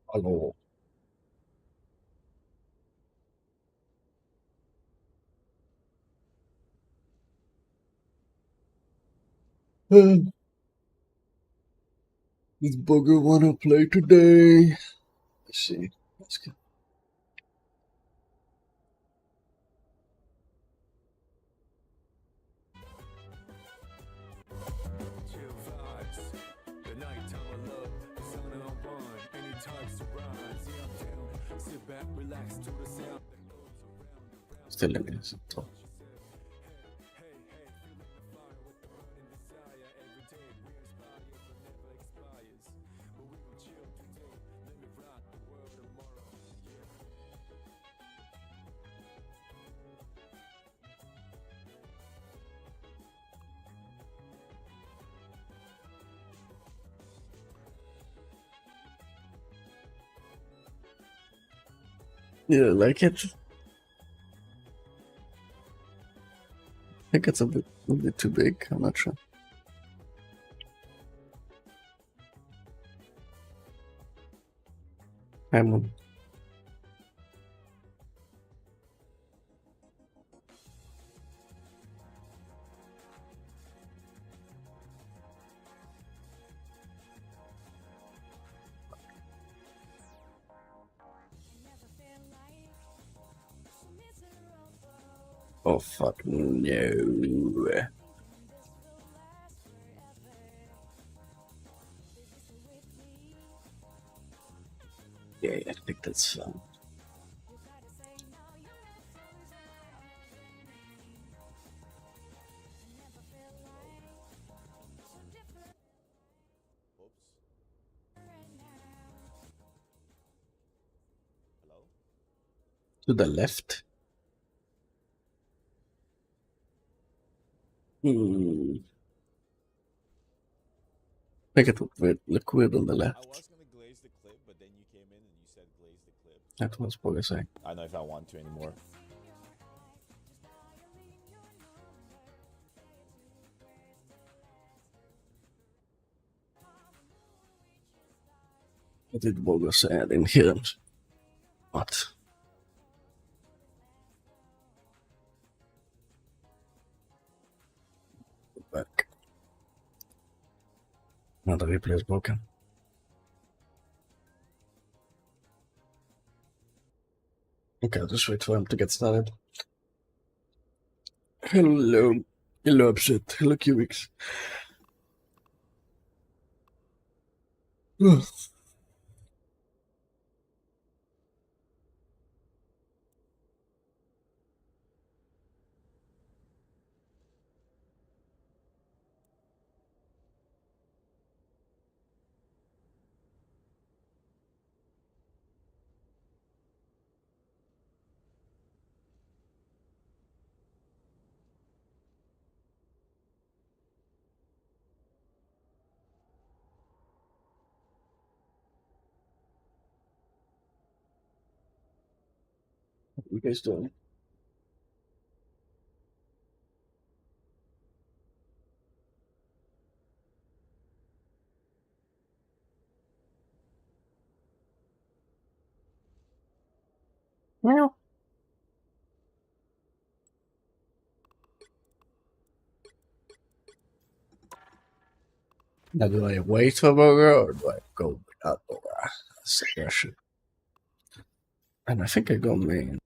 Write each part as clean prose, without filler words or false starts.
Hallo. This bugger wanna play today? Let's see. Let's go. Still in this. Yeah, like it. I think it's a bit too big. I'm not sure. I'm Oh fuck no. Yeah, I think that's to the left. I think it would look weird on the I left. was gonna glaze the clip, but then you came in and you said glaze the clip. That was probably saying. I don't know if I want to anymore. What did Bogo say? I didn't hear him. What? Back. Now the replay is broken. Okay, I'll just wait for him to get started. Hello. Hello, Upset. Hello, Cubics. What are you guys doing? Meow. Now, do I wait for Bogo or do I go without Bogo? That's the question. And I think I go main.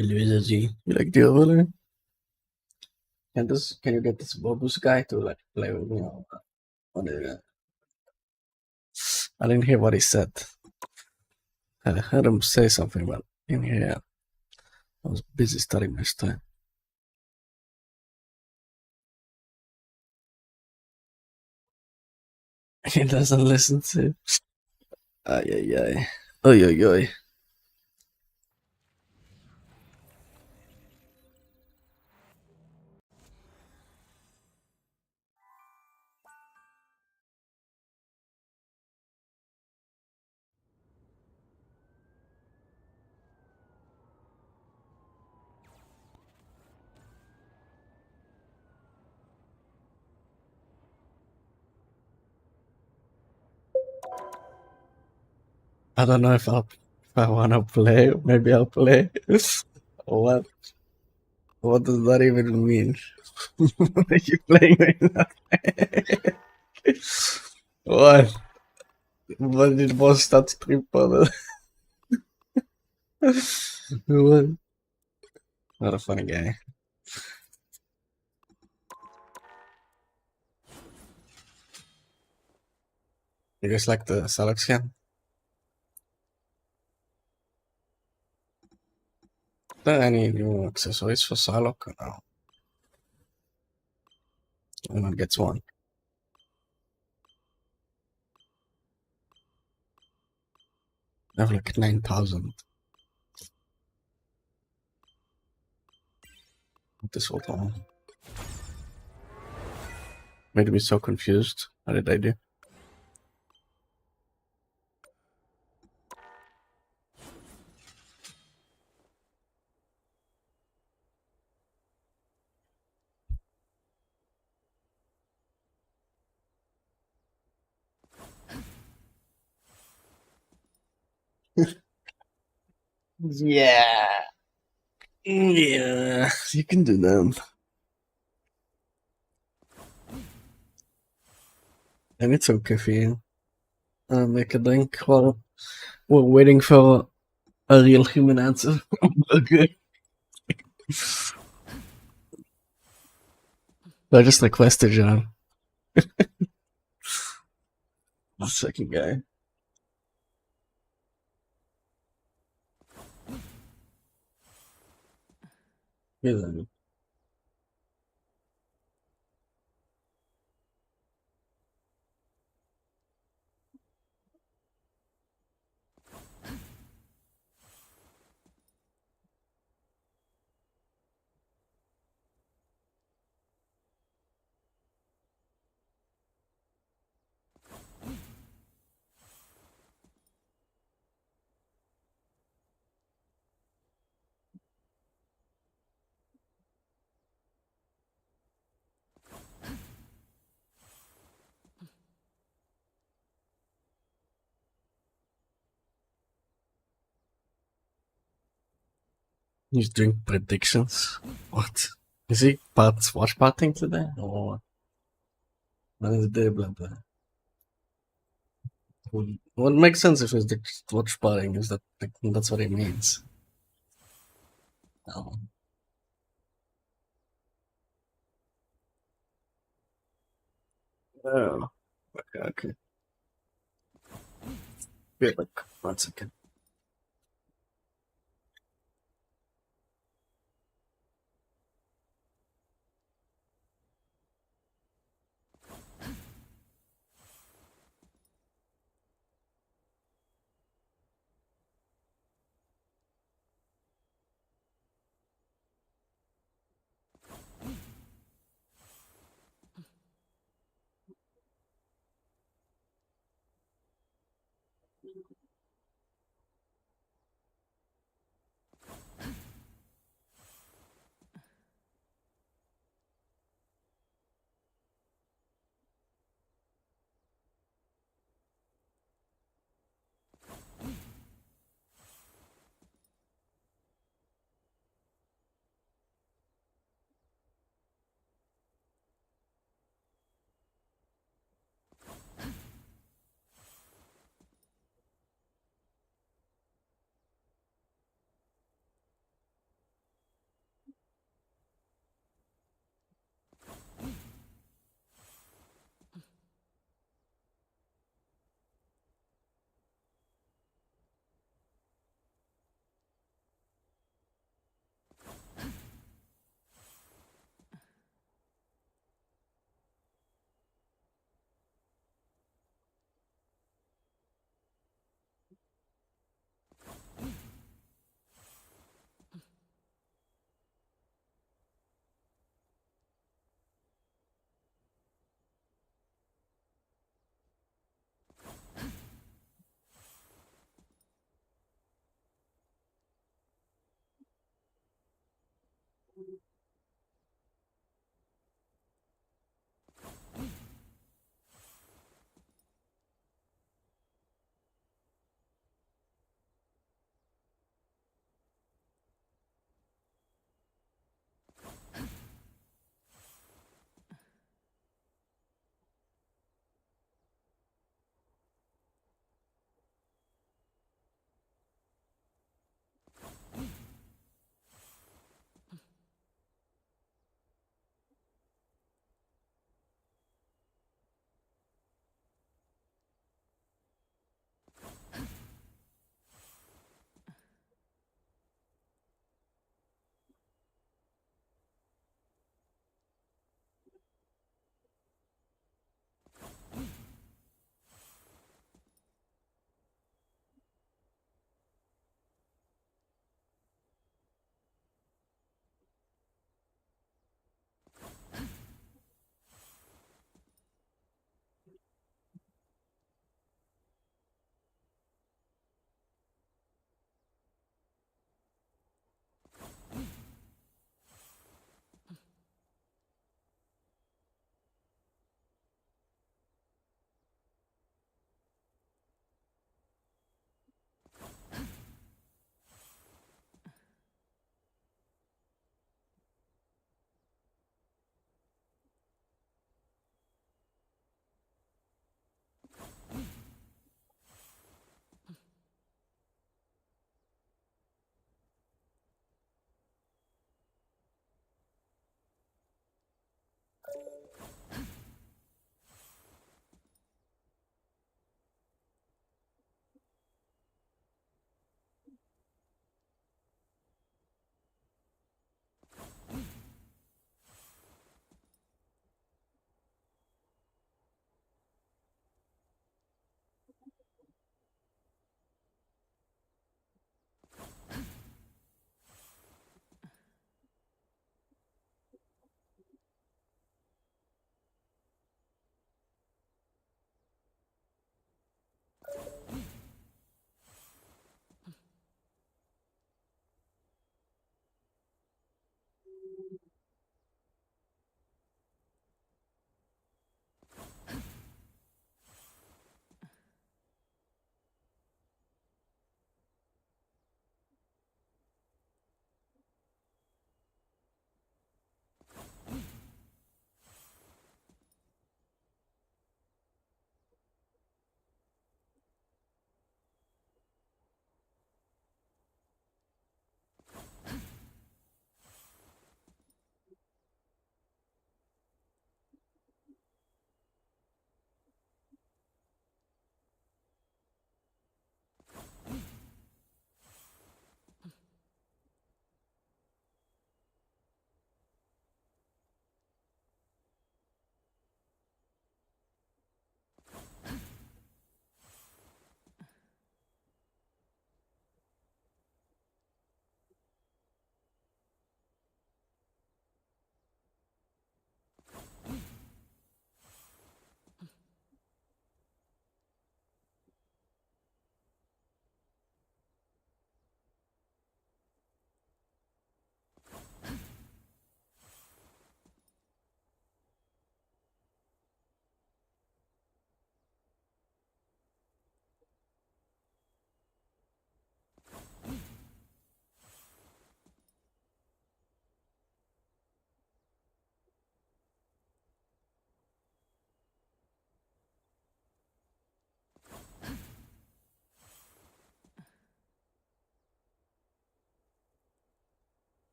Elisa G. You like the overlay? Can you get this Bobus guy to like play with me on the I didn't hear what he said. I heard him say something, but in here I was busy studying my time. He doesn't listen to. Ay ay ay. Oy oy oy. I don't know if I wanna play. Maybe I'll play. what what does that even mean? Are you playing right now? what? What did boss start stream for? what? What a funny guy. You guys like the salad scan? There any new accessories for Psylocke or no? Everyone gets one. I have like 9,000. This whole time. Made me so confused. How did I do? Yeah. Yeah. You can do that. And it's okay for you. Make a drink while we're waiting for a real human answer. okay. I just requested John. The second guy. Here's a He's doing predictions. What? Is he watch parting today? Or what is the blah blah? Well, it makes sense if he's the watch parting, is that that's what it means. Oh. Oh. Okay, okay. Wait, like 1 second.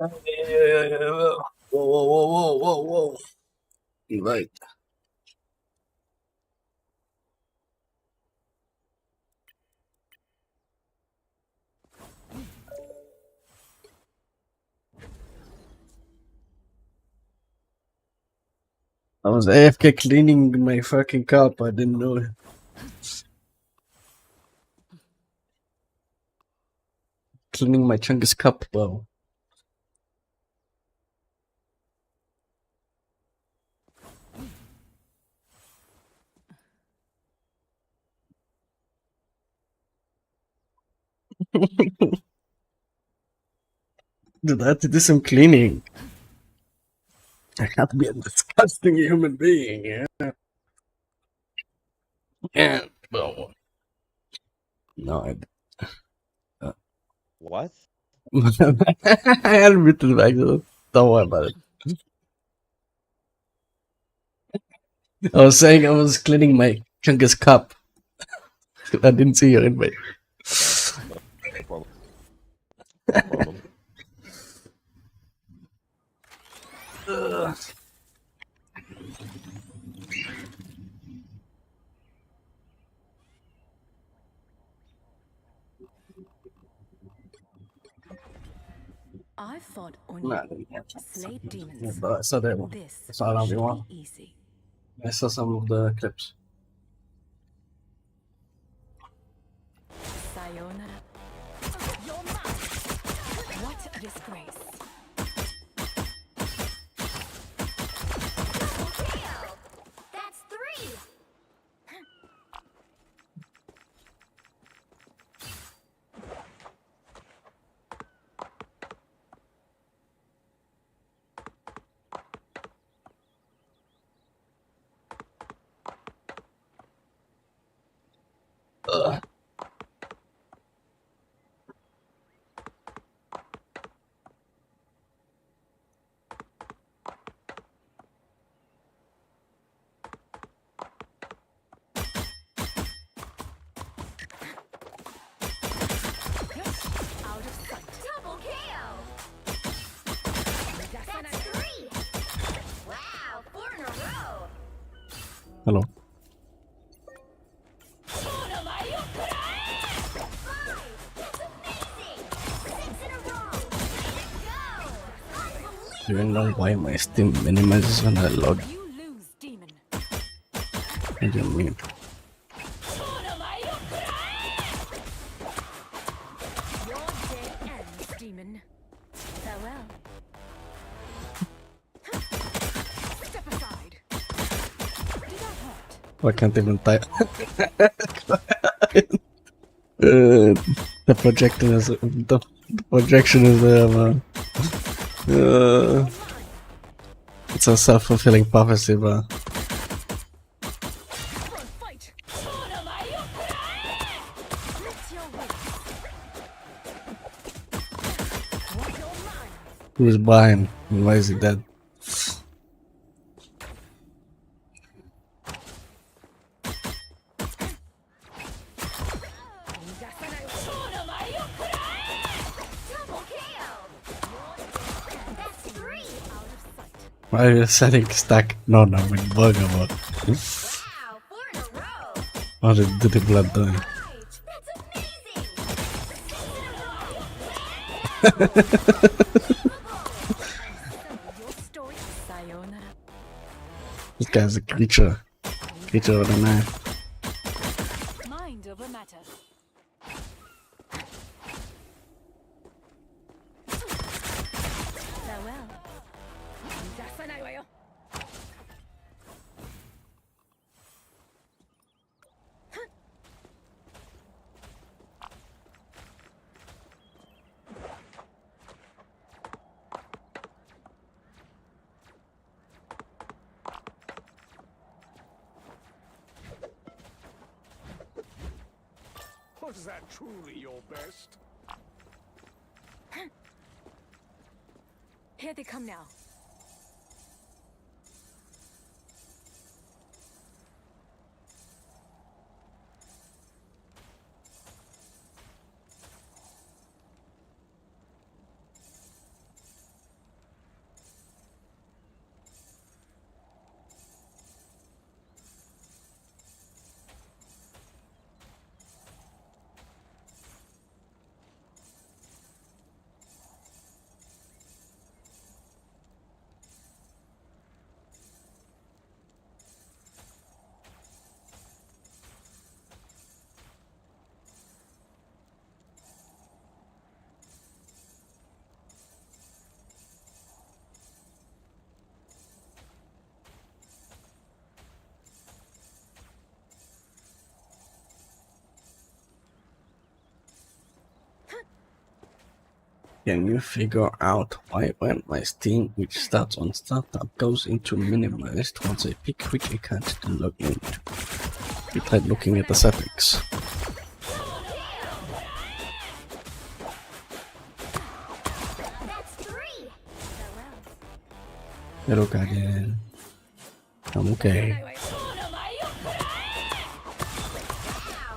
Whoa, whoa, whoa, whoa, whoa, whoa. Invite. I was AFK cleaning my fucking cup. I didn't know it. Cleaning my Chungus cup, bro. Dude, I had to do some cleaning. I can't be a disgusting human being, yeah? Yeah, bro. No, What? I admitted back though. Don't worry about it. I was saying I was cleaning my Chungus cup. I didn't see your invite. Okay. No problem. No problem. I fought Nah, Onion, yeah, slayed yeah, demons. but I saw that one. This I saw should one. be easy. I saw some of the clips. Sayonara. You're mine. What a disgrace. That's 3! Out of sight. Double KO! That's 3! Wow, 4 in a row! Hello. 5! That's amazing! 6 in a row! Let's go! I don't know why my Steam minimizes when I log. You lose, demon. I didn't mean. Your day ends, demon. Farewell. Step aside. Did that hurt? I can't even type. The projection is the projection is man. It's a self-fulfilling prophecy, bro. Come on, fight. Lift your wings. What your mind? Who's behind? And why is he dead? Double KO! That's 3! Out of sight. Why are you setting stack? No, no, with burger, but Wow, 4 in a row! what did the blood do? Right, that's amazing! 6 in a row! Your story. Sayonara. This guy's a creature. Creature with a knife. Mind over matter. Farewell. Was that truly your best? Here they come now. Can you figure out why when my Steam, which starts on startup, goes into minimized once I pick which account to log into? We tried looking at the settings. That's 3. Hello again. I'm okay. Wow,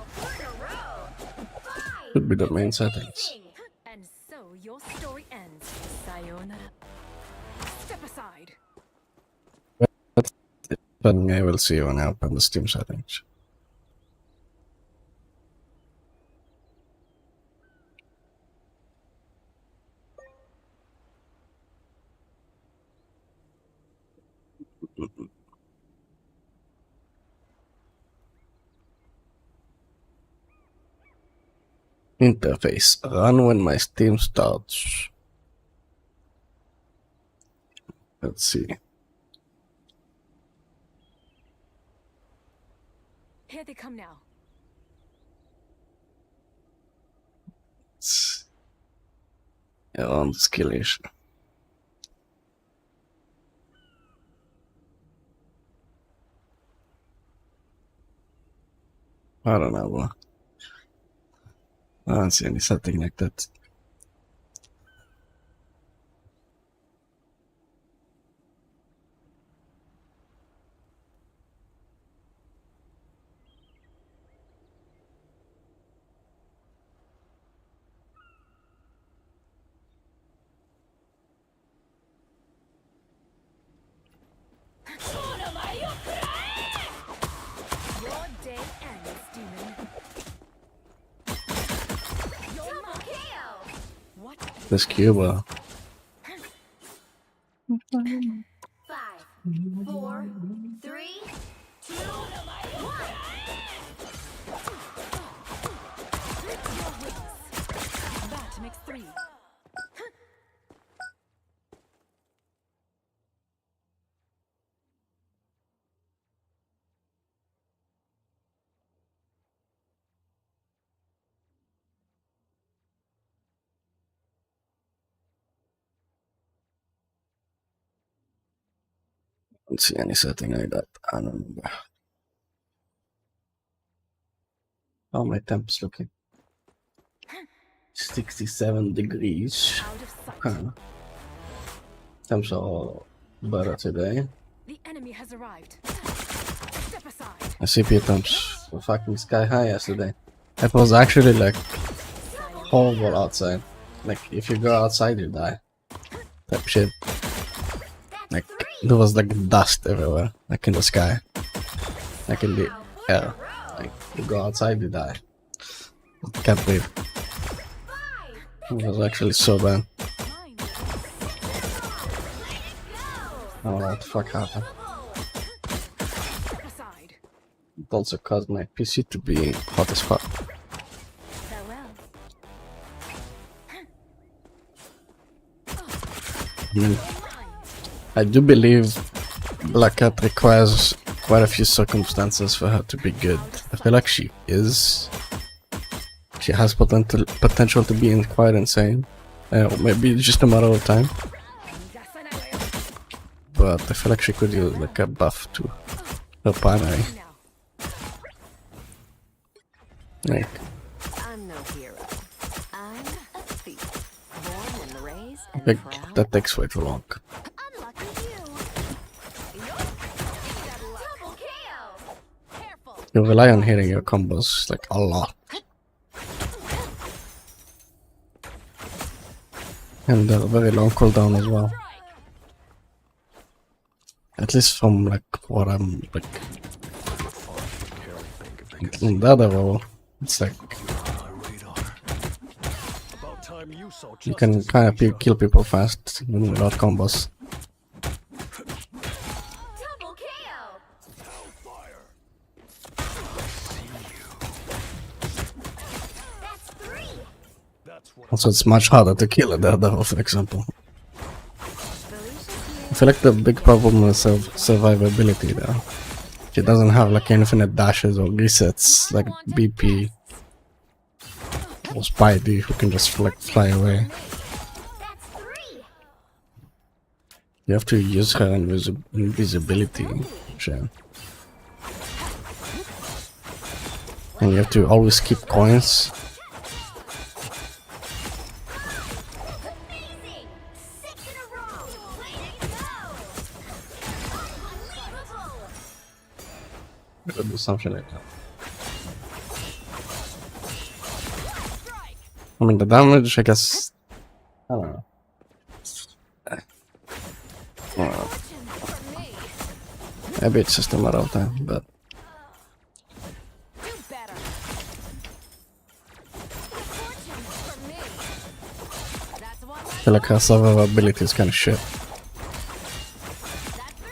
4 in a row. 5. Could be the main settings. Amazing. And so your story ends. Sayonara. Step aside. But I will see when I open the Steam settings. Interface. Run when my Steam starts. Let's see. Here they come now. It's on skill issue. I don't know. I don't see any setting like that. Your day ends, demon. Double KO. What? This Cuba. 5, 4, 3, 2, 1. Your wings. That makes 3. Don't see any setting like that. I don't remember. How my temps looking? 67 degrees. Out of sight. Huh. Temps are better today. The enemy has arrived. Step aside. My CPU temps were fucking sky high yesterday. It was actually like horrible outside. Like if you go outside you die. Type shit. Like there was like dust everywhere. Like in the sky. Like in the air. Like you go outside you die. Can't breathe. It was actually so bad. Mine. I don't know what the fuck happened. Step aside. It also caused my PC to be hot as fuck. Farewell. I mean, I do believe Black Cat requires quite a few circumstances for her to be good. I feel like she is. She has potential to be quite insane. Maybe it's just a matter of time. But I feel like she could use like a buff to her primary. Now. Like, I'm no hero. I'm a thief. Born and raised I and think proud. that takes way too long. Unlucky you. Double KO. Careful. You rely on hitting your combos like a lot. And they're very long cooldown as well. At least from like what I'm like in the other role, it's like About time you saw you can justice. kind of kill people fast even without combos. Double KO. Hellfire. That's 3. That's what Also, it's much harder to kill a Daredevil, for example. I feel like the big problem is survivability there. She doesn't have like infinite dashes or resets like BP or Spidey who can just like fly away. You have to use her invisibility, Jen. And you have to always keep coins. Amazing! 6 in a row! Way to go! Unbelievable! Gotta do something like that. I mean, the damage, I guess. I don't know. Maybe it's just a matter of time, but Do better. Fortune for me. That's one I less. feel like her survivability is kind of shit. That's 3.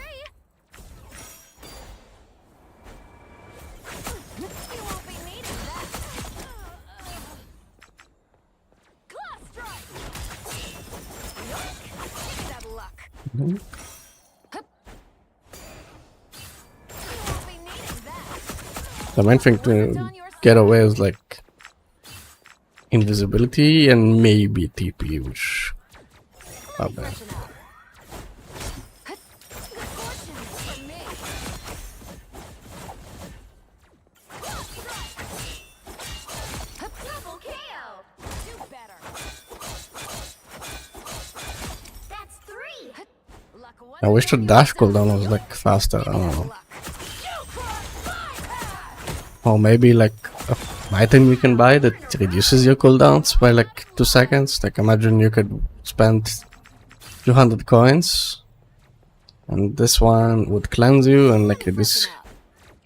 You won't be needing that. Claw strike. Yoink. Give me that luck. You won't be needing that. The main thing to get away is like invisibility and maybe TP, which not bad. Freshen up. Good fortune for me. Double KO! Do better. That's 3! Luck I wish the dash cooldown was like faster. I don't know. Or maybe like an item you can buy that reduces your cooldowns by like 2 seconds. Like imagine you could spend 200 coins and this one would cleanse you and like reduce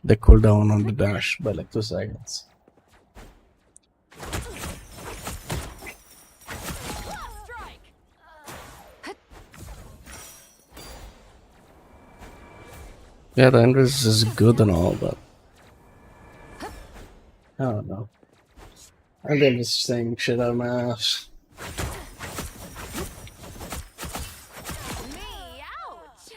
the cooldown on the dash by like 2 seconds. Strike. Yeah, the Enders is good and all, but I don't know. I think I'm just saying shit out of my ass. Me, ouch!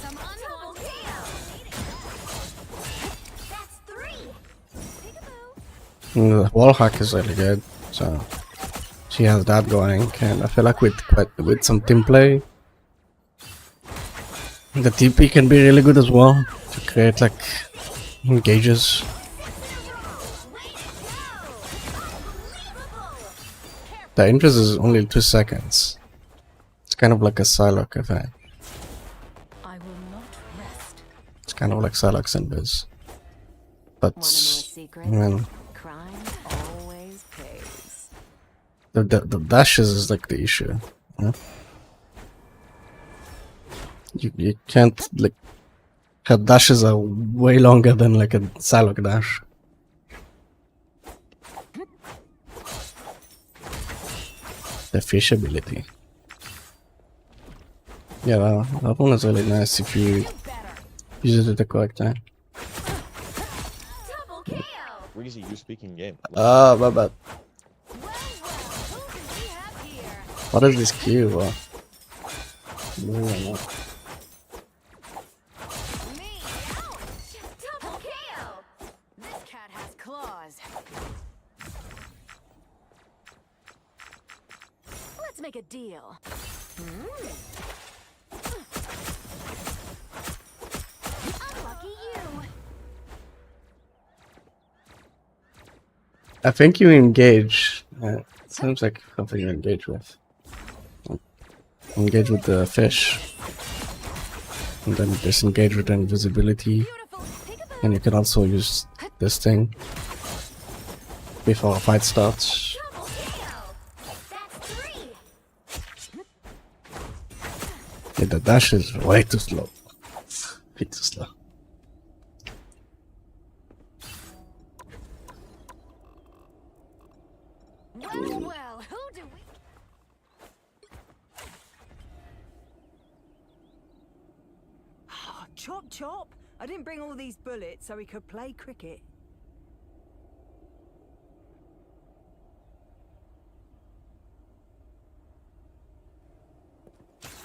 Some Double unwanted. KO! That's 3! Peekaboo. And the wall hack is really good, so she has that going, and I feel like with some team play, the TP can be really good as well to create like engages. The interest is only 2 seconds. It's kind of like a Psylocke effect. I will not rest. It's kind of like Psylocke's invis. But Want to know a secret? I mean, Crime always pays. the dashes is like the issue. Yeah? You can't like her dashes are way longer than like a Psylocke dash. The fish ability. Yeah, that one is really nice if you Do better. use it at the correct time. Double KO! Reezy, you speaking game. Ah, my bad. Who do we have here? What is this Q? No, Me, ouch! Double KO! This cat has claws. Let's make a deal. Unlucky you! I think you engage. It seems like something you engage with. Engage with the fish. And then disengage with the invisibility. Beautiful. Peekaboo. And you can also use this thing before a fight starts. Double KO! That's 3! Yeah, the dash is way too slow. Way too slow. Well, who do we... Chop chop! I didn't bring all these bullets so we could play cricket.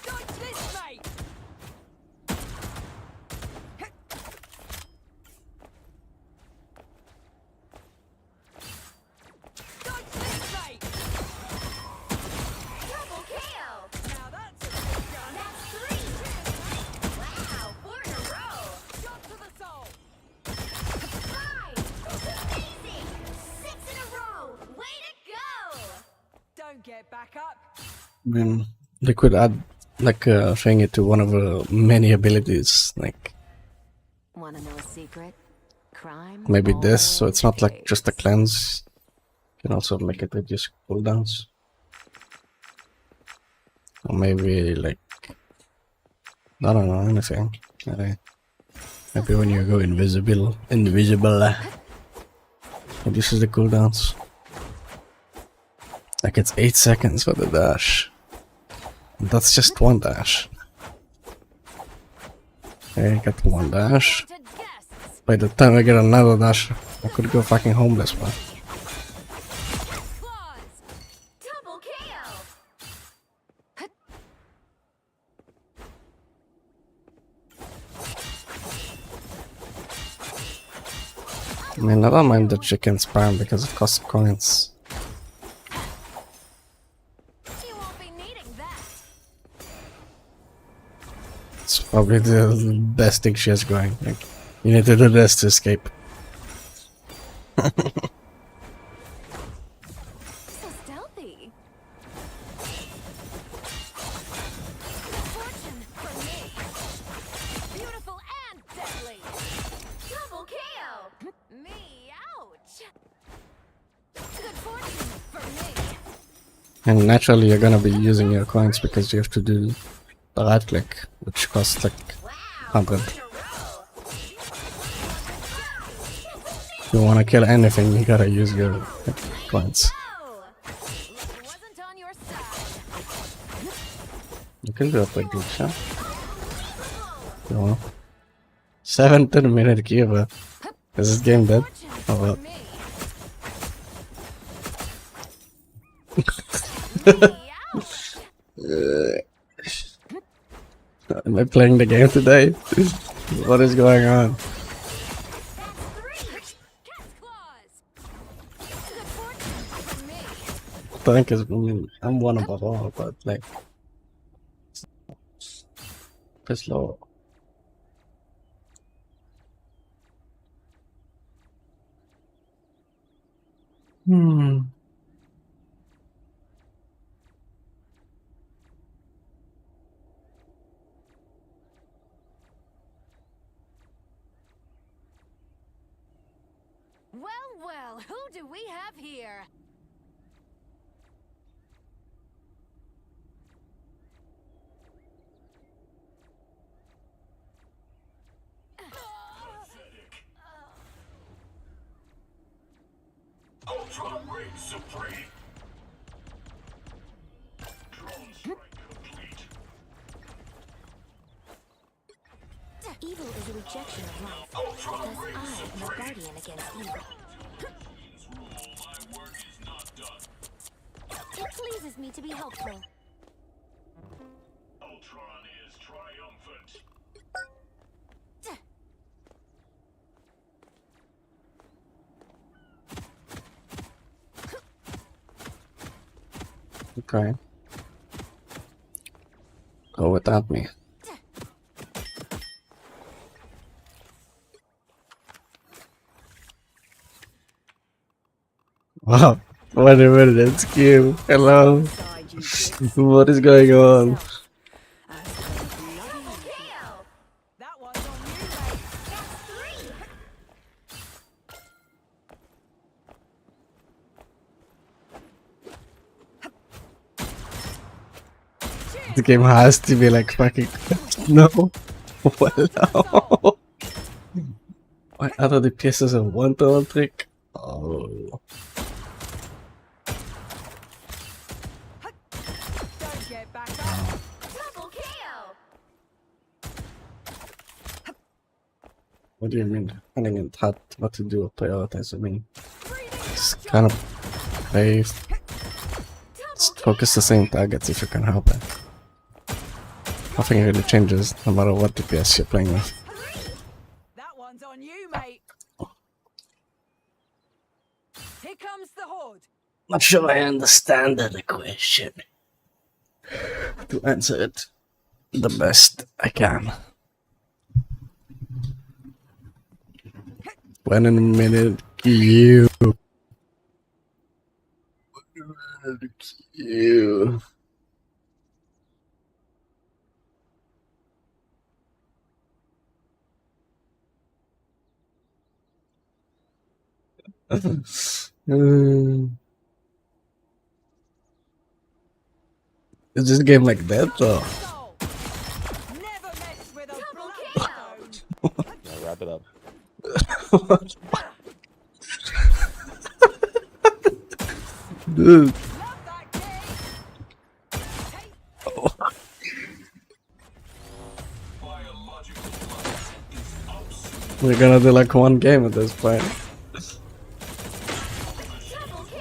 Dodge this, mate! Dodge this, mate! get back up. I mean, they could add like a thing to one of the many abilities, like Wanna know a secret? Crime. maybe this, so it's not like always just a pays. cleanse. You can also make it reduce cooldowns. Or maybe like, I don't know, anything. Maybe when you go invisible, reduces the cooldowns. Like it's 8 seconds for the dash. That's just one dash. Okay, got one dash. To guests. By the time I get another dash, I could go fucking homeless, man. Claws. Double KO. I mean, I don't mind the chicken spam because it costs coins. You won't be needing that. It's probably the best thing she has going. Like, you need to do this to escape. So stealthy. Good fortune for me. Beautiful and deadly. Double KO. Me, ouch. Good fortune for me. And naturally, you're gonna be using your coins because you have to do the right click, which costs like 100. If you wanna kill anything, you gotta use your coins. Oh, wasn't on your side. You can do a quick glitch, huh? You know. 17-minute Kiva. Is this game dead? Fortune Oh well. for me. Me, ouch. Am I playing the game today? What is going on? Cat's claws. Good fortune for me. Thank you. I mean, I'm one above all, but like, it's low. Well, who do we have here? Ultra reign supreme. Drone strike complete. Evil is a rejection of life. Thus I am a guardian against evil. My work is not done. It pleases me to be helpful. Ultron is triumphant. Okay. Go without me. Wow. Wait a minute, it's Q. Hello. Side you dicks. What is going on? KO. That one's on you, mate. That's 3. The game has to be like fucking. No. Well, no. Why are the pieces of one turn trick? Oh. Don't get back up. Double KO. What do you mean? Finding it hard what to do or prioritize. I mean, it's kind of play. Just focus the same targets if you can help it. Nothing really changes no matter what DPS you're playing with. That one's on you, mate. Here comes the horde. Not sure I understand the question. To answer it the best I can. 1 minute, you. You. Is this game like that or? Soul. Never mess with a Double bloodstone. Yeah, wrap it up. Dude. Love that game. Biological life is obsolete. We're gonna do like one game at this point. Double KO.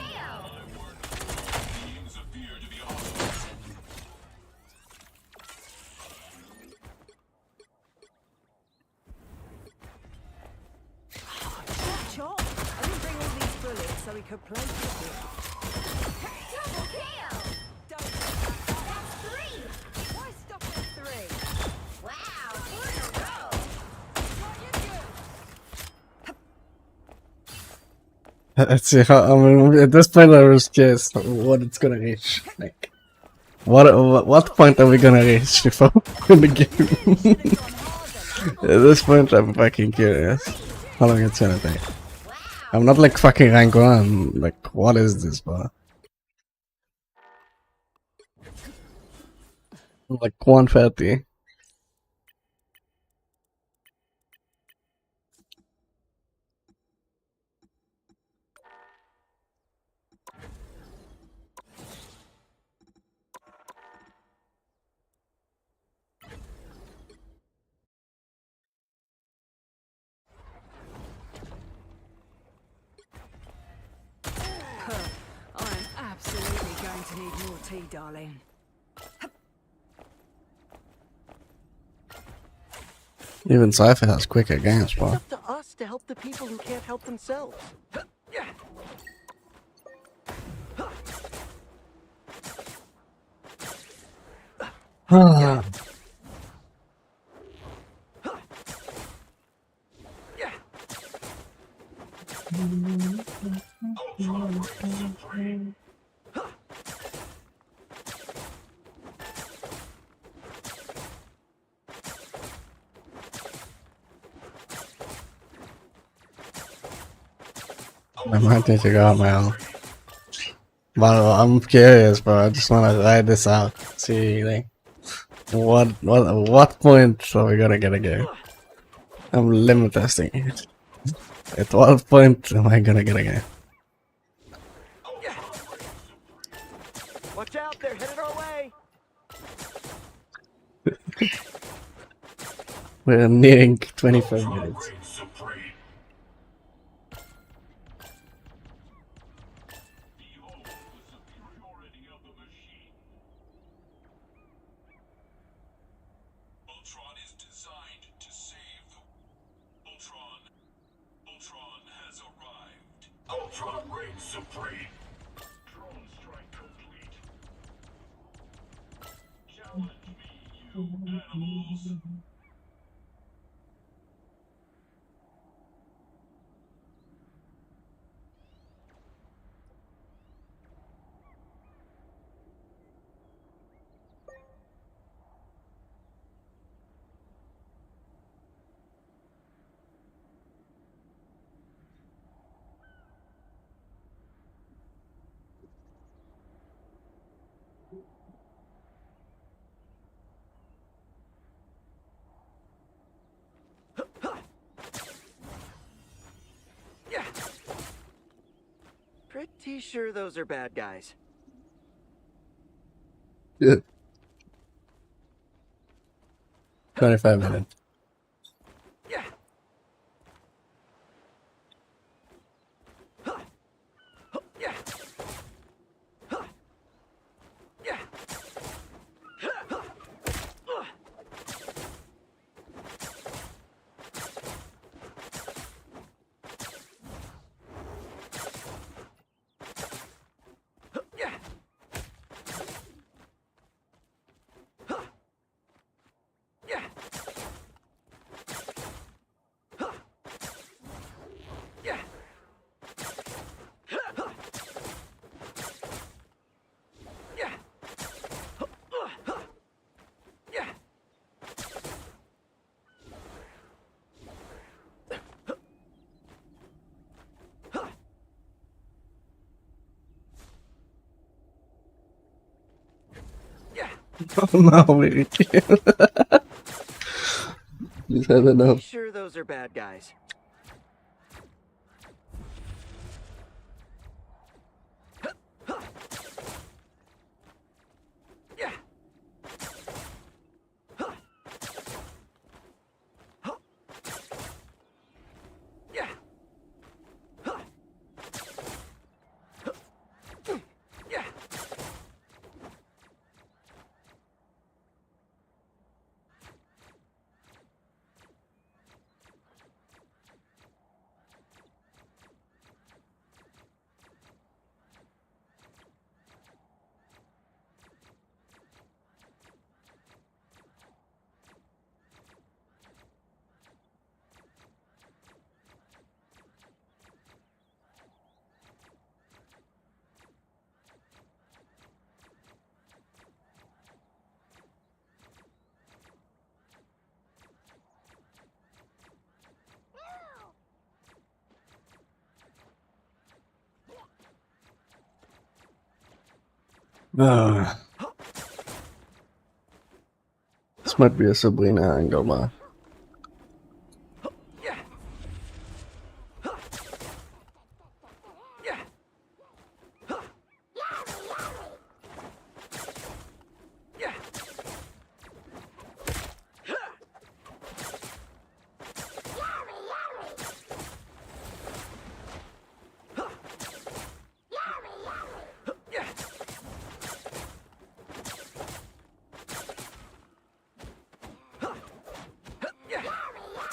Beings appear to be hostile. Chop. I didn't bring all these bullets so we could play cricket. Double KO. Don't. That's 3. Why stop at 3? Wow, 4 in a row. What you do? Let's see how. I mean, at this point, I was scared what it's gonna reach. Like, what point are we gonna reach before we win the game? At this point, I'm fucking curious. How long it's gonna take? Wow. I'm not like fucking rank 1. Like, what is this, bro? Like 130. I'm absolutely going to need more tea, darling. Even Cypher has quicker games, It's bro. up to us to help the people who can't help themselves. I might need to go out my own. But I'm curious, bro. I just wanna ride this out. See, like, what point are we gonna get a game? I'm limit testing it. At what point am I gonna get a game? Watch out, they're headed our way. We're nearing 25 minutes. Reign supreme. Behold the superiority of the machine. Ultron is designed to save the... Ultron has arrived. Ultron reigns supreme. Drone strike complete. Challenge me, you animals. Pretty sure those are bad guys. Yeah. 25 minutes. No, we can't. He's had enough. Pretty sure those are bad guys. Yeah. Yeah. Yeah. Ah. This might be a Sabrina angle, man. Yeah. Yeah. Yeah. Yeah.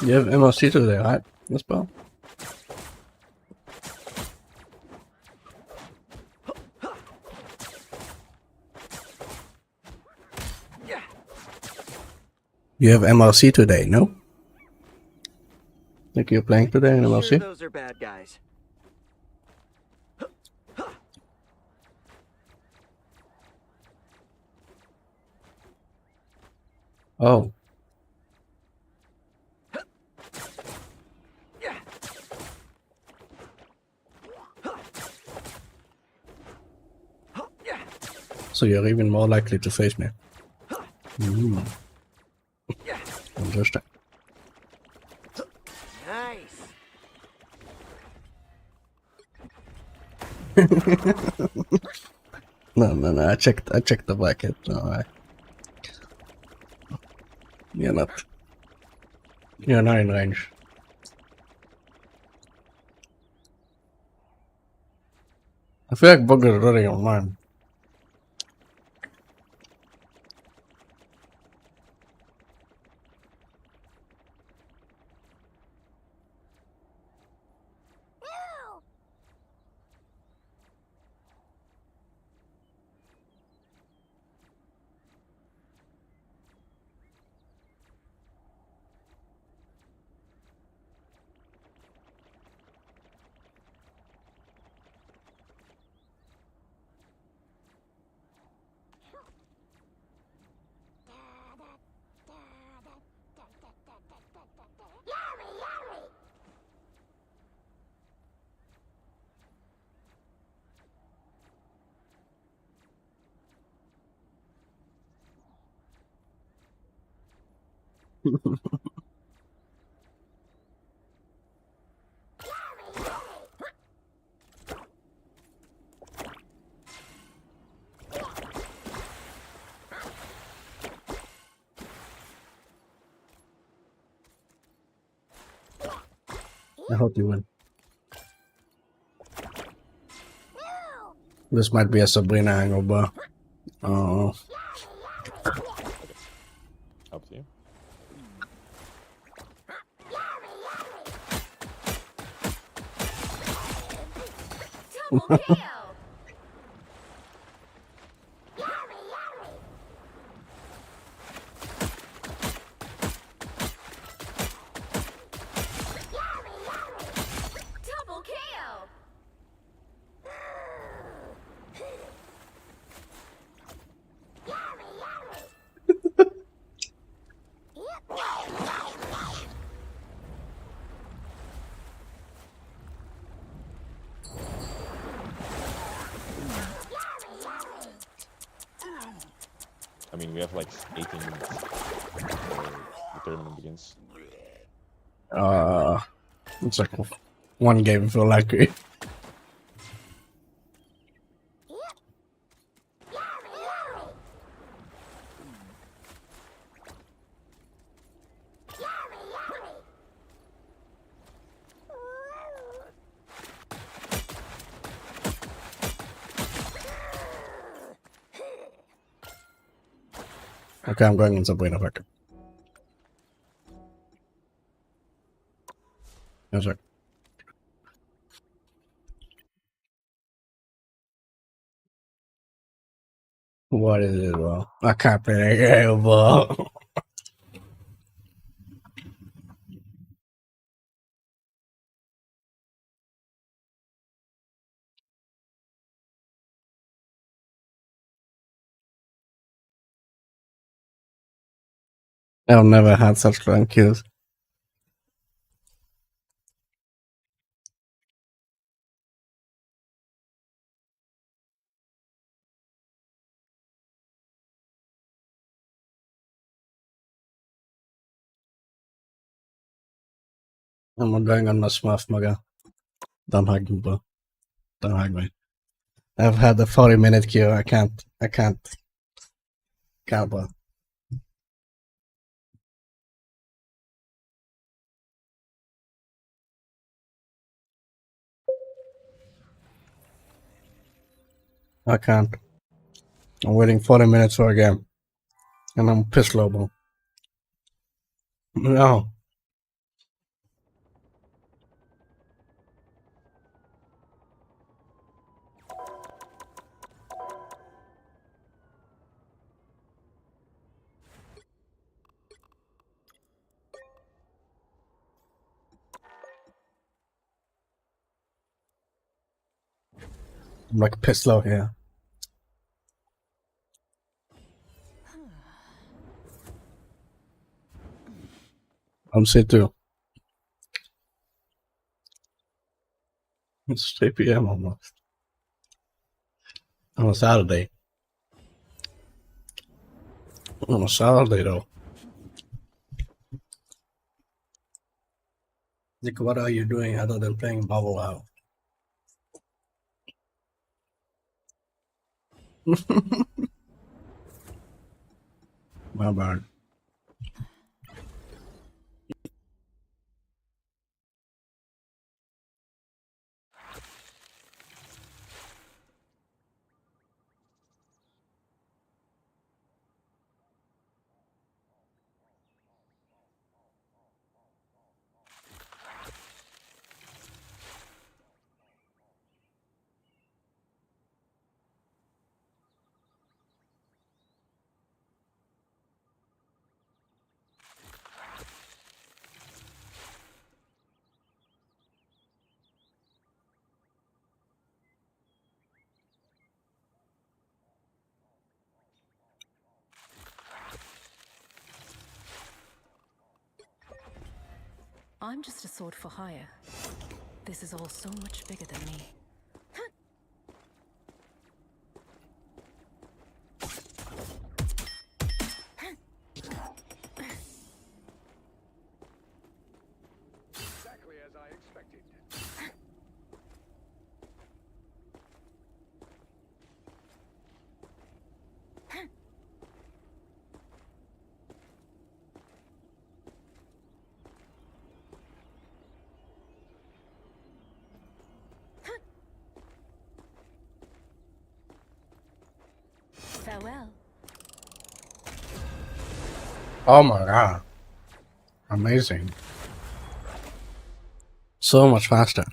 You have MLC today, right? This ball. Yeah. You have MLC today, no? Think you're playing today in Sure MLC? those are bad guys. Oh. Yeah. Yeah. So you're even more likely to face me. Mm, Yeah. interesting. Nice. No. I checked the bracket. No, you're not. You're not in range. I feel like Bug is already online. I hope you win. This might be a Sabrina angle, but Up to you. Double kill. Double kill. mean, we have like 18 minutes before the tournament begins. It's like one game for lucky. Okay, I'm going in Subway in a second. Yes, sir. What is it, bro? I can't play that game, bro. I've never had such long queues. I'm going on my Smurf mugger. Don't hug me, bro. Don't hug me. I've had a 40-minute queue. I can't, bro. I can't. I'm waiting 40 minutes for a game. And I'm pissed low, bro. No. I'm like pissed low here. I'm C2. It's 3 p.m. almost. On a Saturday. On a Saturday, though. Like, what are you doing other than playing Bubble Out? My bad. I'm just a sword for hire. This is all so much bigger than me. Exactly as I expected. Farewell. Oh my god. Amazing. So much faster.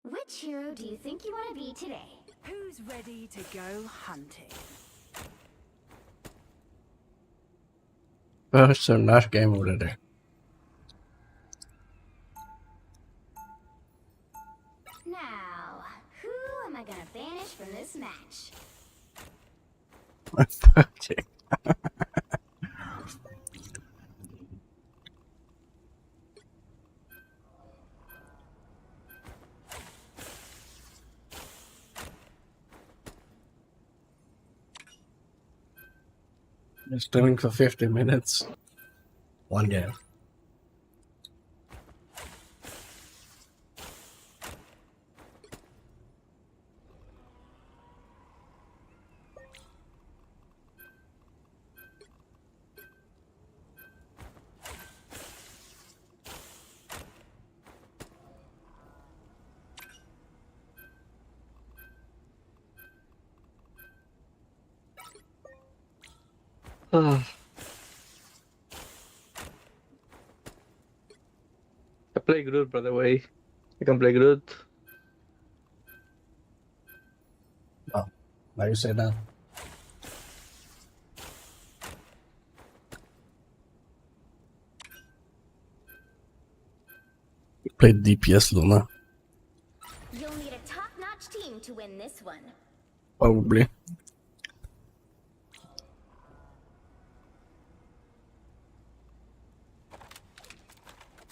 Which hero do you think you want to be today? Who's ready to go hunting? First and last game of the day. Now, who am I gonna banish from this match? Okay. Been streaming for 50 minutes. One game. I play Groot, by the way. I can play Groot. Oh, why you say that? You played DPS, Luna. You'll need a top-notch team to win this one. Probably.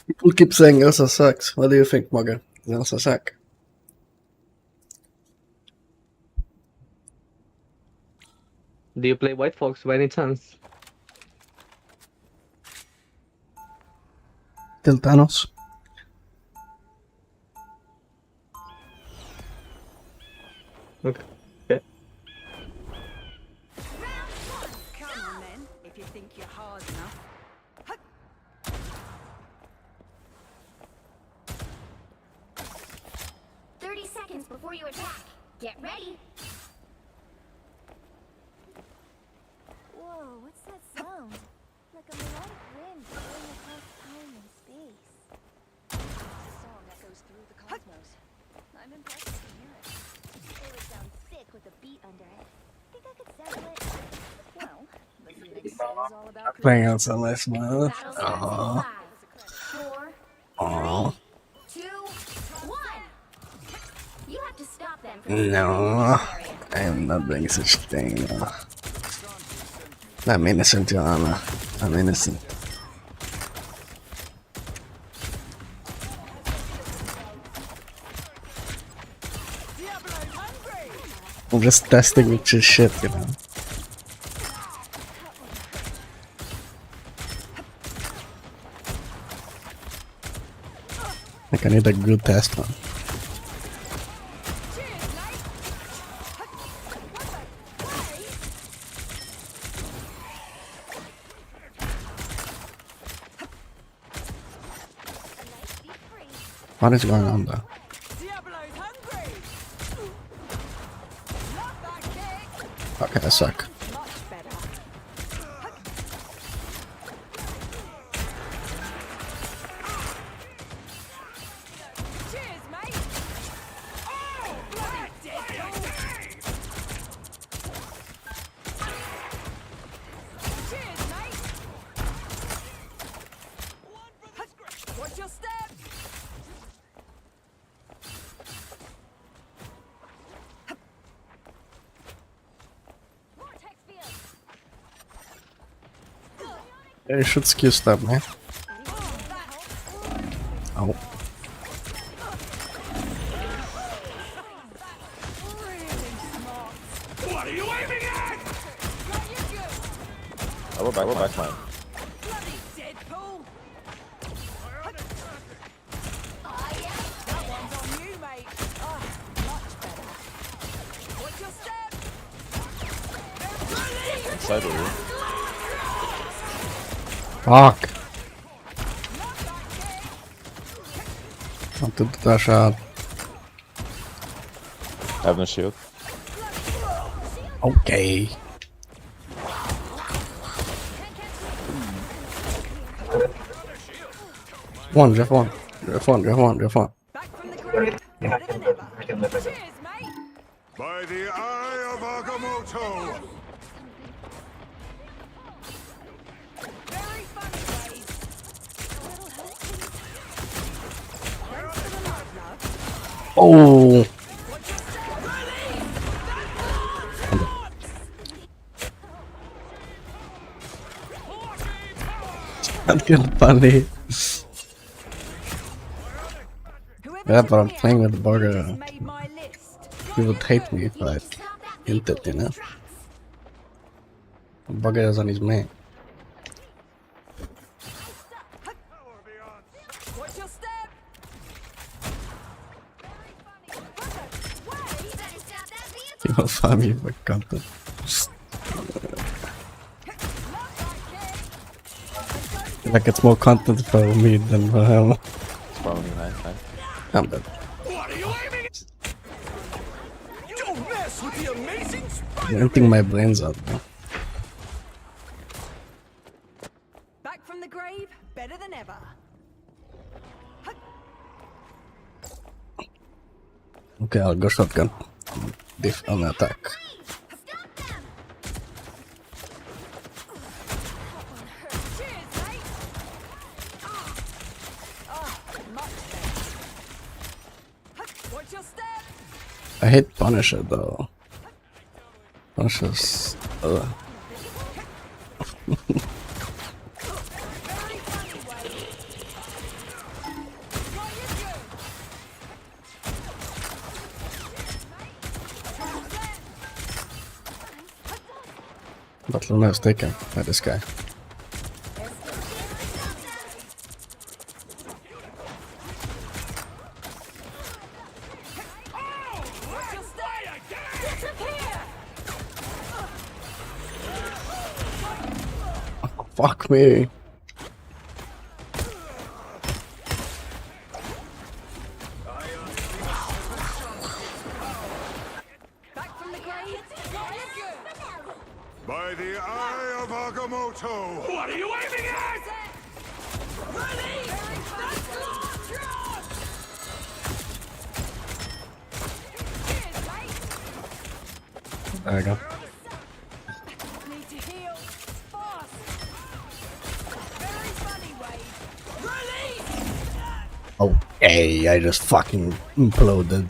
People keep saying Elsa sucks. What do you think, Mugger? Does Elsa suck? Do you play White Fox by any chance? Kill Thanos. Okay. Come on then, if you think you're hard enough. 30 seconds before you attack. Get ready. Whoa, what's that sound? Like a melodic wind blowing across time and space. The song echoes through the cosmos. I'm impressed you can hear it. It would sound sick with a beat under it. Think I could sample it? Well, the Phoenix is all about Playing Elsa last month. Battle starts in 5, 4, Aww. 2, 1. You have to stop them from No, I am not doing such thing. I'm innocent, Joanna. I'm innocent. I'm just testing with your shit, you know. Like I need a good test one. What is going on there? Diablo's hungry. Love that kick. Okay, I suck. Much better. Cheers, mate. Oh, bloody Deadpool. Cheers, mate. Watch your step. Vortex field! Yeah, you should skill stab me. Oh. What are you aiming at? I will back mine. Bloody Deadpool. That one's on you, mate. Oh, much better. Watch your step. Inside of you. Fuck. Not to the dash out. I have no shield. Okay. One, Jeff one. Jeff one, Jeff one, Jeff one. Back from the grave. Better than ever. Cheers, mate. By the eye of Agamotto! Very funny, Wade. Thanks for the love, love. Oh. That's kind of funny. Yeah, but I'm playing with the burger. Made my list. He would hate me if I hinted, you know? Bugger's on his man. Watch your step. You better stop that vehicle. He will farm you for content. Like it's more content for me than for him. It's probably nice. I'm dead. Don't mess with the amazing I'm emptying my brains out now. Back from the grave, better than ever. Okay, I'll go shotgun. Diff on attack. Stop them. Cheers, mate. Much better. Watch your step. I hate Punisher though. Punisher's. Very funny, Wade. Got you good. But Luna is taken by this guy. Watch your step. Disappear. Fuck me. Back from the grave, got you good. By the eye of Agamotto! What are you aiming at? Ready? Cheers, mate. There we go. Need to heal. Fast. Very funny, Wade. Release. Okay, I just fucking imploded.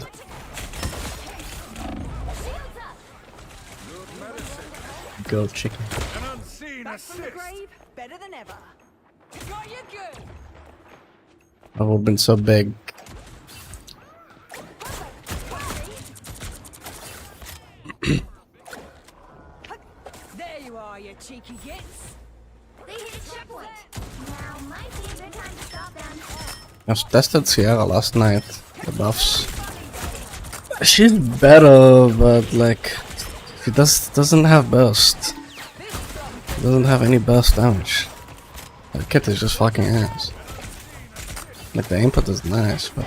Go chicken. An unseen Back from the assist! grave, better than ever. Got you good. I would have been so big. There you are, you cheeky gits. They hit a checkpoint. Now might be a good time to stop them. I've tested Sierra last night. The buffs. She's better, but like, she doesn't have burst. Doesn't have any burst damage. The kit is just fucking ass. Like the input is nice, but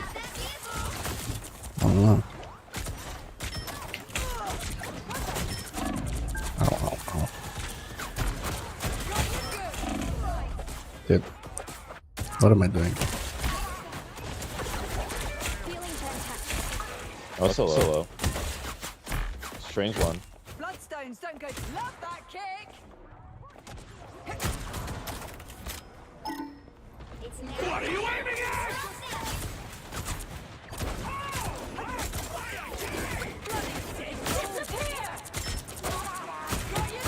I don't know. Ow. Dude, what am I doing? Feeling fantastic. Also low. Strange one. Bloodstones don't go. Love that kick. It's now. What are you aiming at? Disappear.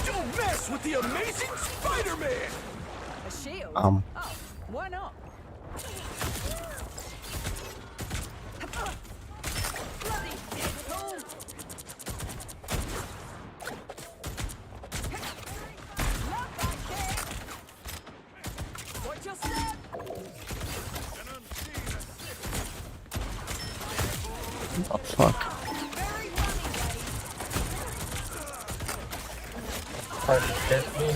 Don't mess with the amazing Spider-Man! A shield. Um. Oh, why not? Bloody dickle. Love that kick. Watch your step. An unseen assist! Oh fuck. Very funny,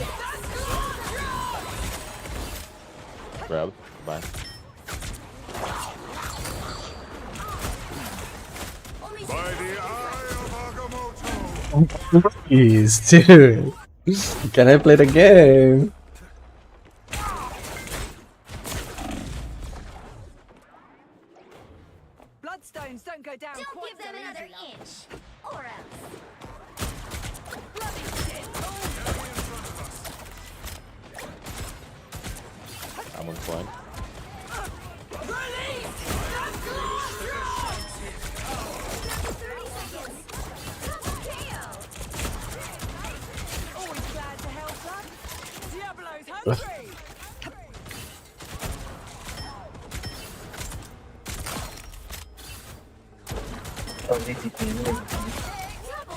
Grab. Bye. By the eye of Agamotto! Please, dude. Can I play the game? Bloodstones don't go down Don't quite give them so another easy, love. inch. Or else. Bloody dickle. I'm on flank. Release. 30 seconds. Double KO. Always glad to help, son. Diablo's hungry.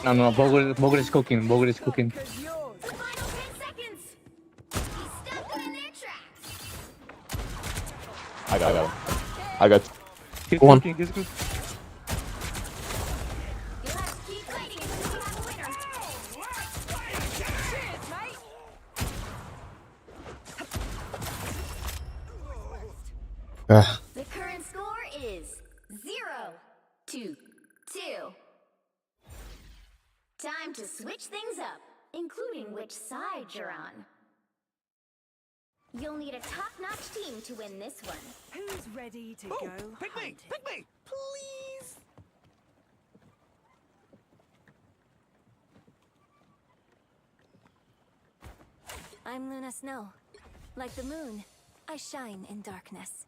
No, Boggle is cooking. Boggle is cooking. 'Cause yours. Final 10 tracks. I got him. I got. Keep Go on. cooking, he's good. You'll have to keep fighting until you have a winner. Cheers, mate. The current score is 0-2. Time to switch things up, including which side you're on. You'll need a top-notch team to win this one. Who's ready to go? Pick me! Pick me! Please! I'm Luna Snow. Like the moon, I shine in darkness.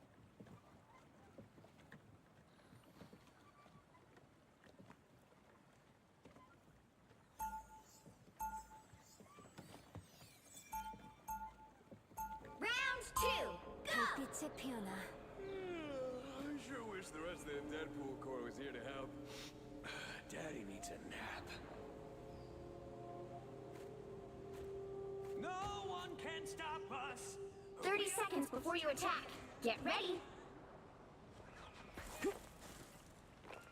Round 2, go! Bitte Piona. I sure wish the rest of the Deadpool Corps was here to help. Daddy needs a nap. No one can stop us. 30 seconds before you attack. Get ready.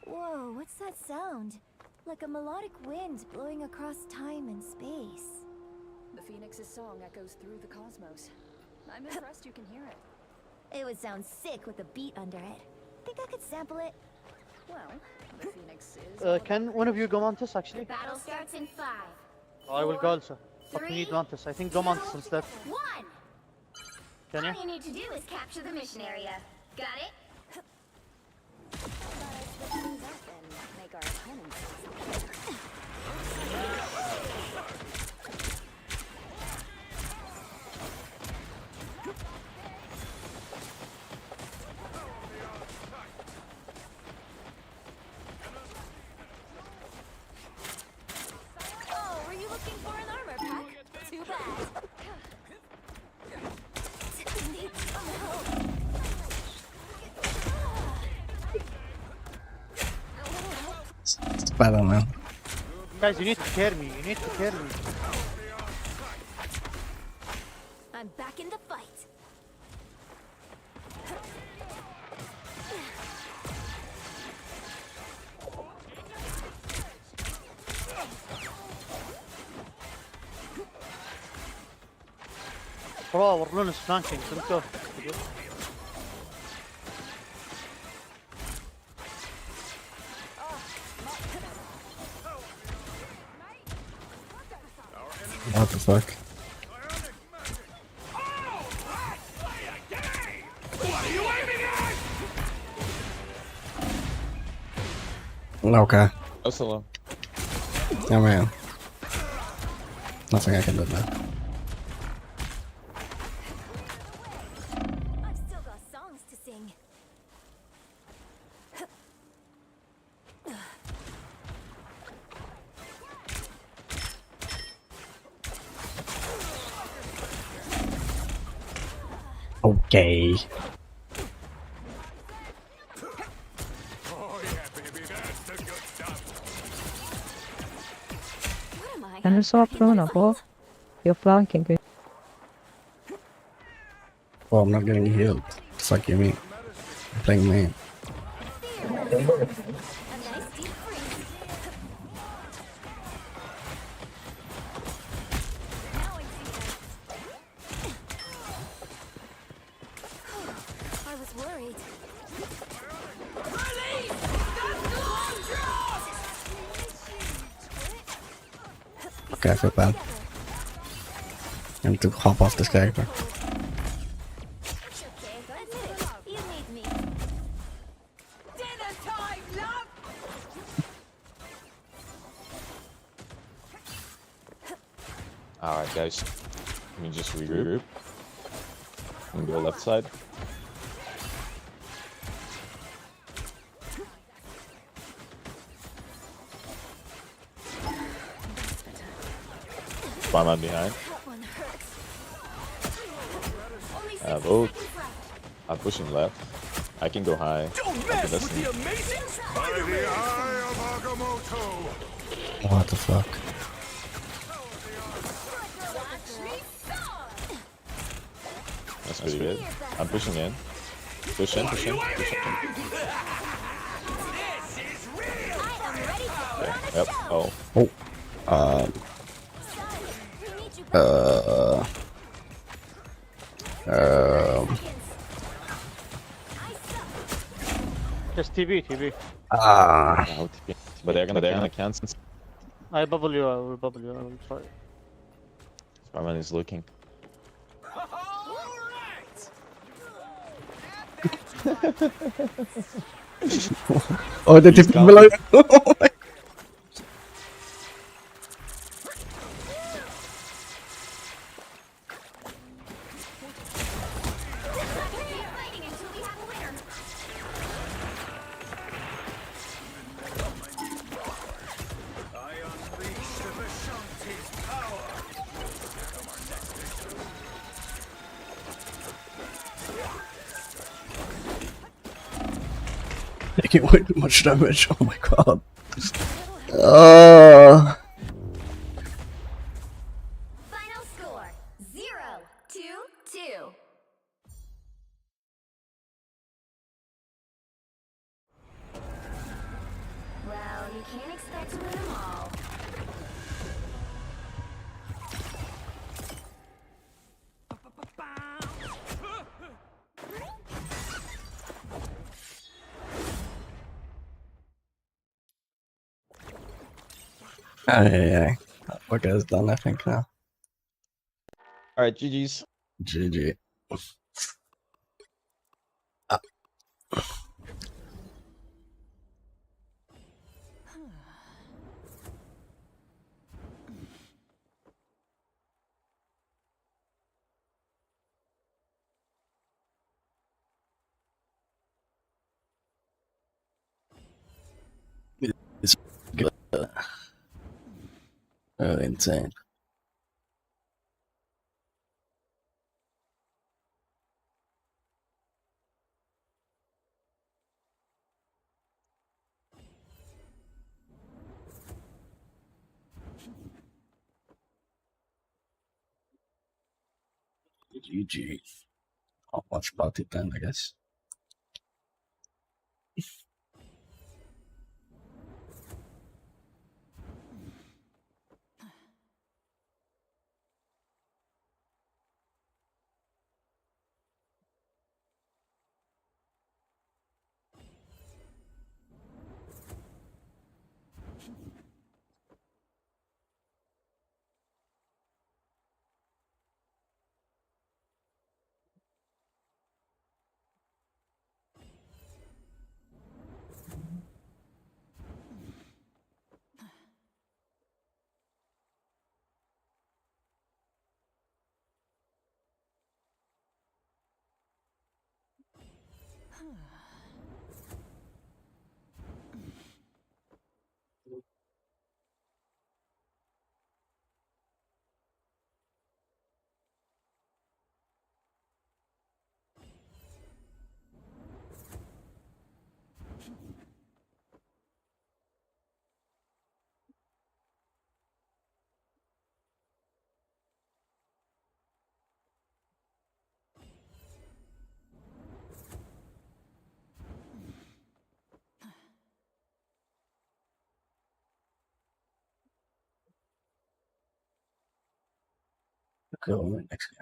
Whoa, what's that sound? Like a melodic wind blowing across time and space. The Phoenix's song echoes through the cosmos. I'm impressed you can hear it. It would sound sick with a beat under it. Think I could sample it? Well, the Phoenix is... Can one of you go Mantis The actually? battle starts in 5. I will go also. But we 3, need Mantis. I think go Mantis instead. 1. Can you? All you need to do is capture the mission area. Got it? Things up and make our opponents. Oh, were you looking for an armor pack? Too bad. Need some help. It's better now. Guys, you need to carry me. You need to carry me. I'm back in the fight. Bro, we're Luna's flanking. Let's go. What the fuck? Okay. That's hello. Yeah, man. Nothing I can do now. I've still got songs to sing. Okay. Oh yeah, baby, that's the good stuff. What am I? Can you swap Luna, bro? You're flanking good. Well, I'm not getting healed. Fuck you mean? I'm playing main. A nice deep freeze. Now I see them. I was worried. Okay, I feel bad. I need to hop off this character. It's okay. Admit it. You need me. Dinner time, love! Alright, guys. Let me just regroup. And go left side. Spy man behind. That one hurts. I have ult. I'm pushing left. I can go high. Okay, that's me. By the eye of Agamotto! What the fuck? That's pretty good. I'm pushing in. Push in, push in, push in. This is real. I am ready to put on a Yep. show. Oh. Oh. We need you back. Just TB. Out. But they're gonna cancel. I bubble you, I will bubble you, I will try. Spider-Man is looking. Oh, the tip gone. below. Fighting until we have a winner. I unleash the Vishanti's power. Taking way too much damage. Oh my god. Final score 0-2-2. Well, you can't expect to win them all. That fucker has done, I think, now. Alright, GG's. GG. It's good. Oh, insane. GG. I'll watch about it then, I guess. Go next game.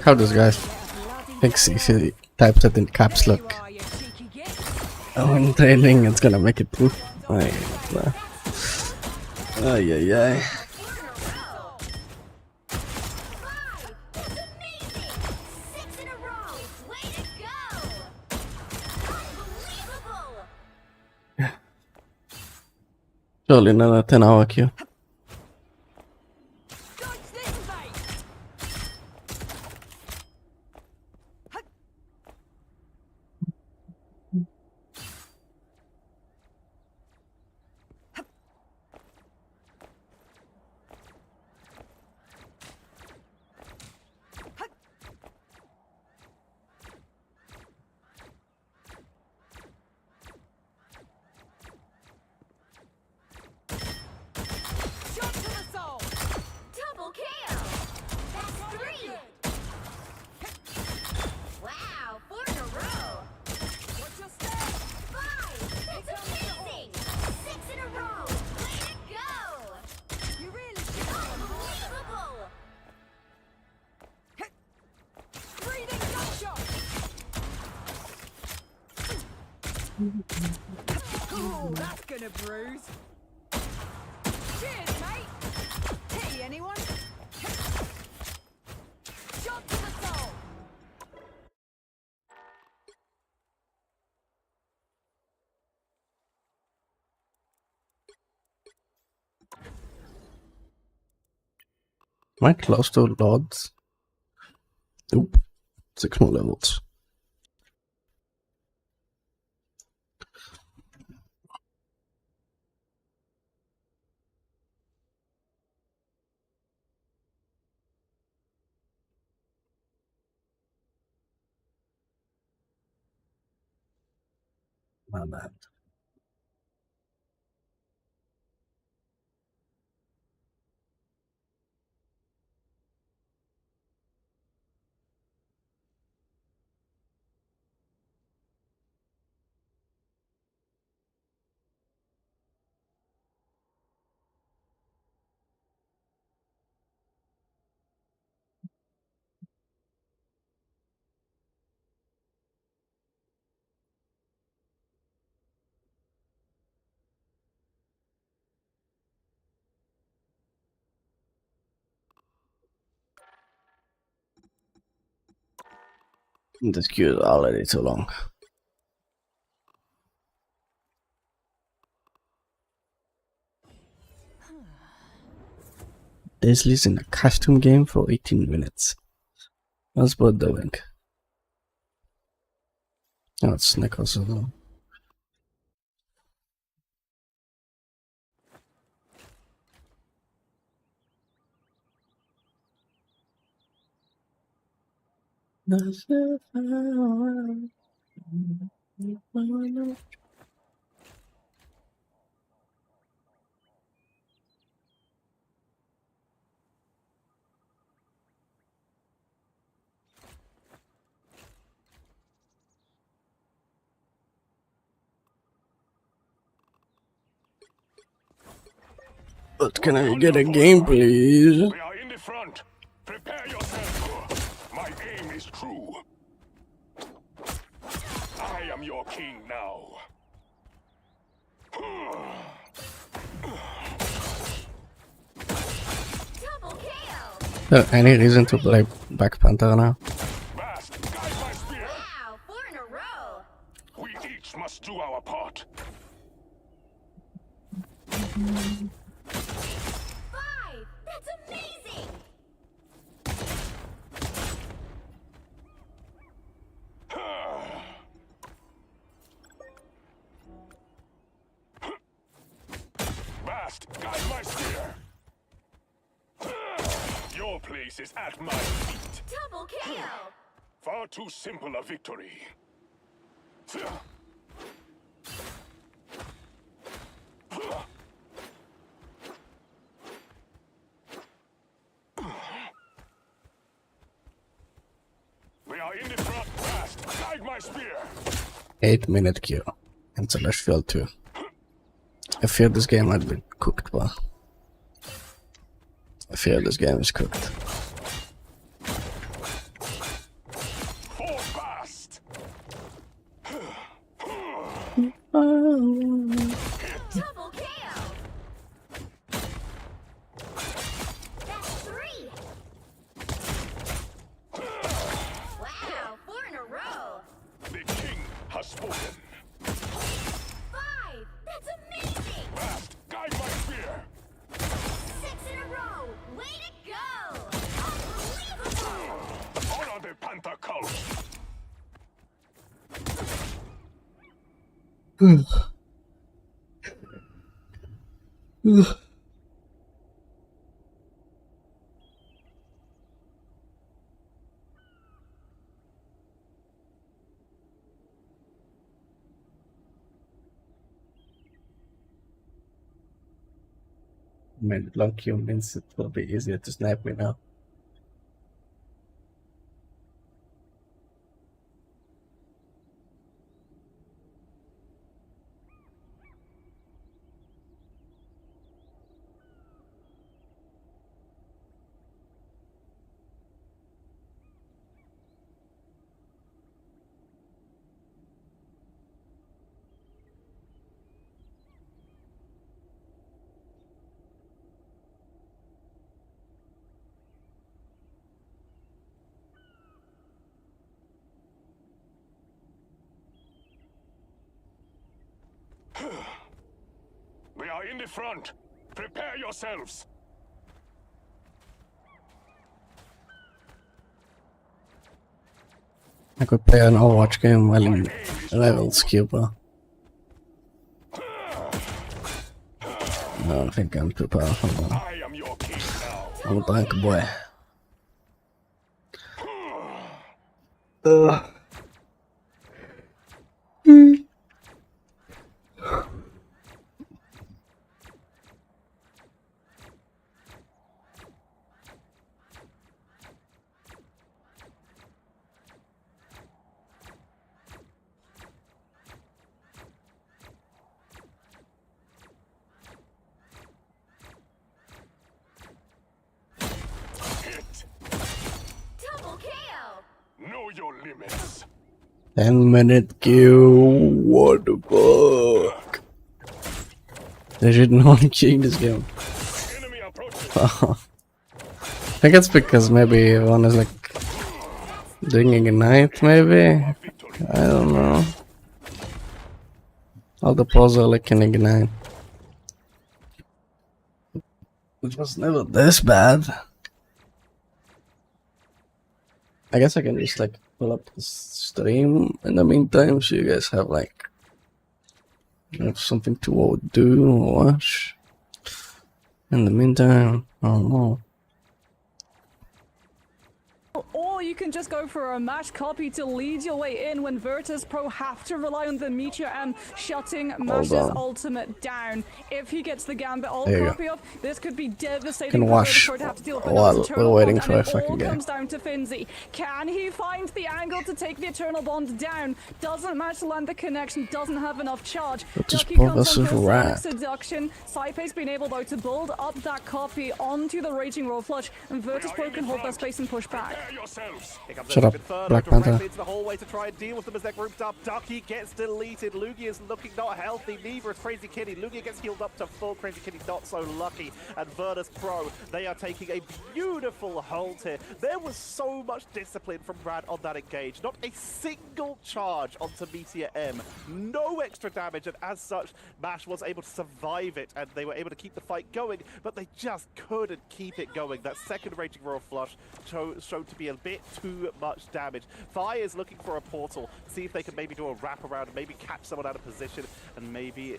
How this guy thinks if he types it in caps lock, Oh, in training, it's gonna make it through. Ay, ay, ay, ay. Surely another 10-hour queue. Double kill! That's 3! Wow, 4 in a row! What's your step? 5! That's amazing! 6 in a row! Way to go! You really should unbelievable! Breathing gunshot! Oh, that's gonna bruise! Cheers, mate! Hey, anyone? Shot to the soul! Am I close to Lords? Nope. 6 more levels. My bad. This queue is already too long. Daisley's in a costume game for 18 minutes. What's Bud doing? Oh, it's Nicholas as well. But can I get a game, please? We are in the front. Prepare yourself. My aim is true. I am your king now. Double kill! Any reason to play Black Panther now? Bast, guide my spear. Wow, 4 in a row! We each must do our part. 5! That's amazing! Bast, guide my spear. Your place is at my feet. Double kill! Far too simple a victory. We are in the front. Bast, guide my spear. 8-minute queue. And Celestial 2. I fear this game has been cooked, but I fear this game is cooked. For Bast. Double KO. That's 3. Wow, 4 in a row. The king has spoken. 5. That's amazing. Last, guide my spear. 6 in a row. Way to go. Unbelievable. Honor the Panther cult. I mean, long Q means it will be easier to snipe me now. We are in the front. Prepare yourselves. I could play an Overwatch game while in levels Cuba. No, I think I'm too powerful now. I am your king now. I'm a tank boy. Hit. Double KO. Know your limits. 10-minute queue. What the fuck? They shouldn't want to change this game. Enemy approaching. I think it's because maybe one is like doing Ignite, maybe? I don't know. All the pros are like an Ignite. It was never this bad. I guess I can just like pull up the stream in the meantime so you guys have like something to do or watch. In the meantime, I don't know. Or you can just go for a match copy to lead your way in when Virtus Pro have to rely on the Meteor M shutting Mash's ultimate down. If he gets the Gambit ult copy off, this could be devastating for Virtus Pro to have to deal with while we're waiting for a fucking game. It all game. comes down to Finzi. Can he find the angle to take the Eternal Bond down? Doesn't match land the connection, doesn't have enough charge. Ducky comes on for a seduction. Saipe's been able though to build up that copy onto the Raging Roll Flush, and Virtus Pro can hold that space and push back. Shut up, Black Panther. Into the hallway to try and deal with them as they're grouped up. Ducky gets deleted. Lugia is looking not healthy. Neither is Crazy Kitty. Lugia gets healed up to full. Crazy Kitty not so lucky. And Virtus Pro, they are taking a beautiful hold here. There was so much discipline from Rad on that engage. Not a single charge onto Meteor M. No extra damage, and as such, Mash was able to survive it, and they were able to keep the fight going, but they just couldn't keep it going. That second Raging Royal Flush showed to be a bit too much damage. Fire is looking for a portal, see if they can maybe do a wraparound, maybe catch someone out of position, and maybe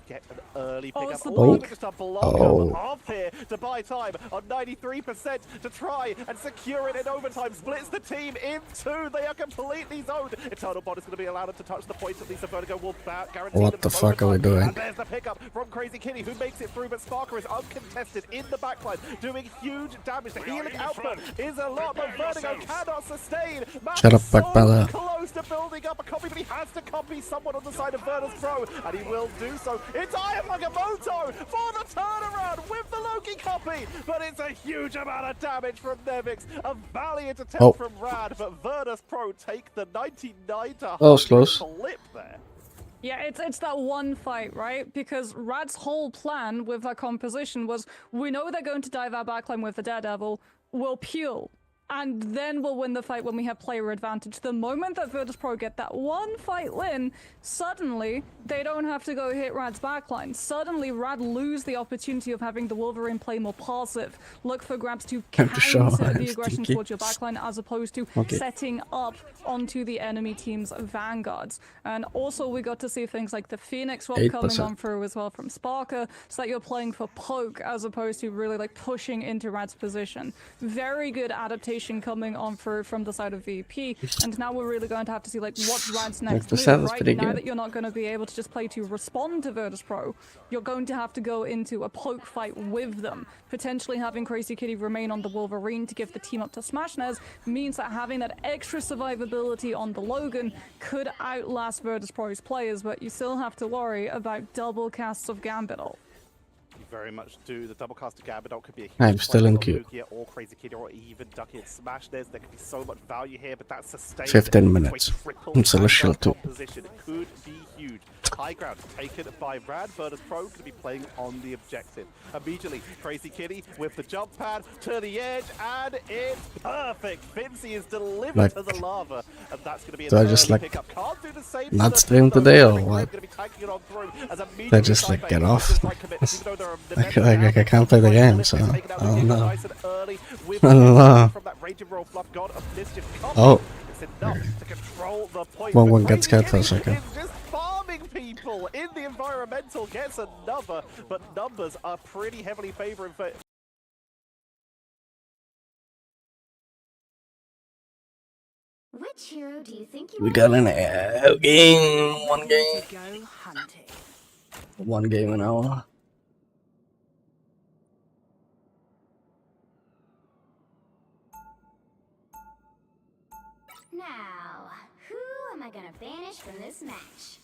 get an early pickup. Or even just a block them off here to buy time on 93% to try and secure it in overtime. Splits the team in two. They are completely zoned. Eternal Bond is going to be allowed to touch the point. At least the Vertigo will guarantee them. What the fuck are we doing? And there's the pickup from Crazy Kitty, who makes it through, but Sparker is uncontested in the backline, doing huge damage. The healing output is a lot, but Vertigo cannot sustain. Shut up, Black Panther. Close to building up a copy, but he has to copy someone on the side of Virtus Pro, and he will do so. It's Aya Magamoto for the turnaround with the Loki copy, but it's a huge amount of damage from Nevix. A valiant attempt from Rad, but Virtus Pro take the 99 to 100 flip there. Yeah, it's that one fight, right? Because Rad's whole plan with that composition was, we know they're going to dive our backline with the Daredevil, we'll peel, and then we'll win the fight when we have player advantage. The moment that Virtus.pro get that one fight win, suddenly they don't have to go hit Rad's backline. Suddenly Rad lose the opportunity of having the Wolverine play more passive, look for grabs to counter the aggression towards your backline as opposed to setting up onto the enemy team's vanguards. And also we got to see things like the Phoenix swap coming on through as well from Sparker, so that you're playing for poke as opposed to really like pushing into Rad's position. Very good adaptation coming on through from the side of VP, and now we're really going to have to see like what's Rad's next move, right? Now that you're not going to be able to just play to respond to Virtus.pro, you're going to have to go into a poke fight with them. Potentially having Crazy Kitty remain on the Wolverine to give the team up to Smashnez means that having that extra survivability on the Logan could outlast Virtus.pro's players, but you still have to worry about double casts of Gambit. Very much do. The double cast of Gambit could be a huge I'm still in queue. or Crazy Kitty or even Ducky and Smashnez. There could be so much value here, but that's sustained. 15 minutes. Celestial 2. Position could be huge. High ground taken by Rad. Virtus.pro going to be playing on the objective. Immediately, Crazy Kitty with the jump pad to the edge, and it's perfect. Fincy is delivered to the lava, and that's going to be an early pickup. Can't do the same. Not stream today or what? They just like get off. Like I can't play the game, so I don't know. I don't know. Oh. One gets scared for a second. Farming people in the environmental gets another, but numbers are pretty heavily favoring for. Which hero do you think We got an game. One game an hour. Now, who am I gonna banish from this match?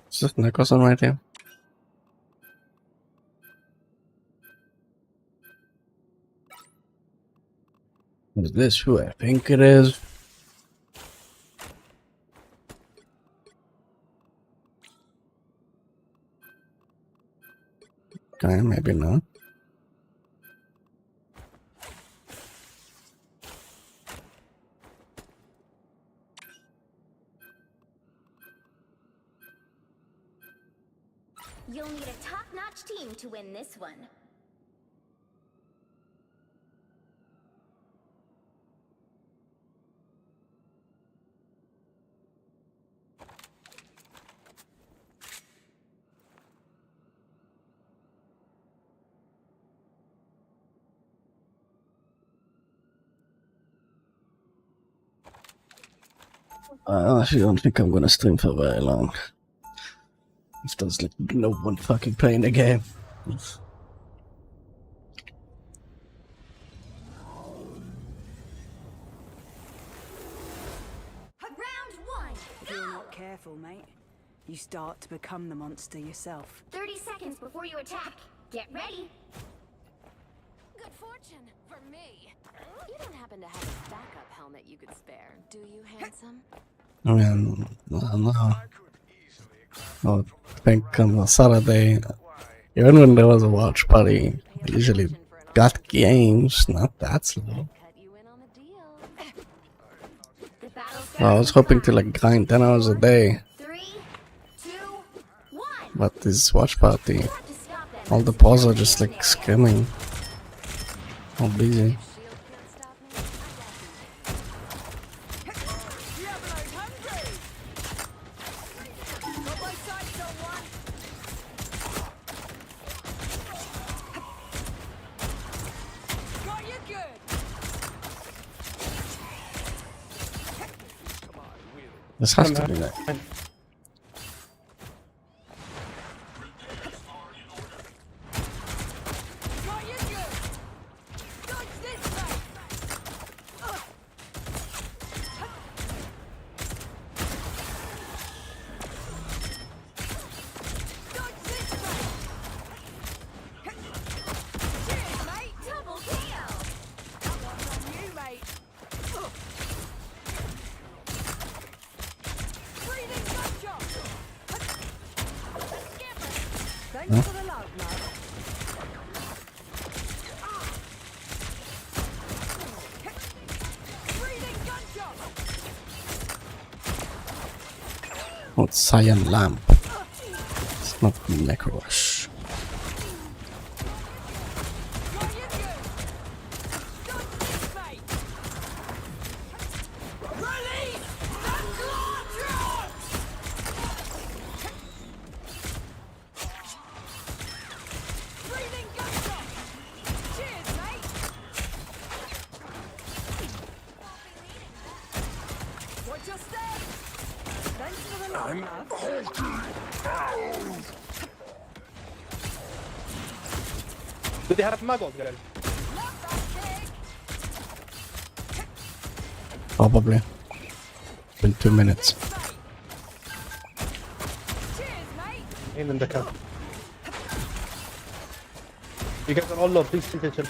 Is this Nicholas on my team? Is this who I think it is? Okay, maybe not. You'll need a top-notch team to win this one. I actually don't think I'm gonna stream for very long. If there's like no one fucking playing the game. Round one. If you're not careful, mate, you start to become the monster yourself. 30 seconds before you attack. Get ready. Good fortune for me. You don't happen to have a backup helmet you could spare, do you, handsome? I mean, I don't know. I think on Saturday, even when there was a watch party, I usually got games, not that slow. I was hoping to like grind 10 hours a day. 3, 2, 1. But this watch party, all the pause are just like screaming. All busy. This has to be like. Thanks for the love, love. Oh, it's Cyan Lamp. It's not Mech Rush. Do they have muggles, guys? Probably. Been 2 minutes. Aim in the cup. You guys are all low, please pay attention.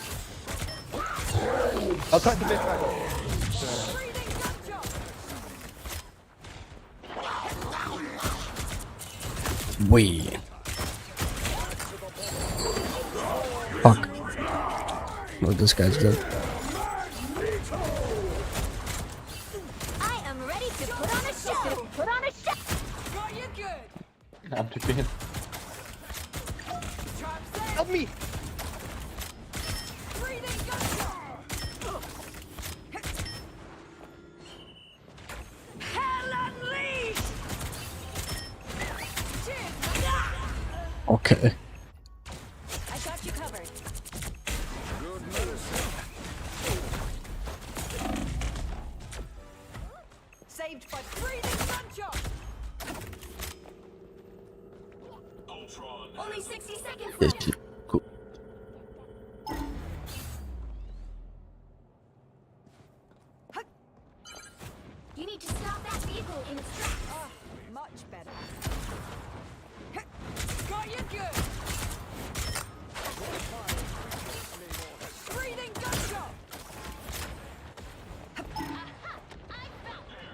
I'll try to make muggles. Wait. Fuck. No, this guy's dead. I am ready to put on a show. Put on a show. Got you good. I'm too bad. Help me! Okay. I got you covered. Good medicine. Saved by breathing gunshot. Only 60 seconds Yes, left. cool. You need to stop that vehicle in its tracks. Oh, much better. Got you good. Breathing gunshot.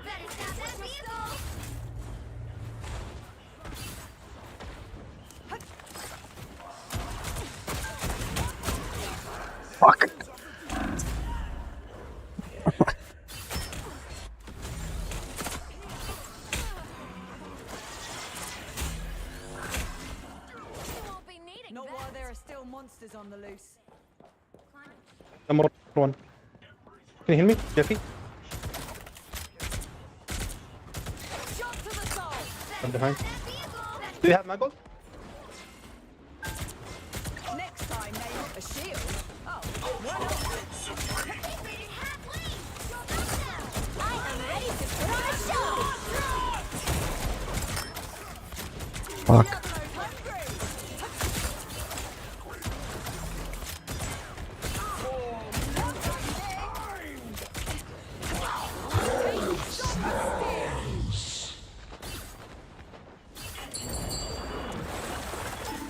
Better stop that vehicle. Fuck. Not while there are still monsters on the loose. Number one. Can you hear me, Jeffy? Shot to the soul. I'm behind. Do you have muggles? Next time, name a shield. Oh, why not? I am ready to put on a show. Fuck.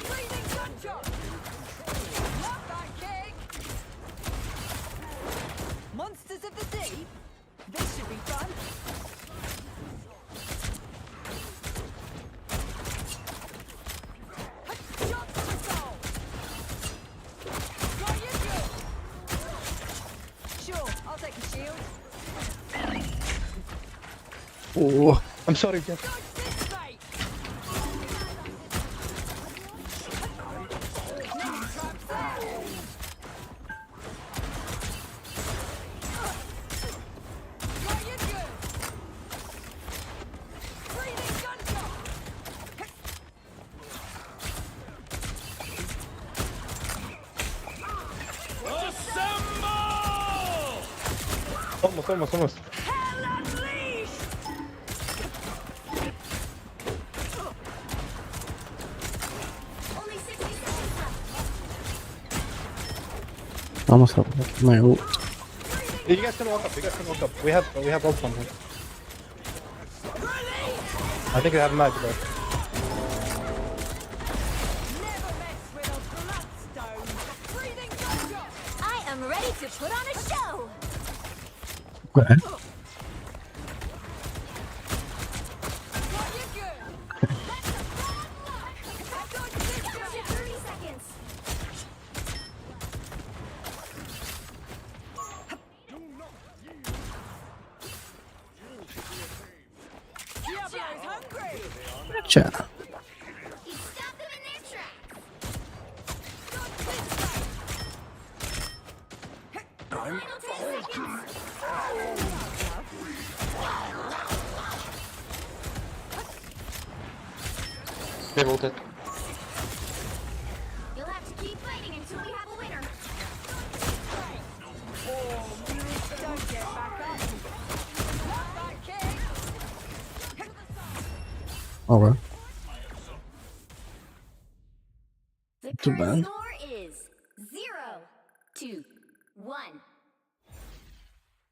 Breathing gunshot. Love that kick. Monsters of the sea? This should be fun. Shot to the soul. Got you good. Sure, I'll take a shield. Oh. I'm sorry, Jeff. Dodge this bait. Trap set. Got you good. Breathing gunshot. Almost. Hell unleashed. I almost have my ult. You guys can walk up. You guys can walk up. We have ult on him. I think we have mag though. I am ready to put on a show. Okay. Gotcha. They ulted. You'll have to keep fighting until we have a winner. Don't get back up. Alright. The Too current bad. score is 0-1.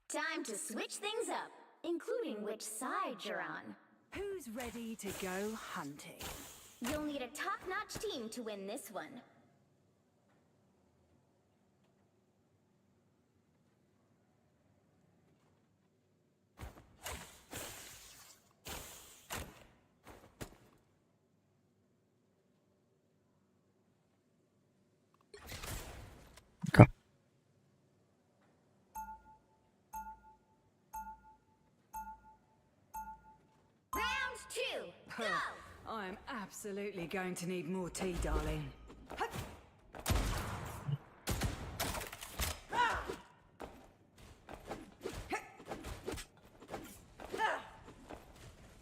Time to switch things up, including which side you're on. Who's ready to go hunting? You'll need a top-notch team to win this one. Okay. Round 2, go! I'm absolutely going to need more tea, darling.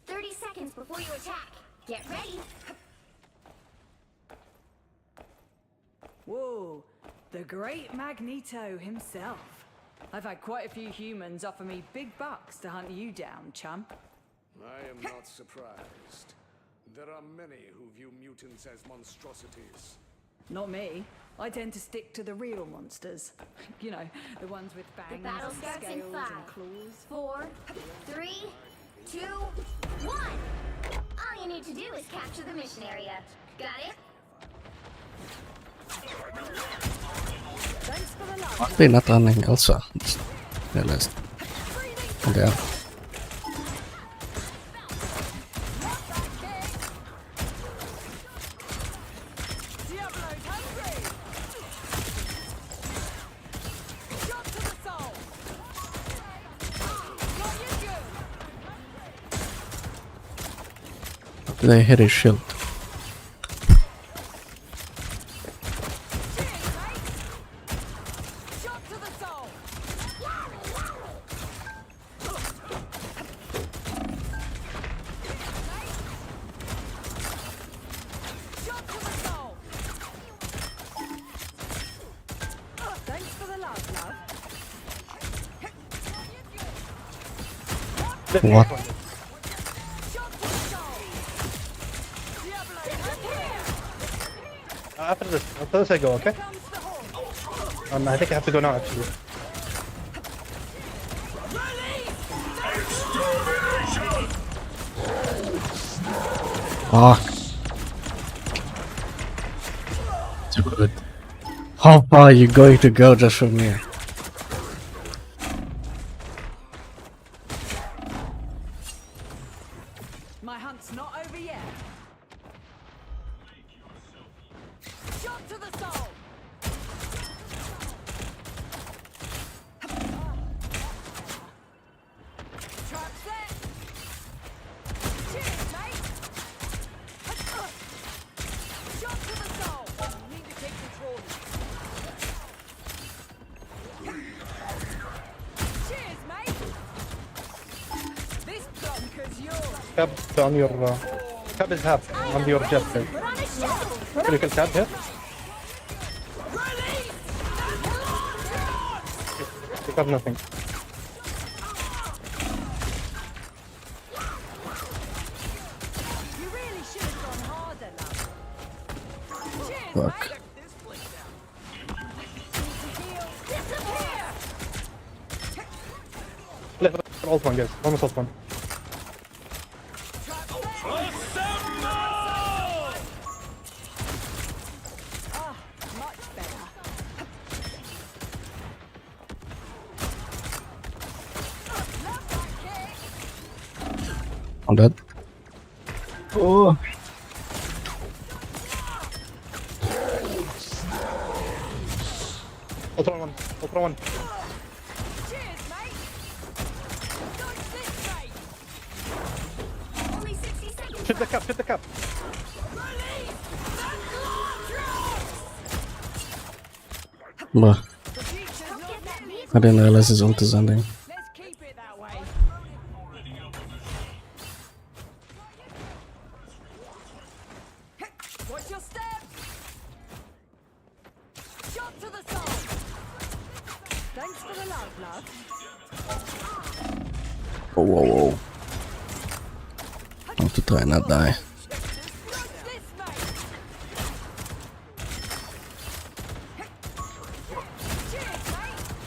30 seconds before you attack. Get ready. Whoa, the great Magneto himself. I've had quite a few humans offer me big bucks to hunt you down, chump. I am not surprised. There are many who view mutants as monstrosities. Not me. I tend to stick to the real monsters. You know, the ones with The fangs battle and starts in scales 5, and claws. 4, 3, 2, 1. All you need to do is capture the mission area. Got it? Thanks for the love. Are they not running also? Just realized. They are. Diablo's hungry! Shot to the soul! Got you good! They hit his shield. Shot to the soul! Shot to the soul! Thanks for the love, love. What? Shot to the soul! Diablo's hungry! After this I go, okay? Comes the horse! I think I have to go now actually. Ah. Too good. How far are you going to go just from here? My hunt's not over yet. Shot to the soul! Trap set! Cheers, mate! Shot to the soul! Need to take control. Cheers, mate! This bunker's yours! Cab on your cab is half on your jet there. Put on a show! You can cab here. You got nothing. You really should have gone harder, love. Fuck. Alt one, guys. Almost alt one. I'm dead. Oh. Ultra one. Ultra one. Cheers, mate. Dodge this way. Only 60 seconds. Hit the cup. Hit the cup. Bruh. I didn't realize his ult is ending. Let's keep it that way. Watch your step. Shot to the side. Thanks for the love, love. Whoa, whoa, whoa. I have to try and not die.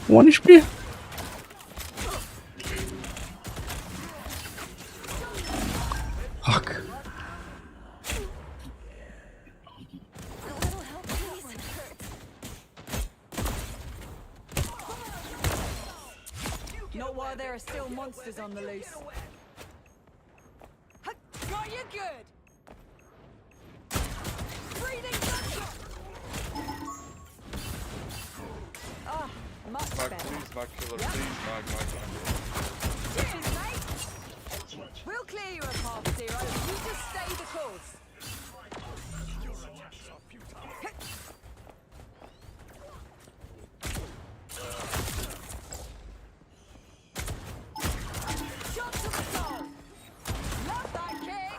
One HP. Fuck. Not while there are still monsters on the loose. Got you good. Breathing gunshot. Ah, much Mag, better. please, Mag killer, please, Mag. Cheers, mate. We'll clear you a path, Zero. You just stay the course. Shot to the soul. Love that kick.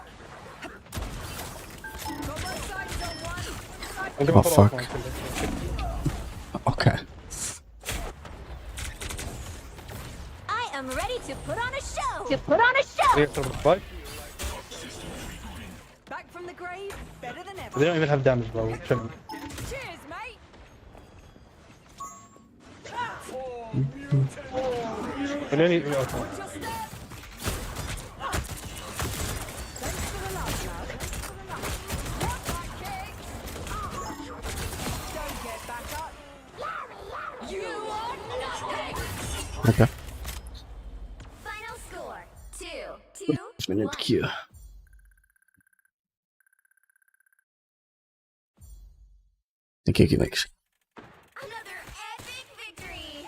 Got my sights on one. Oh fuck. Okay. I am ready to put on a show. Back from the grave, better than ever. They don't even have damage, bro. Chilling. Cheers, mate. And then he, okay. Watch your step. Thanks for the love, love. Love that kick. Don't get back up. You are nothing. Okay. Final score: 2-2. Minute Q. The kick next. Another epic victory.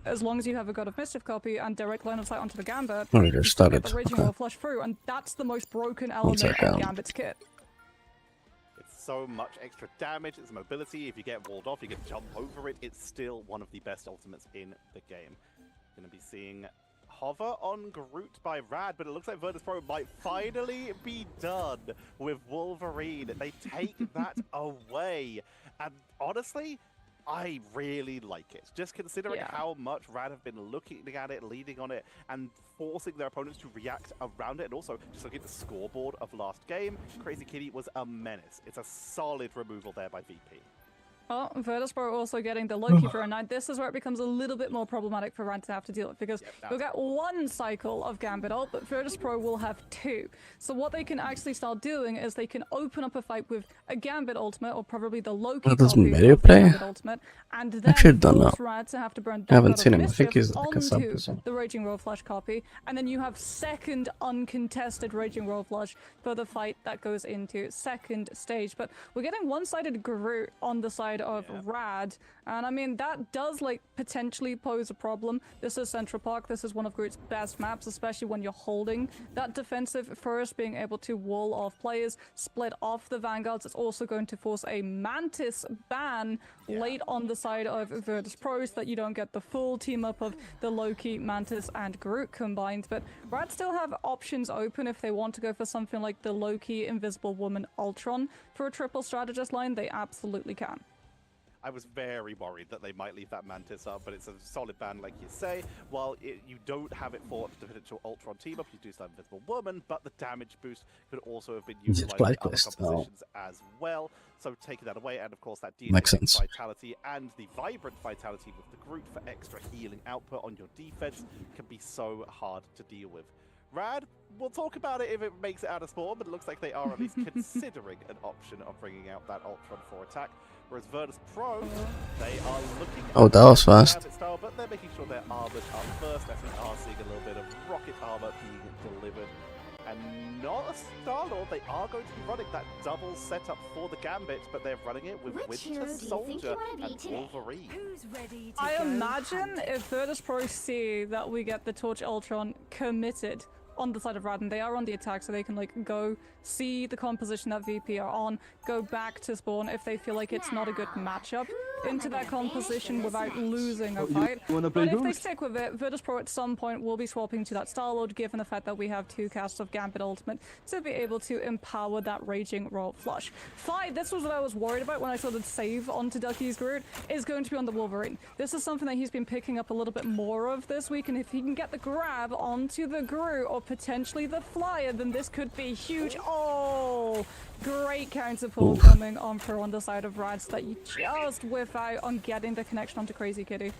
As long as you have a God of Mischief copy and direct line of sight onto the Gambit, Oh, you you just still get started. the Raging Okay. Roll flush through, and that's the most broken element check of out. Gambit's kit. It's so much extra damage, it's mobility. If you get walled off, you can jump over it. It's still one of the best ultimates in the game. Gonna be seeing hover on Groot by Rad, but it looks like Virtus Pro might finally be done with Wolverine. They take that away. And honestly, I really like it. Just considering how much Rad have been looking at it, leading on it, and forcing their opponents to react around it. And also, just looking at the scoreboard of last game, Crazy Kitty was a menace. It's a solid removal there by VP. Well, Virtus Pro also getting the Loki for a night. This is where it becomes a little bit more problematic for Rad to have to deal with, because you'll get one cycle of Gambit ult, but Virtus Pro will have two. So what they can actually start doing is they can open up a fight with a Gambit ultimate, or probably the Loki Does copy Mario of the play? Gambit ultimate, and then Actually, don't know. force Rad to have to burn I haven't God of seen him. I think Mischief he's like a sub onto or something. the Raging Roll Flush copy, and then you have second uncontested Raging Roll Flush for the fight that goes into second stage. But we're getting one-sided Groot on the side of Rad, and I mean that does like potentially pose a problem. This is Central Park. This is one of Groot's best maps, especially when you're holding that defensive first, being able to wall off players, split off the Vanguards. It's also going to force a Mantis ban late on the side of Virtus Pro, so that you don't get the full team up of the Loki, Mantis, and Groot combined. But Rad still have options open if they want to go for something like the Loki, Invisible Woman, Ultron for a triple strategist line. They absolutely can. I was very worried that they might leave that Mantis up, but it's a solid ban, like you say. While you don't have it for the potential Ultron team up, you do still have Invisible Woman, but the damage boost could also have been utilized in other compositions as well. So taking that away, and of course that de-energizing vitality and the vibrant vitality with the Groot for extra healing output on your defense can be so hard to deal with. Rad, we'll talk about it if it makes it out of Spawn, but it looks like they are at least considering an option of bringing out that Ultron for attack. Whereas Virtus Pro, they are looking at that was fast. style, but they're making sure they're armored up first, as we are seeing a little bit of rocket armor being delivered. And not a Star-Lord, they are going to be running that double setup for the Gambit, but they're running it with Winter Soldier and Wolverine. I imagine if Virtus Pro see that we get the Torch Ultron committed on the side of Radin, they are on the attack, so they can like go see the composition that VP are on, go back to Spawn if they feel like it's not a good matchup into that composition without losing a fight. But if they stick with it, Virtus Pro at some point will be swapping to that Star-Lord, given the fact that we have 2 casts of Gambit Ultimate to be able to empower that Raging Royal Flush. This was what I was worried about when I saw the save onto Ducky's Groot, is going to be on the Wolverine. This is something that he's been picking up a little bit more of this week, and if he can get the grab onto the Groot or potentially the Flyer, then this could be huge. Oh, great counter pull coming on on the side of Rads that you just whiff out on getting the connection onto Crazy Kitty.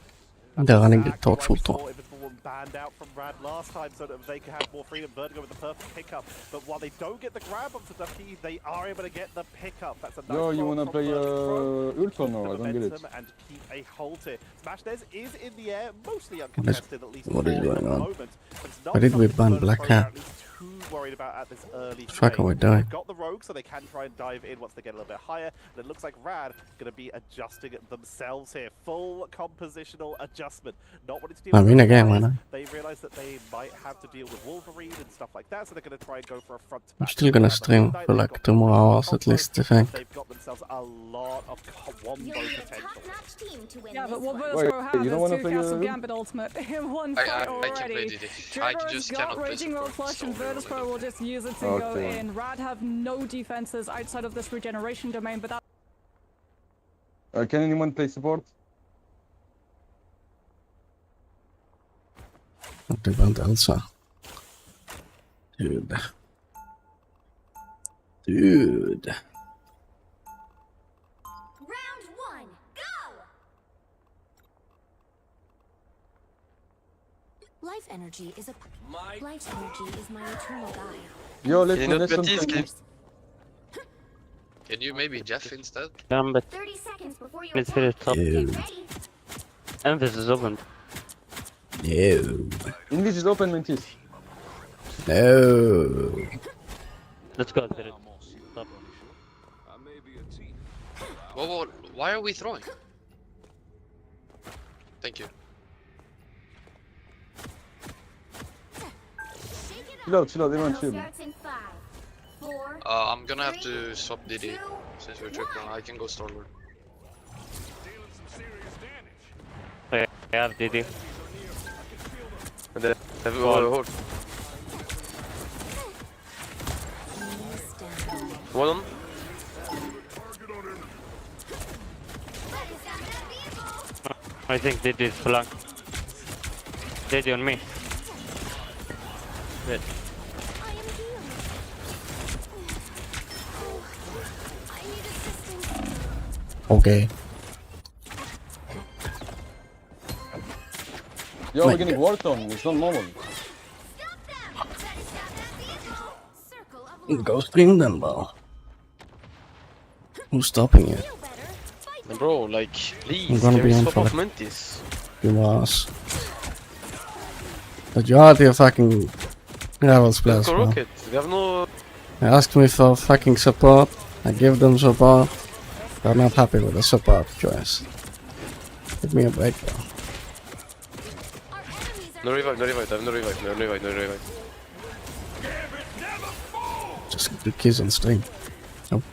They're running the Torch Ultron. Banned out from Rad last time so that they can have more freedom. Vertigo with the perfect pickup, but while they don't get the grab onto Ducky, they are able to get the pickup. That's a nice Yo, you wanna play Ultron or I don't get it. And keep a hold here. Smash Des is in the air, mostly uncontested at least what is going on? moment. Why did we ban Black Cat? Too worried about at this early Fuck, are we doing? They've got the rogue, so they can try and dive in once they get a little bit higher. And it looks like Rad going to be adjusting themselves here. Full compositional adjustment. Not wanting to deal with again, why not? They realize that they might have to deal with Wolverine and stuff like that, so they're going to try and go for a front to I'm back. still gonna stream for like 2 more hours at least, I think. They've got themselves a lot of wombo potential. Yeah, but what Virtus Pro have is 2 casts of Gambit Ultimate in one fight already. Trigger's got Raging Roll Flush, and Virtus Pro will just use it to go in. Rad have no defenses outside of this regeneration domain, but that... Can anyone play support? They banned Elsa. Dude. Round 1, go! Life energy is my eternal guide. Yo, Can you not let's Baptiste? Can you maybe Jeff instead? Gambit. 30 seconds before you Let's finish top. Envis is open. No. Envis is open, Mantis. No. Let's go, Spirit. Stop. Whoa, why are we throwing? Thank you. Chill out, everyone chill. I'm gonna have to swap DD since we're tripping. I can go Star-Lord. I have DD. And then hold. One on. I think DD is flank. DD on me. Wait. Okay. Yo, we're getting worked on. It's not normal. Go stream them, bro. Who's stopping you? Bro, like, please, I'm gonna be on stop for off Mantis. You lost. But you are the fucking gravel splash, bro. Rocket. We have no... They asked me for fucking support. I give them support. They're not happy with the support choice. Give me a break, bro. No revive, I have no revive. Just do keys on stream. Nope.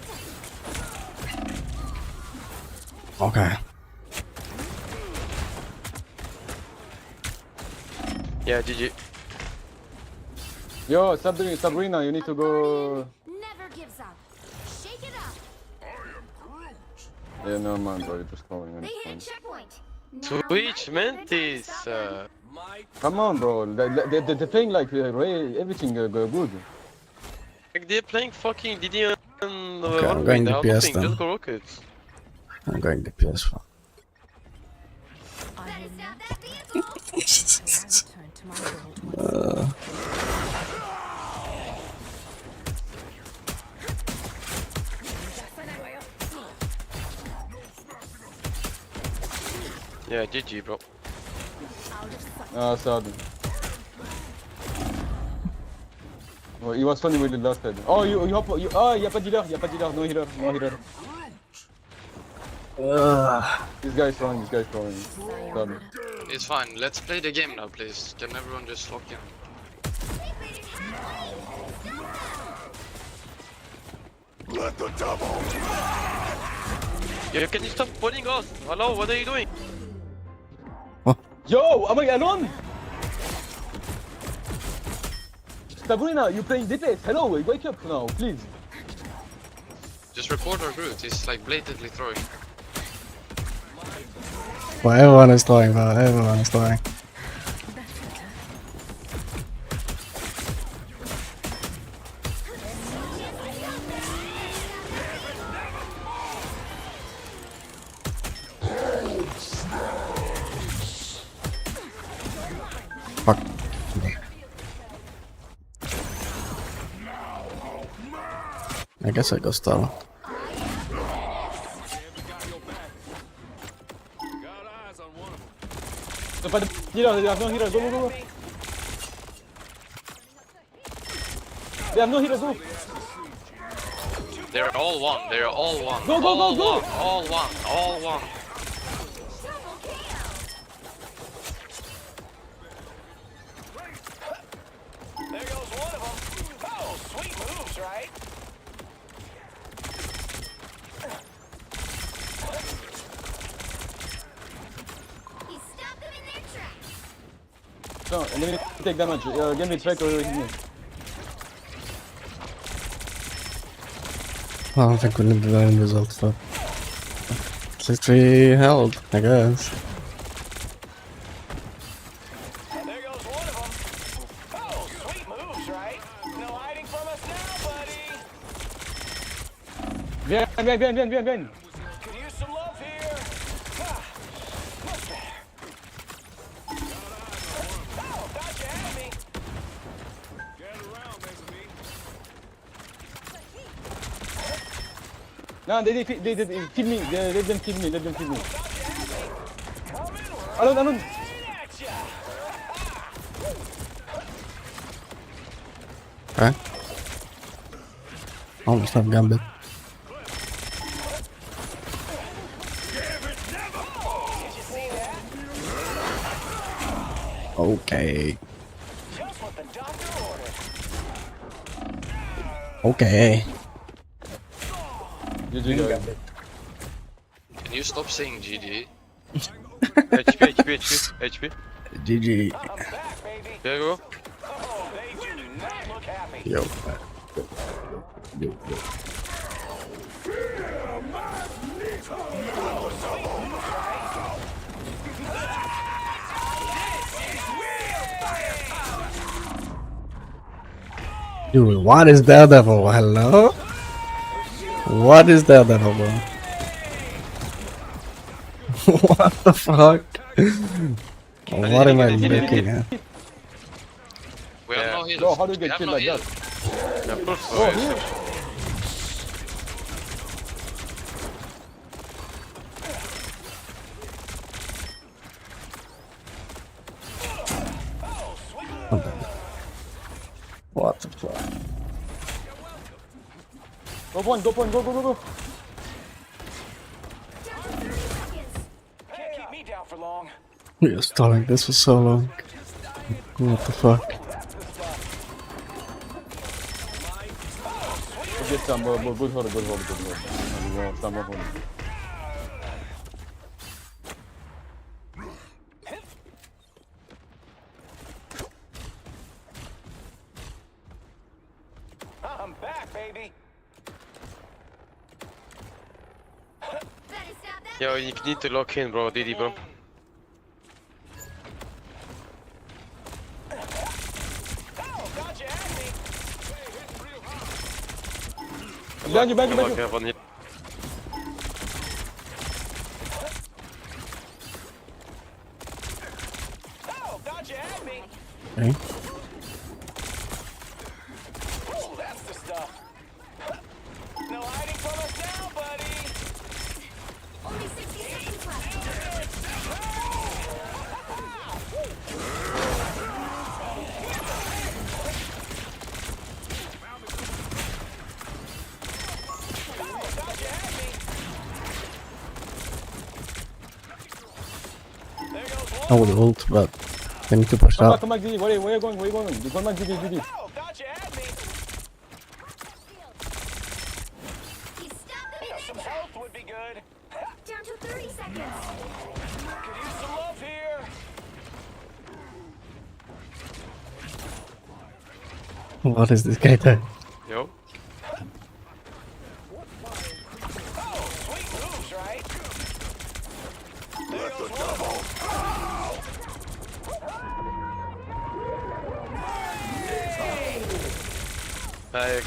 Okay. Yeah, GG. Yo, Sabrina, you need to go. Never gives up. Shake it up. Yeah, no man, bro. You're just calling in. They It's hit a fine. checkpoint. Twitch Mantis. Come on, bro. The thing, like, Ray, everything go good. Like they're playing fucking DD and Okay, I'm Warframe. going They have DPS nothing. Just then. go rockets. I'm going DPS for. Better stop that vehicle. Return to my world once Yeah, GG, bro. Ah, sad. Oh, he was funny with the last head. Oh, you hop. Y'a pas d'healer, no healer. This guy's throwing. Sad. It's fine. Let's play the game now, please. Can everyone just lock in? Let the double. Yeah, can you stop pulling us? Hello, what are you doing? Yo, am I alone? Sabrina, you playing DPS? Hello, wake up now, please. Just report our Groot. He's like blatantly throwing. Well, everyone is throwing, bro. Everyone is throwing. Fuck. I guess I go stall. Y'a pas de healer, they have no healer, go. They have no healer, go. They're all one. They're all one. Go. All one. There goes one of them. Oh, sweet moves, right? He stopped them in their tracks. No, let me take damage. Give me track or hit me. I don't think we need the end result though. At least we held, I guess. There goes one of them. Oh, sweet moves, right? No hiding from us now, buddy. Viens. Could use some love here. Much better. Oh, thought you had me. Get around, Mesame. No, they kill me. Let them kill me. Alone. Okay. Almost have Gambit. Okay. Okay. Can you stop saying GG? HP. GG. There you go. Oh, they do not look happy. Yo. Dude, what is Daredevil? Hello? What is Daredevil, bro? What the fuck? What am I looking at? We have no healers. Bro, how do you We get have killed no like that? healers. What the fuck? Go point, go. Can't keep me down for long. We are stalling this for so long. What the fuck? Get some, good hold. Some of them. I'm back, baby. Better Yo, you need to lock in, bro. DD, bro. Behind you, behind you, Lock behind you. up on it. Okay. Oh, that's the stuff. No hiding from us now, buddy. Only 60 seconds left. I would ult, but I need to push out. Come back, DD. Where are you going? Where are you going? You come back, DD, DD. Some health would be good. Down to 30 seconds. Could use some love here. What is this guy doing? Yo. Oh, sweet moves, right? There goes one of Okay.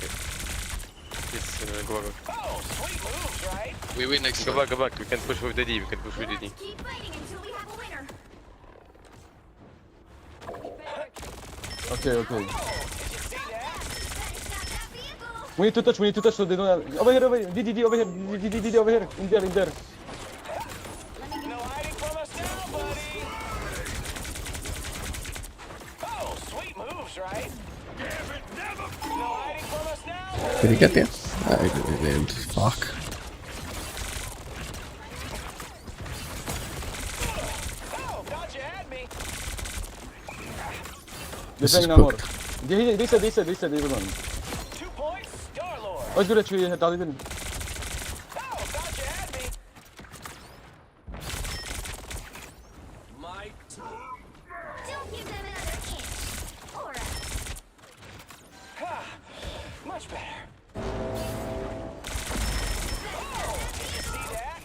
It's go back. Oh, sweet moves, right? We win next. Go back, go back. We can push with DD. We can push with DD. Keep fighting until we have a winner. Okay, okay. We need to touch so they don't have... Over here, DD, over here, DD, over here, in there. No hiding from us now, buddy. Oh, sweet moves, right? No hiding from us now. Did he get there? I did. Fuck. Oh, thought you had me. This is more. cooked. They said everyone. 2 points, Star-Lord. Oh, it's good actually, Taliban. Oh, thought you had me. My turn. Don't give them another inch. Or Much better. Oh, did you see that?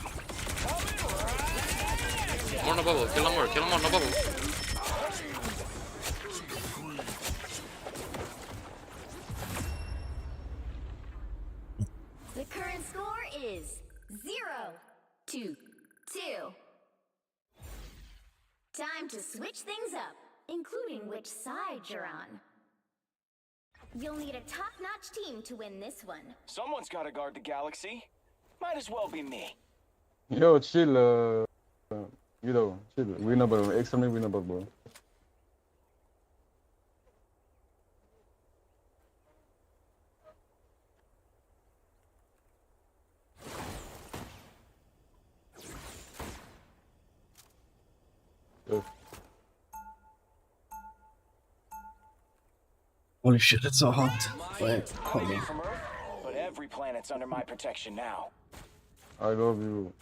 Coming right. More no bubble. Kill him more. Kill him more. No bubble. the current score is 0-2. Time to switch things up, including which side you're on. You'll need a top-notch team to win this one. Someone's got to guard the galaxy. Might as well be me. Yo, chill, chill. Winnable, extremely winnable, bro. Holy shit, it's so hot. Wait, hold on. From Earth, but every planet's under my protection now. I love you.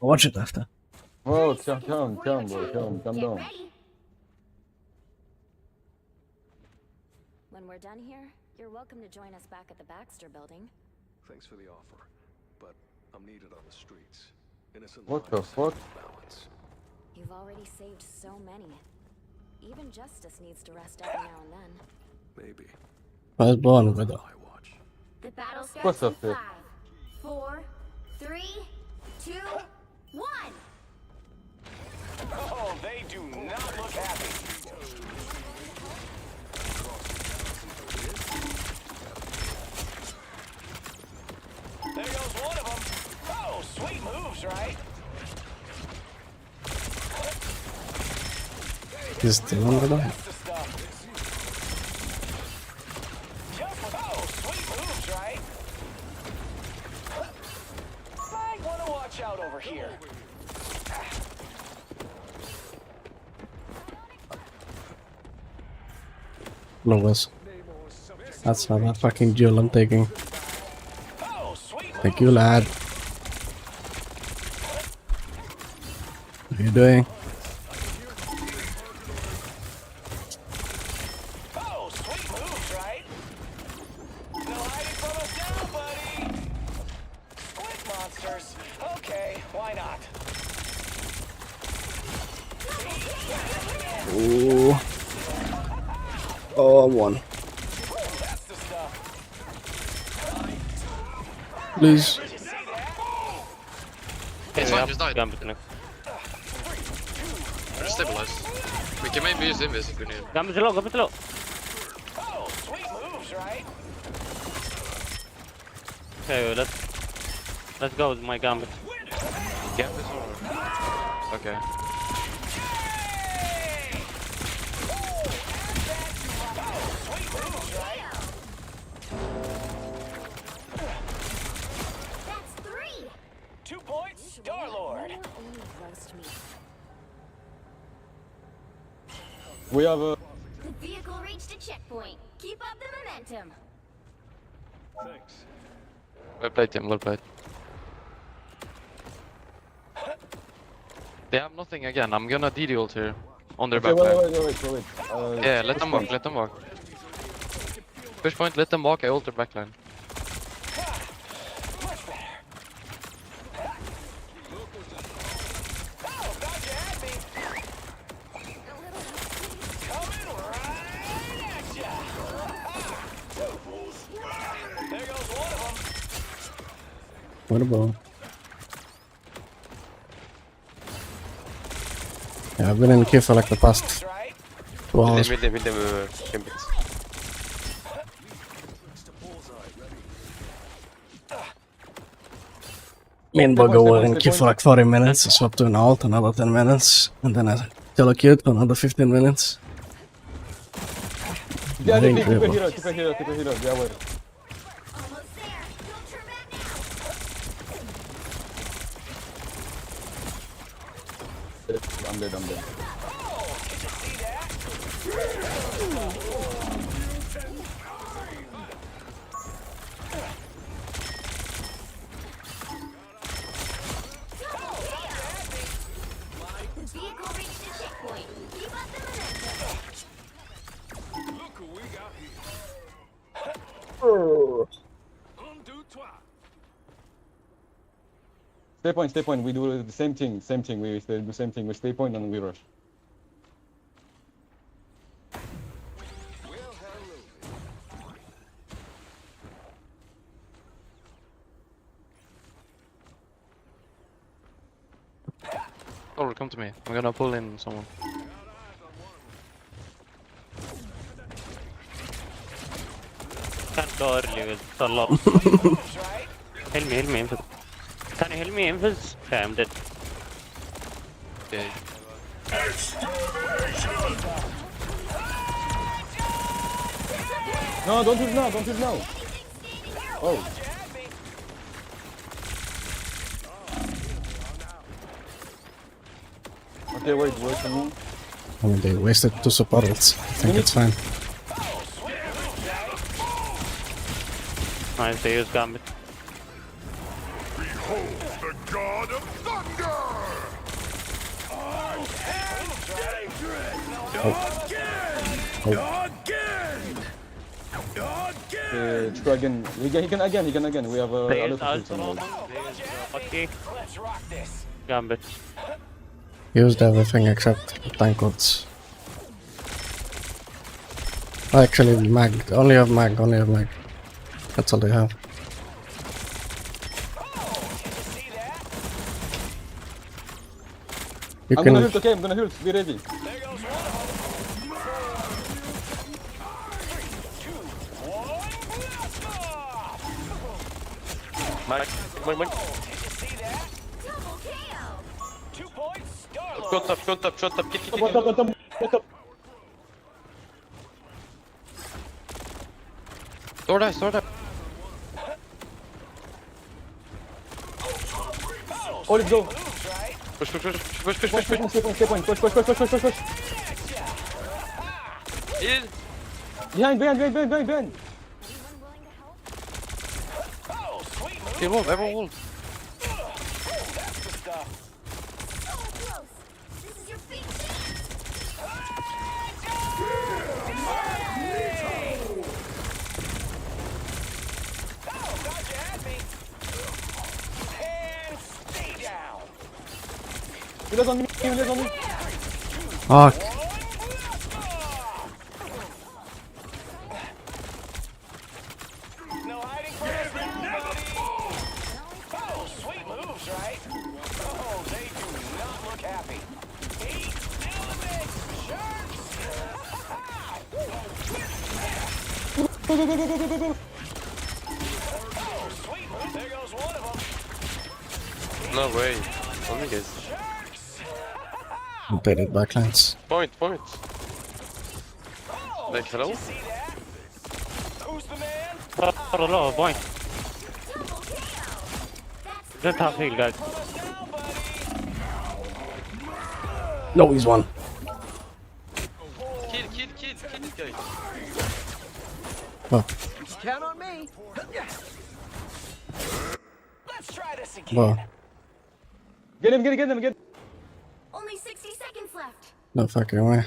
Watch it after. Oh, calm, bro, calm down. When we're done here, you're welcome to join us back at the Baxter building. Thanks for the offer, but I'm needed on the streets. Innocent What the lives fuck? have to balance. You've already saved so many. Even Justice needs to rest every now and then. Maybe. I was born with it. The battle starts What's up, in Vic? 5, 4, 3, 2, 1. Oh, they do not look happy. There goes one of them. Oh, sweet moves, right? Is still under them? That's the stuff. Oh, sweet moves, right? Might want to watch out over here. No worse. That's not that fucking duel I'm taking. Thank you, lad. What are you doing? Oh, sweet moves, right? not? Ooh. Oh, I'm one. That's the stuff. Please. It's fine, just died. We're stabilized. We can maybe use invis if we need. Gambit low, gambit low. Oh, sweet moves, right? Okay, let's go with my gambit. Gambit or? Okay. That's 3. 2 points, Star-Lord. We have a. The vehicle reached a checkpoint. Keep up the momentum. Thanks. Well played, Tim. Well played. They have nothing again. I'm gonna DD ult here. On their back line. Wait. Yeah, let them walk. Let them walk. Push point. Let them walk. I ult their back line. What about? Yeah, I've been in queue for like the past 2 hours. Me and Bugger were in queue for like 40 minutes, I swapped to an alt another 10 minutes, and then I telequeued for another 15 minutes. Yeah, Very keep a incredible. hero. Yeah, wait. I'm dead. The vehicle reached a checkpoint. Keep up the momentum. Look who we got here. Un, deux, trois. Stay point. We do the same thing. We do the same thing. We stay point and we rush. Oh, come to me. I'm gonna pull in someone. Can't go early with a lot. Heal me, Infus. Can you heal me, Infus? Okay, I'm dead. Okay. No, don't use now. Oh. Okay, wait for me. I mean, they wasted 2 support ults. I think it's fine. Nice, they use gambit. Behold the god of thunder! Try again. He can again. We have a They lot use of also tools. okay. Gambit. Used everything except tank ults. Actually, mag. Only have mag. That's all they have. You I'm can. gonna ult, okay, I'm gonna ult. Be ready. Mike. Shut up. Get. Door dice. Oh, let's go. Push. Stay point. Push. Heal. Behind. Okay, move. Everyone move. This is your big Julia's on me, Julia's on me. Fuck. No hiding from us now, buddy. Oh, sweet moves, right? Oh, they do not look happy. Eat elements, sharks! Oh, sweet move. There goes one of them. No way. Oh my god. Rotated backlines. Point. Like, hello? Who's the man? Hello, point. Don't have heal, guys. No, he's one. Kill this guy. Well, Count on me. Let's try this again. well, Get him. Only 60 seconds left. no fucking way.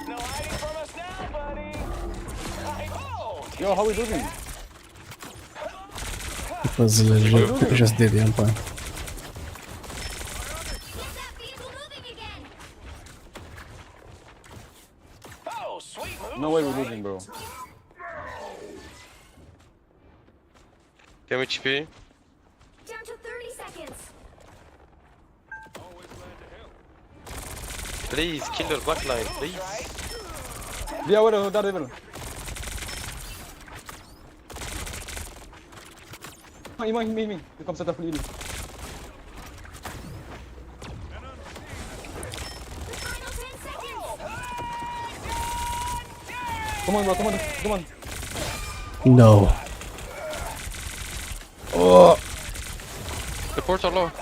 No hiding from us now, buddy. Oh, Yo, how we doing? It was legit. Just did the empire. oh, sweet move. No way we're losing, bro. Game HP. Down to 30 seconds. Please, kill your backline, please. Yeah, wait, that even. Me. Du kommer sätta flyg. Come on, bro, come on. No. Oh. The portal low. By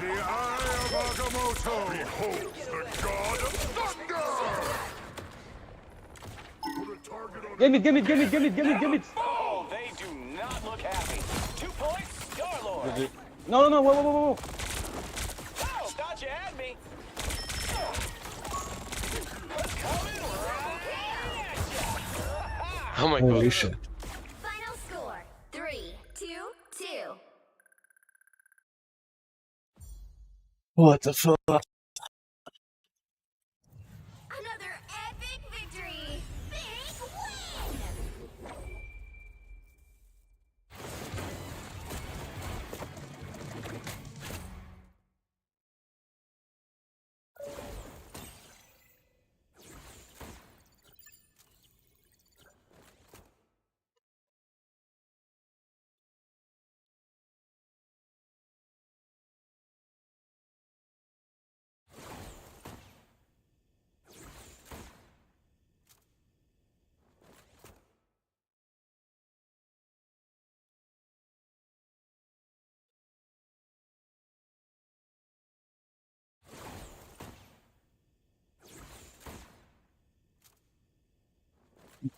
the eye of Agamotto, beholds the god of thunder! Put a target on Give it. Oh, they do not look happy. 2 points, Star-Lord. No, whoa. Oh, thought you had me. Coming right at ya. Oh my Holy god. shit. Final score 3-2-2. What the fuck? Another epic victory. Big win.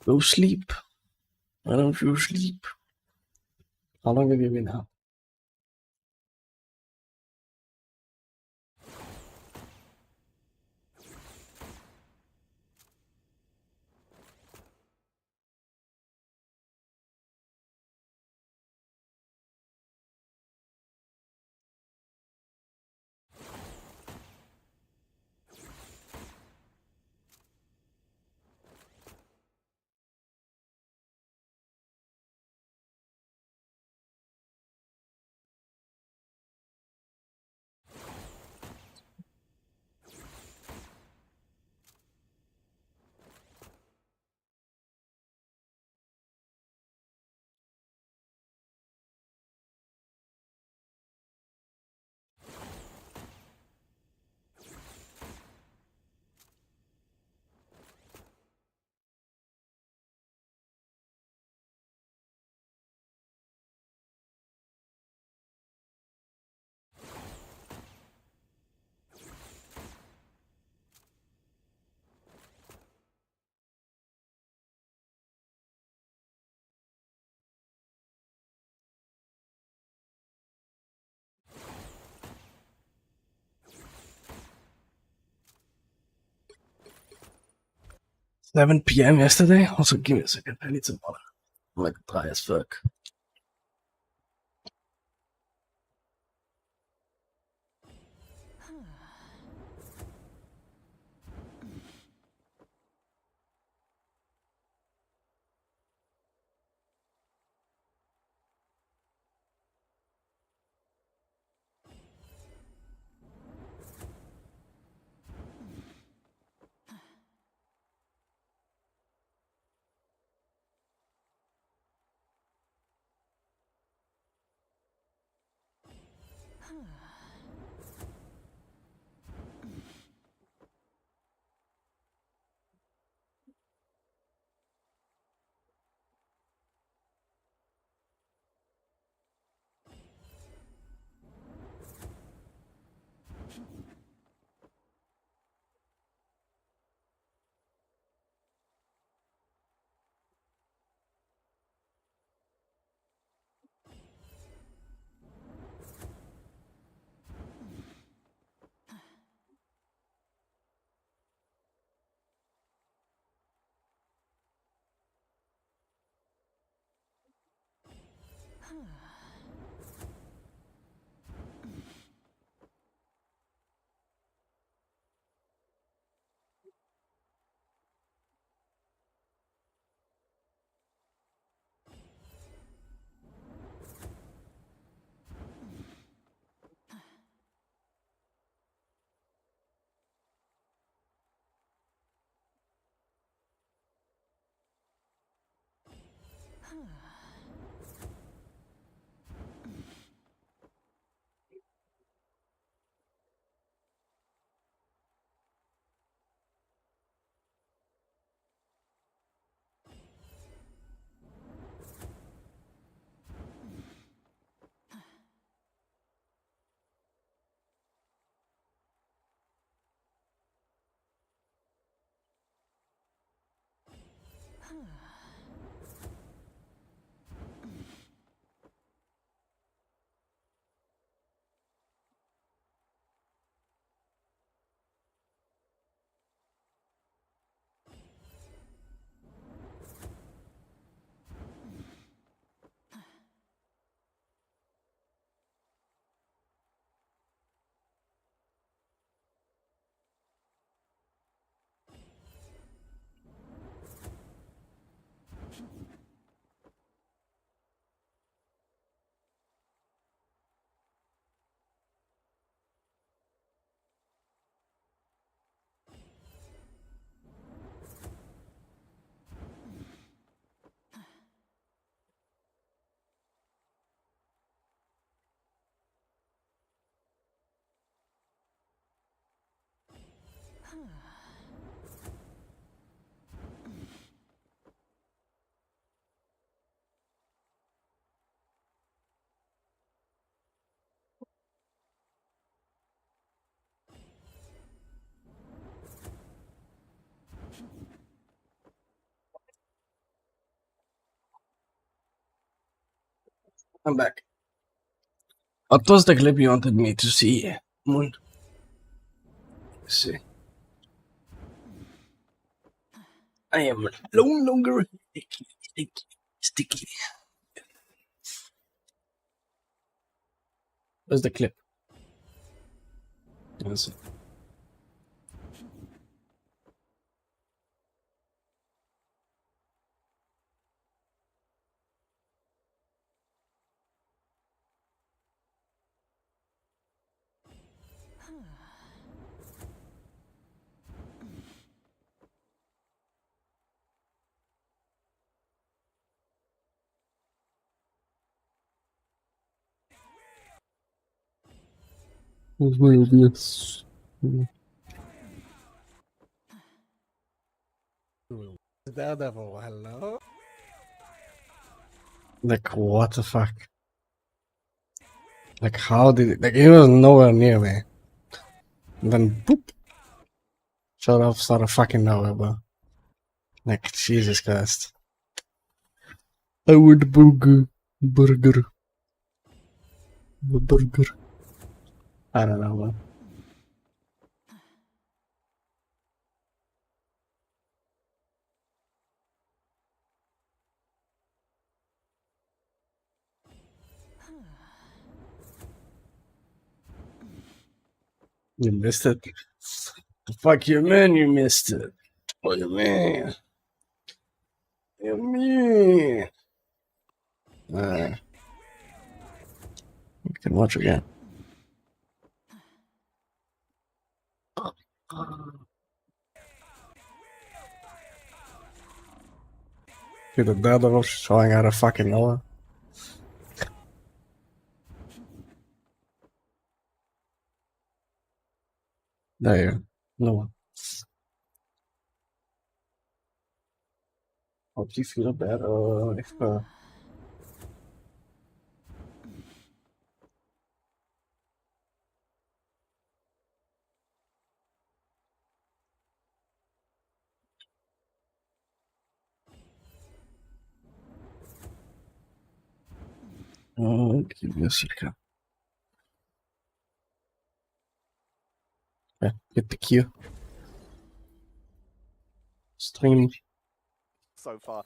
Go sleep. Why don't you sleep? How long have you been out? $7 p.m. yesterday? Also, give me a second. I need some water. I'm like dry as fuck. I'm back. What was the clip you wanted me to see, Moon? Let's see. I am no longer sticky. Where's the clip? Let's see. Yes. Daredevil, hello? Like, what the fuck? Like, how did it? Like, he was nowhere near me. And then, boop. Shut up, started fucking nowhere, bro. Like, Jesus Christ. I would burger. Burger. Burger. I don't know, man. You missed it. Fuck you, man. You missed it. What you mean? You mean? You can watch again. Dude, the Daredevil showing out of fucking nowhere. There you go. No one. Hope you feel better. Give me a second. Yeah, hit the queue. Stream. So far.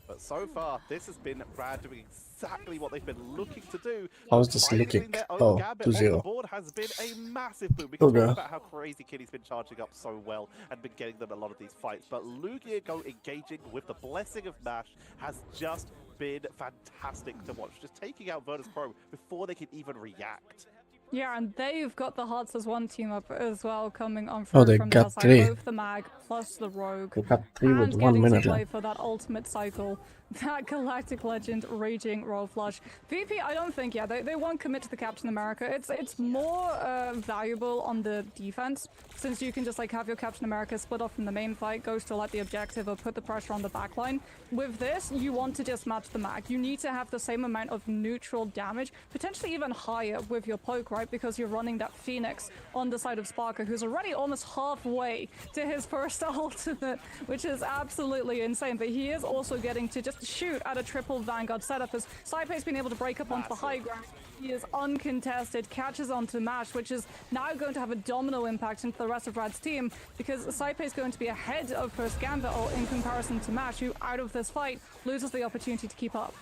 But so far, this has been Rad doing exactly what they've been looking to do. How's this Finding looking? their own Oh, gambit on the 2-0. board has been a massive boom. We can Okay. talk about how Crazy Kitty's been charging up so well and been getting them a lot of these fights. But Lugia engaging with the blessing of Mash has just been fantastic to watch. Just taking out Virtus Pro before they can even react. Yeah, and they've got the Hearts as one team up as well coming on Oh, through they from got their side, three. both the Mag plus the Rogue. They got 3 with and 1 getting minute to play left. for that ultimate cycle, that Galactic Legend Raging Roll Flush. VP, I don't think, yeah, they won't commit to the Captain America. It's more valuable on the defense, since you can just like have your Captain America split off from the main fight, go still at the objective or put the pressure on the backline. With this, you want to just match the Mag. You need to have the same amount of neutral damage, potentially even higher with your poke, right? Because you're running that Phoenix on the side of Sparker, who's already almost halfway to his first ultimate, which is absolutely insane. But he is also getting to just shoot at a triple Vanguard setup as Saipe's been able to break up onto the high ground. He is uncontested, catches onto Mash, which is now going to have a domino impact into the rest of Rad's team, because Saipe is going to be ahead of First Gambit in comparison to Mash, who out of this fight loses the opportunity to keep up.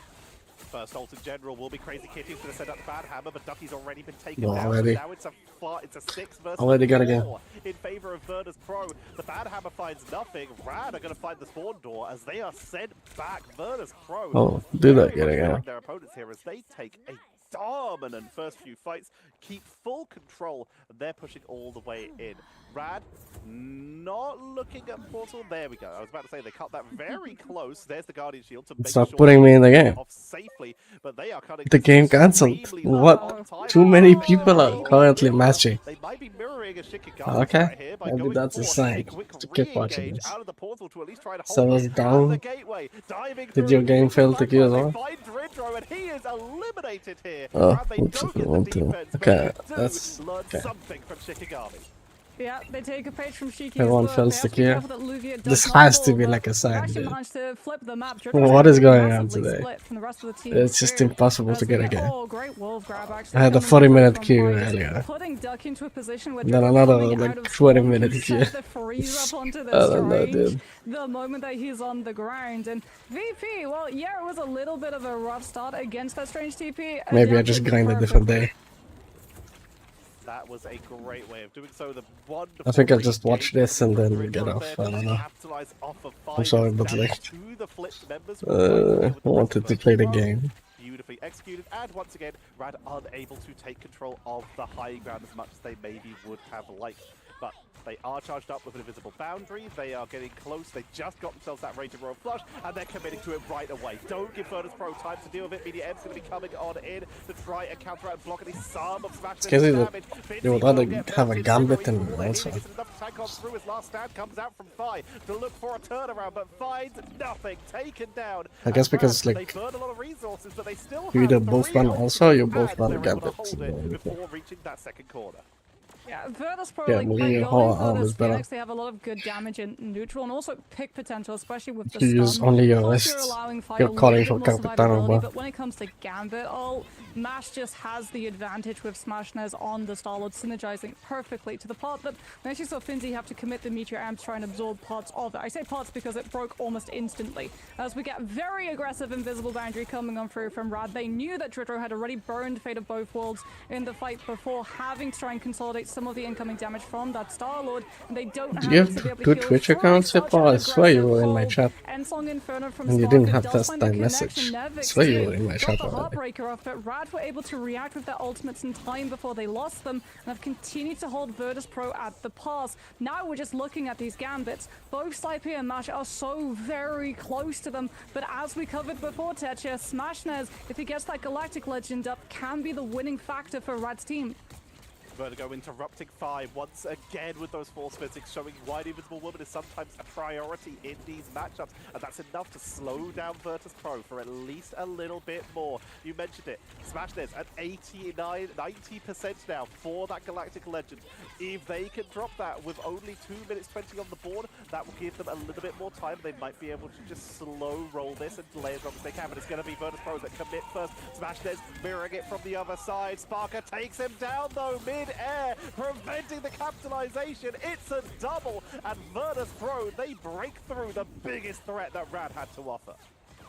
First ult in general will be Crazy Kitty, who's going to send out the Bad Hammer, but Ducky's already been taken Well, down. already. So now it's a 6 versus Already got 4 a in favor of Virtus Pro. The Bad Hammer finds nothing. Rad are going to find the spawn door as they are sent back. Virtus Pro. Oh, do that very again. much like their opponents here as they take a dominant first few fights, keep full control, and they're pushing all the way in. Rad, not looking at Portal. There we go. I was about to say they cut that very close. There's the Guardian Shield to make Stop sure putting me in the game. off safely, but they are cutting The game cancelled. What? Too many people are currently matching. They might be mirroring a Shikigami Okay, right here by maybe going that's a for sign quick to keep watching re-engage this. out of the portal to at least try to So hold was it at down. the gateway. Diving Did through your game into fail the to queue as backline. well? They find Dridro and he is eliminated here. Oh, They looks don't like get I want the to. defense, but Okay, they do that's learn okay. something from Shikigami. Yeah, they take a page from Shiki. Everyone as well. fails They to have to be queue. careful that Lugia does This not has to fall, be but like a they sign, actually dude. managed to flip the map. What is going on Massively today? split from the rest of the team It's just too. impossible As to we get a game. Oh, great wolf grab actually. I had a coming in 40-minute from queue right, earlier. putting Duck into a position where Then Dridro another coming like out of 20-minute smoke, queue. he set the freeze up onto the I don't know, strange dude. the moment that he's on the ground. And VP, well, yeah, it was a little bit of a rough start against that strange TP. Maybe I just grind a different day. That was a great way of doing so. The wonderful I think I'll just watch this and then get off. I don't know. capitalize off of I'm sorry, five but damage like, to the flipped members who are trying to deal with I the rest wanted of to the play the Pro. game. Beautifully executed, and once again, Rad unable to take control of the high ground as much as they maybe would have liked. But they are charged up with an invisible boundary. They are getting close. They just got themselves that Raging Royal Flush, and they're committing to it right away. Don't give Virtus Pro time to deal with it. Media M's going to be coming on in to try and counteract and block any some of Smash It's crazy that damage. they would rather have a Gambit than also. Enough to tank on through. His last stand comes out from Phi to look for a turnaround, but finds nothing. Taken down. I guess And because, Rad, like, they burn a lot of resources, but they still you have either both 3 run ultimates, also, you both and run they're able to Gambit. hold it before reaching that second corner. Yeah, Virtus Pro, Yeah, like, moving by your going whole for arm this is better. Phoenix, they have a lot of good damage in neutral and also pick potential, especially with the You use stun. only your Plus wrist. you're allowing fight You're a calling little for bit more Capitano, survivability, bro. but when it comes to Gambit ult, Mash just has the advantage with Smashnez on the Starlord, synergizing perfectly to the part that we actually saw Finzi have to commit the Meteor Amp to try and absorb parts of it. I say parts because it broke almost instantly. As we get very aggressive Invisible Boundary coming on through from Rad, they knew that Dritro had already burned Fate of both worlds in the fight before, having to try and consolidate some of the incoming damage from that Starlord. They don't Do have you it to be have able good to heal Twitch through accounts, such Hippo? an I swear you aggressive were in my hold. chat. Ensong Inferno from And you didn't Sparker have does that find the time connection. message. I Nevix swear you too. were in my Got chat the already. Heartbreaker off, but Rad were able to react with their ultimates in time before they lost them, and have continued to hold Virtus Pro at the pass. Now we're just looking at these gambits. Both Saipe and Mash are so very close to them, but as we covered before, Tetcha, Smashnez, if he gets that Galactic Legend up, can be the winning factor for Rad's team. Vertigo interrupting 5 once again with those force physics, showing why the Invisible Woman is sometimes a priority in these matchups, and that's enough to slow down Virtus Pro for at least a little bit more. You mentioned it, Smashnez at 90% now for that Galactic Legend. If they can drop that with only 2 minutes 20 on the board, that will give them a little bit more time. They might be able to just slow roll this and delay as long as they can, but it's going to be Virtus Pro that commit first. Smashnez mirroring it from the other side. Sparker takes him down though, mid-air, preventing the capitalization. It's a double, and Virtus Pro, they break through the biggest threat that Rad had to offer.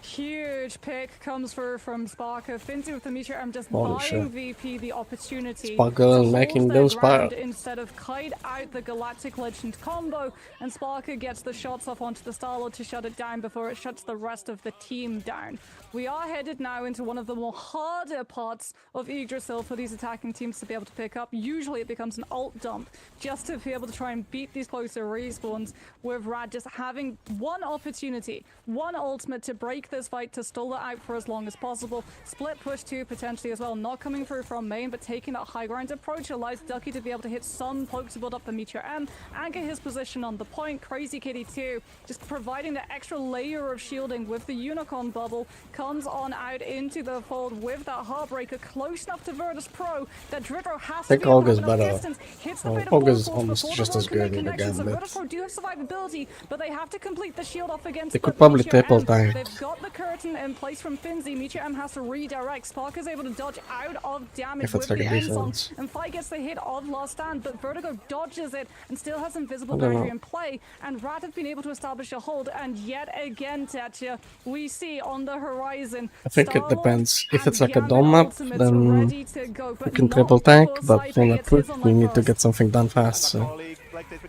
Huge pick comes through from Sparker. Finzi with the Meteor Arm just Holy buying shit. VP the opportunity Sparker to hold making their those ground fire. instead of kite out the Galactic Legend combo, and Sparker gets the shots off onto the Starlord to shut it down before it shuts the rest of the team down. We are headed now into one of the more harder parts of Yggdrasil for these attacking teams to be able to pick up. Usually it becomes an ult dump just to be able to try and beat these closer respawns, with Rad just having one opportunity, one ultimate to break this fight, to stall it out for as long as possible. Split push 2 potentially as well, not coming through from main, but taking that high ground approach allows Ducky to be able to hit some poke to build up the Meteor M and get his position on the point. Crazy Kitty 2 just providing the extra layer of shielding with the Unicorn bubble, comes on out into the fold with that Heartbreaker close enough to Virtus Pro that Dritro has to be Olga's enough better. distance. Hits the Fate of Olga's Force almost before just the as good with a connection, so Gambit. Virtus Pro do have survivability, but they have to complete the shield off against They the could probably Meteor triple M. tank. They've got the curtain in place from Finzi. Meteor M has to redirect. Spark is able to dodge out of damage If it's with the like a Endsong, defense. and Fight gets the hit of Last Stand, but Vertigo dodges it and still has Invisible I don't Boundary know. in play, and Rat have been able to establish a hold, and yet again, Tetcha, we see on the horizon I think it Starlord depends. If and it's like a Gambit dome map, ultimates then ready to go, you but can not triple tank, before but Saipe on a gets quick, his on we life need to first. get something done fast, so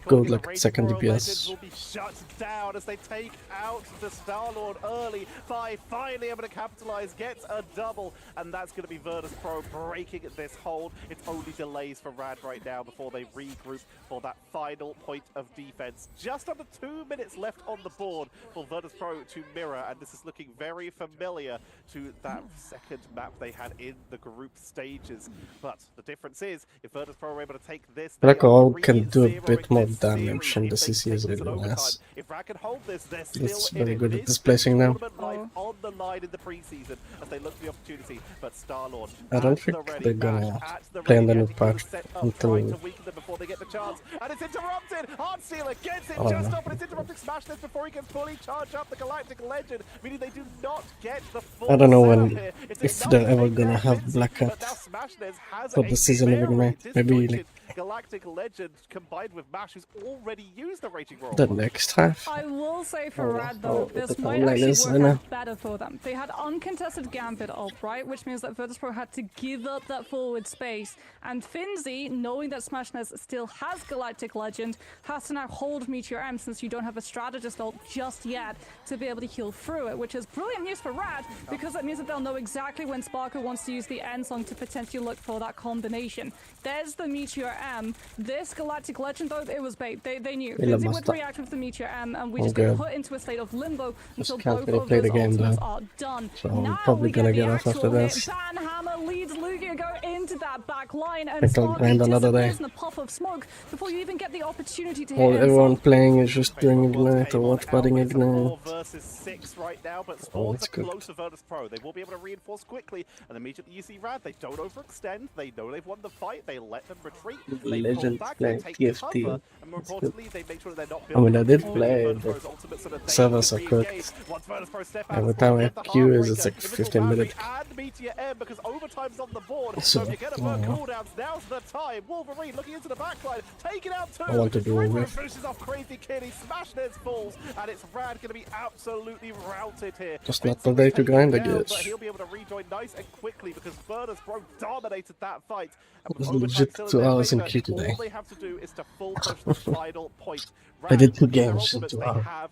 go like second Royal DPS. Legends will be shut down as they take out the Starlord early. Five finally able to capitalize, gets a double, and that's going to be Virtus Pro breaking this hold. It's only delays for Rad right now before they regroup for that final point of defense. Just under 2 minutes left on the board for Virtus Pro to mirror, and this is looking very familiar to that second map they had in the group stages. But the difference is, if Virtus Pro are able to take this, they Like are all can do a 3-0 bit more this damage, series and the if they CC take is this in really overtime. nice. If Rad can hold this, they're It's still in very it. good It at is displacing now. tournament life on the line in the preseason as they look for the opportunity. But Starlord I don't at the think ready, they're Mash gonna at the play on ready. the They new had to patch set up until trying to weaken them before they get the chance, and it's interrupted. Heartsealer gets it I don't just know. off, and it's interrupting Smashnez before he can fully charge up the Galactic Legend, meaning they do not get the full I don't know setup when, here. It's if enough they're to ever take gonna down have Finzi, Black but Hat now Smashnez has for a the season of very Ignite. Maybe like disjointed Galactic Legend combined with Mash, who's already used the Raging Roll. the next half. I will say for Oh, Rad though, the this might timeline actually is, I work know. out better for them. They had uncontested Gambit ult, right? Which means that Virtus Pro had to give up that forward space. And Finzi, knowing that Smashnez still has Galactic Legend, has to now hold Meteor M since you don't have a strategist ult just yet to be able to heal through it, which is brilliant news for Rad because that means that they'll know exactly when Sparker wants to use the Endsong to potentially look for that combination. There's the Meteor M. This Galactic Legend though, it was bait. They knew. Elon Finzi Musk. would react with the Meteor M and we Oh, just get good. put into a state of limbo until can't both really of play those the game, ultimates though. are done. So I'm Now probably we gonna get get the off after actual hit. this. Banhammer leads Lugia go into that back line, and I don't grind Sparky another day. disappears in a puff of smoke before you even get the opportunity to All hit him. everyone playing is just doing Ignite or watch batting Ignite. 4 versus 6 right now, but Oh, Spawns it's are good. close to Virtus Pro. They will be able to reinforce quickly, and immediately you see Rad. They don't overextend. They know they've won the fight. They let them retreat. They pull Legend back. They playing take TFT. cover, and more That's good. importantly, they make sure that they're not I building. mean, I did up play, Virtus but Pro's ultimate so that they servers can are re-engage. cooked. Once Virtus Pro step out, Every Spawn time I get the queue is it's Heartbreaker, like Invisible 15 Boundary, minutes. and Meteor M, because overtime's on the board. So, So if you're going to burn oh. cooldowns, now's the time. Wolverine looking into the backline, taking out 2. I want to do a River whiff. finishes off Crazy Kitty, smashing his falls, and it's Rad going to be absolutely routed here. Just not Vincey the day was to taken grind, I down, guess. But he'll be able to rejoin nice and quickly because Virtus Pro dominated that fight. And It was with overtime legit still in 2 their hours in favor, queue today. all they have to do is to full push the final point. I did Rad, 2 in their games in ultimates, 2 they hours. have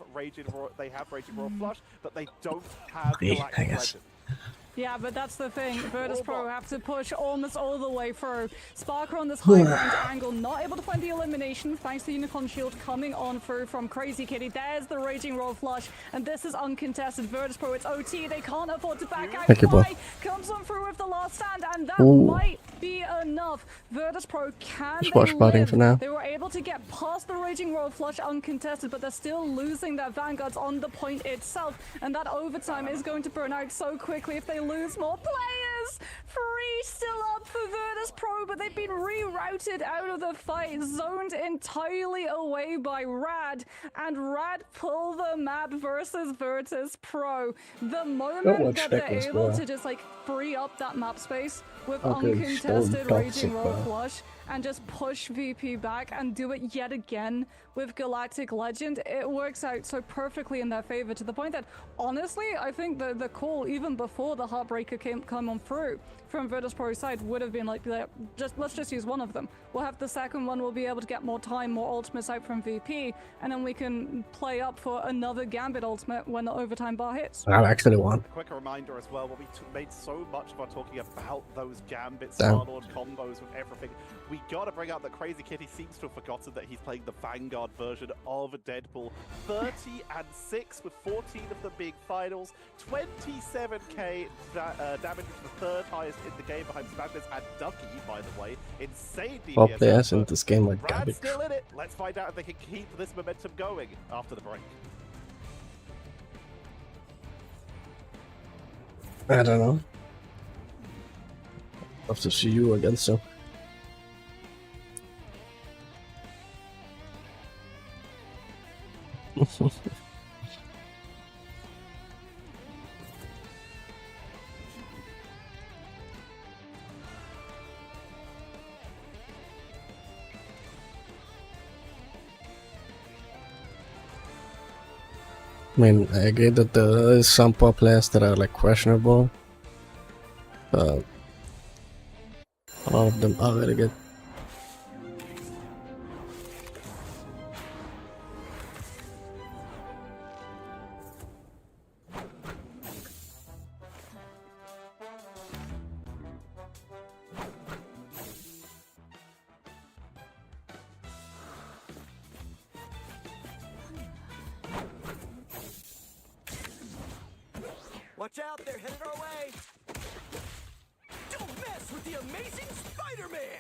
Raging Roar Flush, but they don't have 3, Galactic I guess. Legend. Yeah, but that's the thing. Virtus Pro have to push almost all the way through. Sparker on this high ground angle, not able to find the elimination thanks to Unicorn Shield coming on through from Crazy Kitty. There's the Raging Roll Flush, and this is uncontested. Virtus Pro, it's OT. They can't afford to back out. Thank you, bro. Fly comes on through with the last stand, and that Ooh. might be enough. Virtus Pro can Just they watch batting live? for now. They were able to get past the Raging Roll Flush uncontested, but they're still losing their Vanguards on the point itself, and that overtime is going to burn out so quickly if they lose more players. 3 still up for Virtus Pro, but they've been rerouted out of the fight, zoned entirely away by Rad, and Rad pull the map versus Virtus Pro. The moment watch that they're Deckles, able bro. to just like free up that map space with Okay, uncontested so Raging toxic, Roll bro. Flush and just push VP back and do it yet again with Galactic Legend, it works out so perfectly in their favor to the point that honestly I think the call even before the Heartbreaker come on through from Virtus Pro's side would have been like let's just use one of them. We'll have the second one, we'll be able to get more time, more ultimates out from VP, and then we can play up for another Gambit ultimate when the overtime bar hits. I actually won. Quick reminder as well, we made so much of our talking about those Gambit Damn. Star-Lord combos with everything. We gotta bring up that Crazy Kitty seems to have forgotten that he's playing the Vanguard version of Deadpool. 30-6 with 14 of them being finals, 27k damage, which is the 3rd highest in the game behind Smagnus and Ducky, by the way. Insane DPS. All players in this game are Rad's garbage. still in it. Let's find out if they can keep this momentum going after the break. I don't know. Love to see you again soon. I mean, I agree that there is some pop players that are like questionable, but a lot of them are very good. Watch out, they're headed our way! Don't mess with the amazing Spider-Man!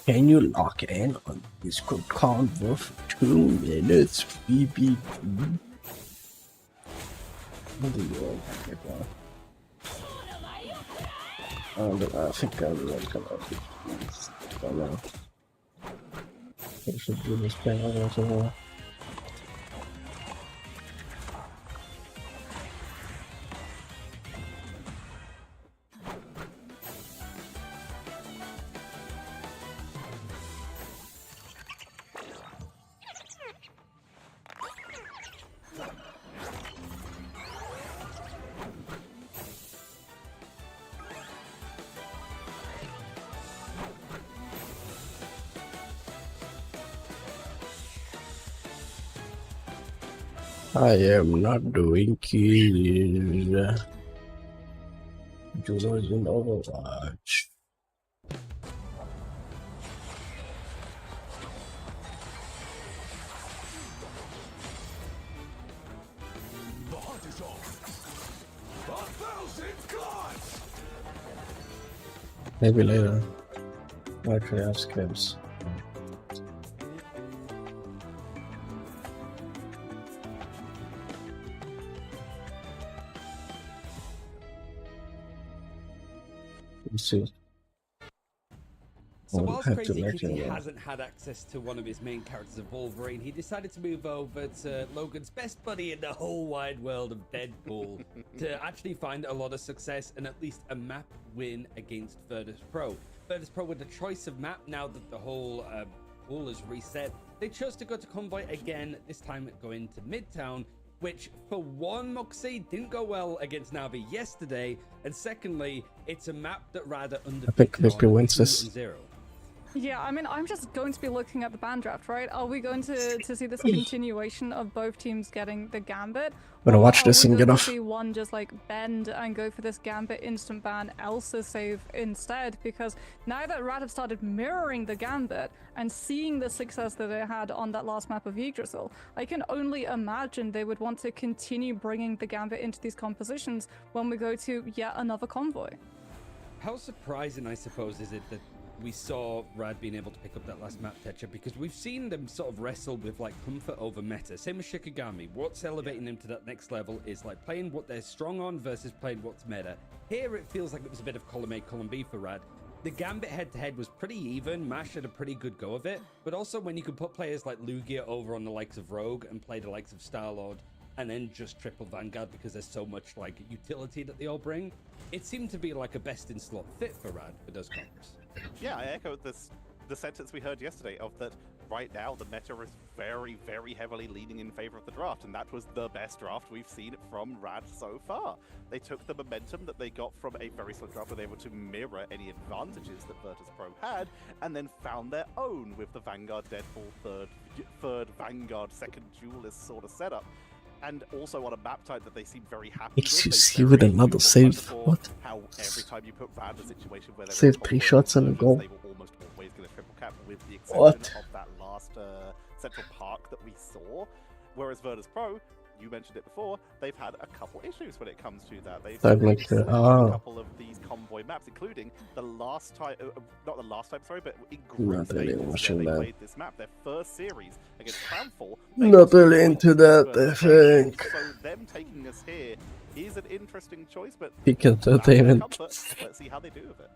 Can you lock in on Discord convo for 2 minutes? BBQ. What do you want? I think I will come out with I don't know. I should do this thing over as well. I am not doing kill. Juno is in Overwatch. The hunt is on. 1,000 gods! Maybe later. Actually, I have skips. Let's see. So I'll whilst have to Crazy let Kitty you know. hasn't had access to one of his main characters of Wolverine, he decided to move over to Logan's best buddy in the whole wide world of Deadpool to actually find a lot of success and at least a map win against Virtus Pro. Virtus Pro with the choice of map now that the whole pool is reset. They chose to go to Convoy again, this time going to Midtown, which for one, Moxie, didn't go well against Navi yesterday, and secondly, it's a map that rather I think undefeated VP on wins this. 2-0. Yeah, I mean, I'm just going to be looking at the ban draft, right? Are we going to see this continuation of both teams getting the Gambit? I'm gonna watch Or this are we and get going off. to see one just like bend and go for this Gambit instant ban, Elsa save instead? Because now that Rad have started mirroring the Gambit and seeing the success that they had on that last map of Yggdrasil, I can only imagine they would want to continue bringing the Gambit into these compositions when we go to yet another Convoy. How surprising, I suppose, is it that we saw Rad being able to pick up that last map, Tetra, because we've seen them sort of wrestle with like comfort over meta. Same as Shikigami. What's elevating them to that next level is like playing what they're strong on versus playing what's meta. Here it feels like it was a bit of column A, column B for Rad. The Gambit head-to-head was pretty even. Mash had a pretty good go of it, but also when you could put players like Lugia over on the likes of Rogue and play the likes of Star-Lord and then just triple Vanguard because there's so much like utility that they all bring, it seemed to be like a best-in-slot fit for Rad for those comps. Yeah, I echo the sentence we heard yesterday of that right now the meta is very, very heavily leaning in favor of the draft, and that was the best draft we've seen from Rad so far. They took the momentum that they got from a very slow draft, were able to mirror any advantages that Virtus Pro had, and then found their own with the Vanguard Deadpool third Vanguard second duelist sort of setup. And also on a map type that they seem very happy with. You see with another save. What? How every time you put Rad in a situation where Save 3 shots and a goal. they will almost always get a triple cap, with the exception What? of that last Central Park that we saw. Whereas Virtus Pro, you mentioned it before, they've had a couple issues when it comes to that. They've had a couple of these convoy maps, including the last time, not the last time, sorry, but in group Not really stages watching where they that. played this map, their first series against Crownfall. Not really into that, I think. So them taking us here is an interesting choice, but Peak entertainment. let's see how they do with it.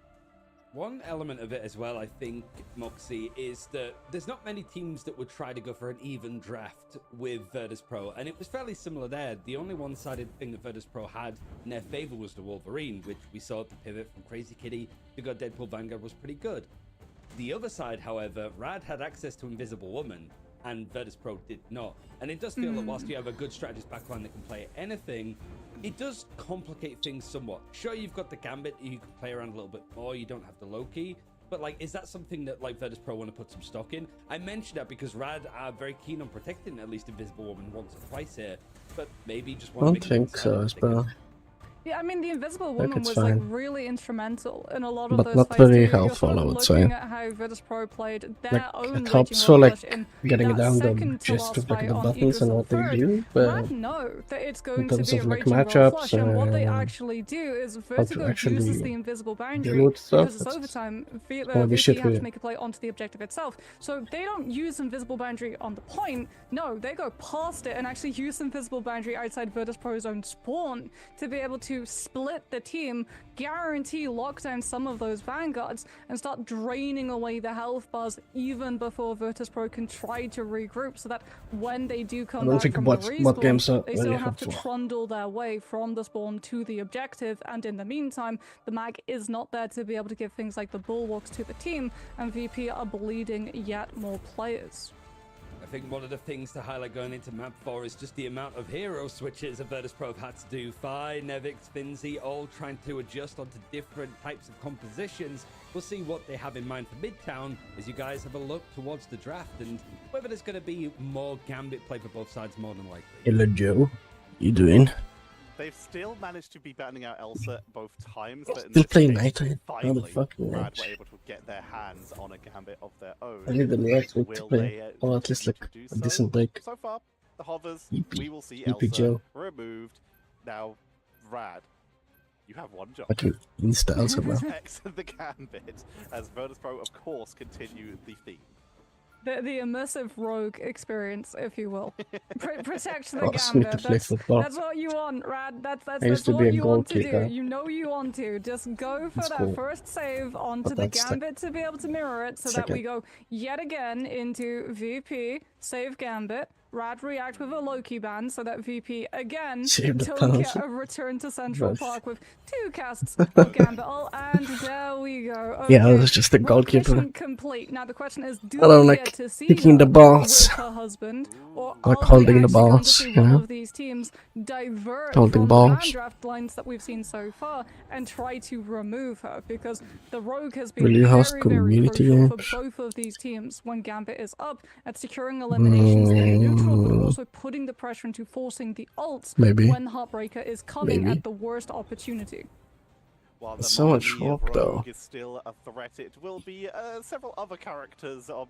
One element of it as well, I think, Moxie, is that there's not many teams that would try to go for an even draft with Virtus Pro, and it was fairly similar there. The only one-sided thing that Virtus Pro had in their favor was the Wolverine, which we saw the pivot from Crazy Kitty to go Deadpool Vanguard was pretty good. The other side, however, Rad had access to Invisible Woman, and Virtus Pro did not. And it does feel that whilst you have a good strategist backline that can play anything, it does complicate things somewhat. Sure, you've got the Gambit, you can play around a little bit more, you don't have the Loki, but like, is that something that like Virtus Pro want to put some stock in? I mentioned that because Rad are very keen on protecting at least Invisible Woman once or twice here, but maybe just I want don't think so, it's better. Yeah, I mean, the Invisible Like, Woman it's was like fine. really instrumental in a lot of But those not fights. very You're helpful, sort I of would say. looking at how Virtus Pro played their Like, own it helps Raging for Rush like in getting that down the second to gist last of like fight the on buttons and Yggdrasil what they third. do, but Rad know that it's going in to terms be a of like Raging Roll matchups flush, and what they and actually do is how to Vertigo uses the actually invisible deal boundary with stuff, because it's overtime. gonna be VP shit have for to you. make a play onto the objective itself, so they don't use invisible boundary on the point. No, they go past it and actually use invisible boundary outside Virtus Pro's own spawn to be able to split the team, guarantee lock down some of those vanguards, and start draining away the health bars even before Virtus Pro can try to regroup, so that when they do I come don't back think from what the respawn, games are they really still have to helpful. trundle their way from the spawn to the objective, and in the meantime, the mag is not there to be able to give things like the bulwarks to the team, and VP are bleeding yet more players. I think one of the things to highlight going into map 4 is just the amount of hero switches that Virtus.pro have had to do. Fi, Nevix, Finzi, all trying to adjust onto different types of compositions. We'll see what they have in mind for Midtown as you guys have a look towards the draft and whether there's going to be more Gambit play for both sides more than likely. Hello, Joe. You doing? They've still managed to be battling out Elsa both times, but in Still this playing case, Nighttime? How the finally, fuck Rad much? were able to get their hands on a Gambit of their own. I need the next week to Will play. they, Or at least like do a so? decent break. So far, the hovers, we will see Yippee Elsa Joe. removed. Now, Rad, you have one job. Fucking Insta Elsa, bro. Protect the Gambit, as Virtus.pro, of course, continue the theme. The immersive rogue experience, if you will. Protect the Oh, sneak to Gambit. play football. That's what you want, Rad. I used to be what a you want to do. goalkeeper. You know you want to. Just go for That's that cool. first save onto But the that's the Gambit to be able to mirror it so that we second. go yet again into VP, save Gambit. Rad react with a Loki ban so that VP again Save the don't penalty. get a return to Central Nice. Park with 2 casts of Gambit. Oh, and there we go. Yeah, I Okay. was just a goalkeeper. Mission complete. Now the question is, do I don't we like get to see kicking her the balls. with her husband, or I like are we holding the actually going to balls, see you one know? of these teams divert Holding from the balls. ban draft lines that we've seen so far and try to remove her? Because the rogue has been Will you host very, very community crucial for games? both of these teams when Gambit is up at securing eliminations in neutral, but also putting the pressure into forcing the ults Maybe. when Heartbreaker is coming Maybe. at the worst opportunity. While There's the so much Mommy rock, though. Rogue is still a threat, it will be several other characters of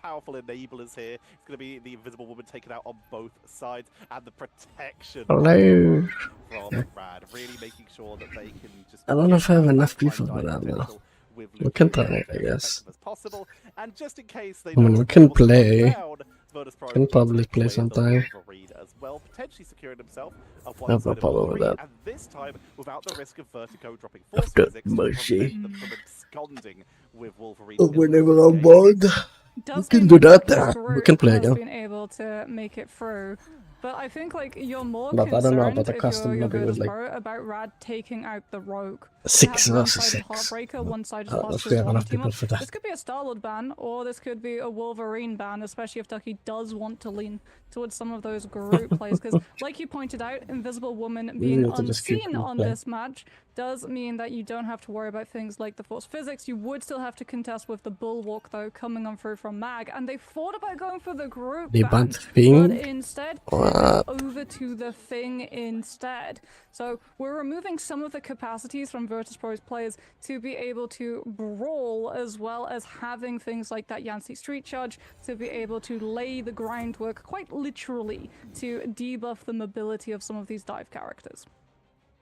powerful enablers here. It's going to be the Invisible Woman taken out on both sides, and the protection of the Hello. Rogue from Rad, really making sure that they can just. I don't know if I have get enough that people prime for that, dive though. potential with We can Lucio try it, I as guess. effective as possible, and just in case they I mean, know we that can they will slow play. down, Virtus.pro Can needs to probably take play away the sometime. Wolverine as well, potentially securing himself a I have no one-sided problem with Wolverine, that. and this time without the risk of Vertigo dropping I've force got physics to mercy. prevent them from absconding with Wolverine. Whenever I'm bored, we Does can mean do that the there. We Groot can play has again. been able to make it through. But I think like you're more But I don't know about concerned the if custom you're lobby with, Virtus like, Pro about Rad taking out the Rogue. To 6 have versus one-sided 6. Heartbreaker, one-sided I don't know if Hospice, we have one enough team people up. for that. This could be a Star-Lord ban, or this could be a Wolverine ban, especially if Ducky does want to lean towards some of those Groot plays. Because, like you pointed out, Invisible Woman being need to just keep unseen on playing. this match does mean that you don't have to worry about things like the force physics. You would still have to contest with the Bulwark, though, coming on through from Mag. And they thought about going for the Groot The ban, bad but thing? instead What? pivoted over to the Thing instead. So we're removing some of the capacities from Virtus.pro's players to be able to brawl, as well as having things like that Yancey Street Charge to be able to lay the groundwork, quite literally, to debuff the mobility of some of these dive characters.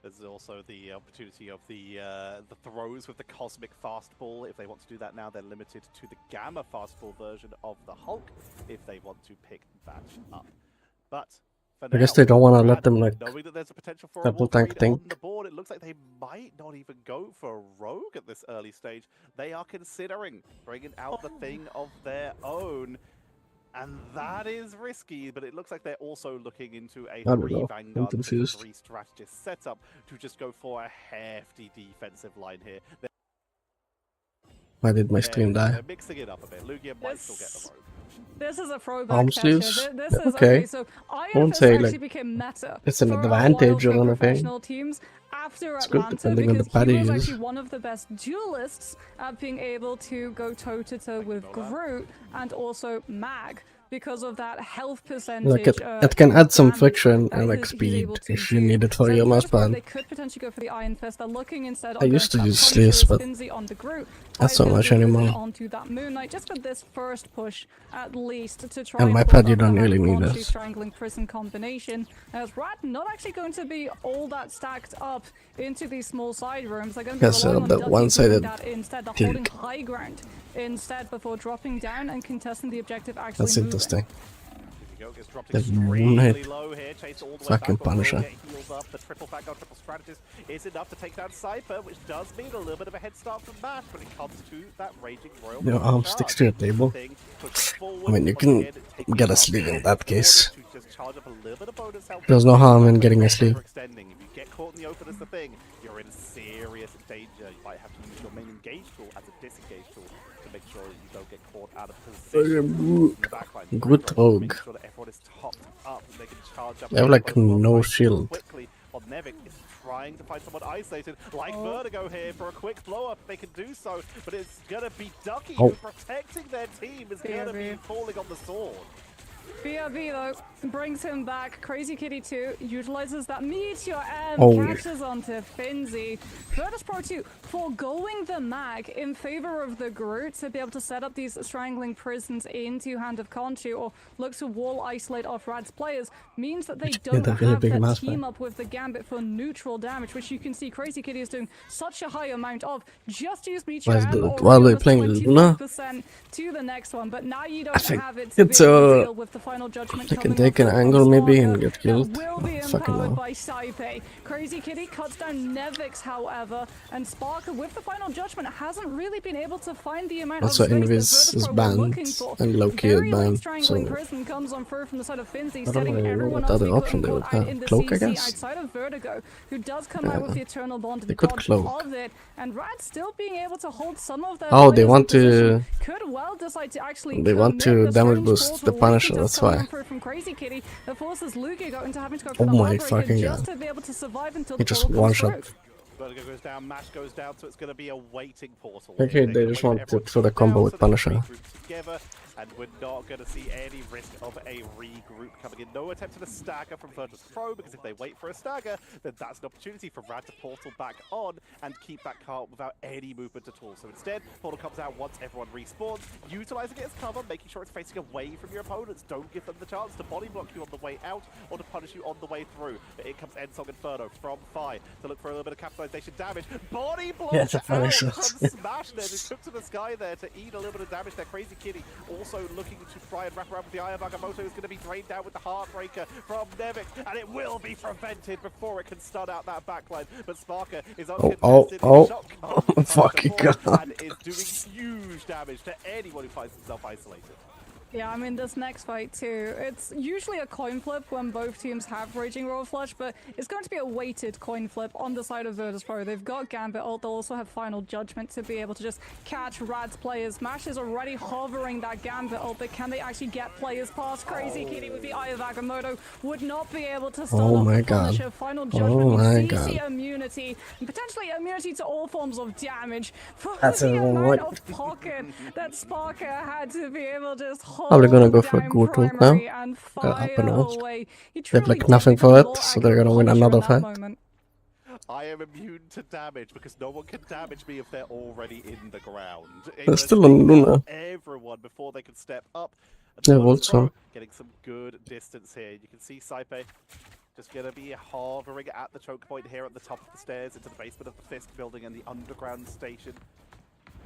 There's also the opportunity of the throws with the Cosmic Fastball. If they want to do that now, they're limited to the Gamma Fastball version of the Hulk if they want to pick that up. But for I guess now, they don't want to Rad, let them, like, knowing that there's a potential for a double Wolverine tank thing. on the board, it looks like they might not even go for a Rogue at this early stage. They are considering bringing out the Thing of their own. And that is risky, but it looks like they're also looking into a I don't 3 know. I'm Vanguard, confused. 3 strategist setup to just go for a hefty defensive line here. Why did my stream die? They're mixing it up a bit. Lugia might still get the Rogue. This is a throwback Arm catch sleeves? here. This is Okay. so Won't INFS say, actually like, became meta it's an for a advantage while or for anything. professional teams after It's good Atlanta depending on the because pad he you was use. actually one of the best duelists at being able to go toe-to-toe with Groot and also Mag. Because of that health percentage, Like, it can add some friction and, like, speed if you need it for your mouse They pad. could potentially go for the Iron Fist. They're looking instead I on used to going use for Sleaze, but Finzi on the Groot. not so Iron much Fist is moving anymore. onto that Moon Knight just for this first push, at least, to try And and my pull pad, you off don't that really need Banshee this. Strangling Prison combination. As Rad not actually going to be all that stacked up into these small side rooms. They're going to be Yes, relying on the Ducky one-sided doing that instead. They're tilt. holding high ground instead before dropping down and contesting the objective actually That's moving. interesting. Gets dropped The extremely Moonlight low here, chased all the way fucking back, but will Punisher. get healed up. The triple Vanguard, triple strategist is enough to take down Cypher, which does mean a little bit of a head start from Mash when it comes to that Raging Royal. Your arm sticks to your table. I mean, you can get a sleeve in that case. There's no harm in getting a sleeve. If you get caught in the open as the Thing, you're in serious danger. You might have to use your main engage tool as a disengage tool to make sure you don't get caught out of position in the backline. Good rogue. Making sure that everyone is topped up and they can charge up. They have like no shield. Quickly on Nevik is trying to find someone isolated, like Vertigo here for a quick blow up. They can do so, but it's gonna be Ducky who protecting their team is gonna be falling on the sword. BRB though brings him back. Crazy Kitty 2 utilizes that Meteor M, catches onto Finzi. Virtus Pro 2 foregoing the mag in favor of the Groot to be able to set up these strangling prisons into Hand of Khonshu or look to wall isolate off Rad's players means that they don't have that team up with the Gambit for neutral damage, which you can see Crazy Kitty is doing such a high amount of. Just use Meteor M while they're playing Luna to the next one, but now you don't have it to be able to deal with the final judgment. They can take an angle maybe and get killed. Will be empowered by Saipe. Crazy Kitty cuts down Nevix, however, and Sparker with the final judgment hasn't really been able to find the amount also of space Invis that is Virtus banned and Loki is banned, strangling so prison comes on through from the side of Finzi, I don't setting know everyone what else other option they would have. in the Cloak, I CC guess. outside of Vertigo, who does come out with the Eternal Bond They could cloak. of it, and Rad still being able to hold some of their Oh, they players want in to. position. Could well decide to actually They want to damage boost the Punisher. That's why. from Crazy Kitty that forces Lugia into having to go Oh for the my Heartbreaker fucking just god! to be able to survive until He the just portal one comes shot. through. Vertigo goes down, Mash goes down, so it's going to be a waiting portal. Okay, they just want it for the combo with Punisher. Together, and we're not going to see any risk of a regroup coming in. No attempt at a stagger from Virtus Pro, because if they wait for a stagger, then that's an opportunity for Rad to portal back on and keep that cart without any movement at all. So instead, portal comes out once everyone respawns, utilizing it as cover, making sure it's facing away from your opponents. Don't give them the chance to body block you on the way out or to punish you on the way through. But in comes Ensong Inferno from Fi to look for a little bit of capitalization damage. Body block out from Smash there, just took to the sky there to eat a little bit of damage there. Crazy Kitty also looking to try and wrap around with the Eye of Agamotto is going to be drained down with the Heartbreaker from Nevik, and it will be prevented before it can stun out that backline. But Sparker is uncontested fucking god! And is doing huge damage to anyone who finds himself isolated. Yeah, I mean, this next fight too, it's usually a coin flip when both teams have Raging Royal Flush, but it's going to be a weighted coin flip on the side of Virtus Pro. They've got Gambit ult, they'll also have Final Judgment to be able to just catch Rad's players. Mash is already hovering that Gambit ult, but can they actually get players past? Crazy Kitty with the Eye of Agamotto would not be able to stun off the Punisher. Final Judgment with CC immunity, and potentially immunity to all forms of damage. For the amount of pocket that Sparker had to be able to just Probably gonna go for a good ult now. Up and ult. They have like nothing for it, so they're gonna win another fight. I am immune to damage because no one can damage me if they're already in the ground. They're still on Luna. Everyone before they can step up. Yeah, also. Getting some good distance here. You can see Saipe just gonna be hovering at the choke point here at the top of the stairs into the basement of the Fisk building and the underground station.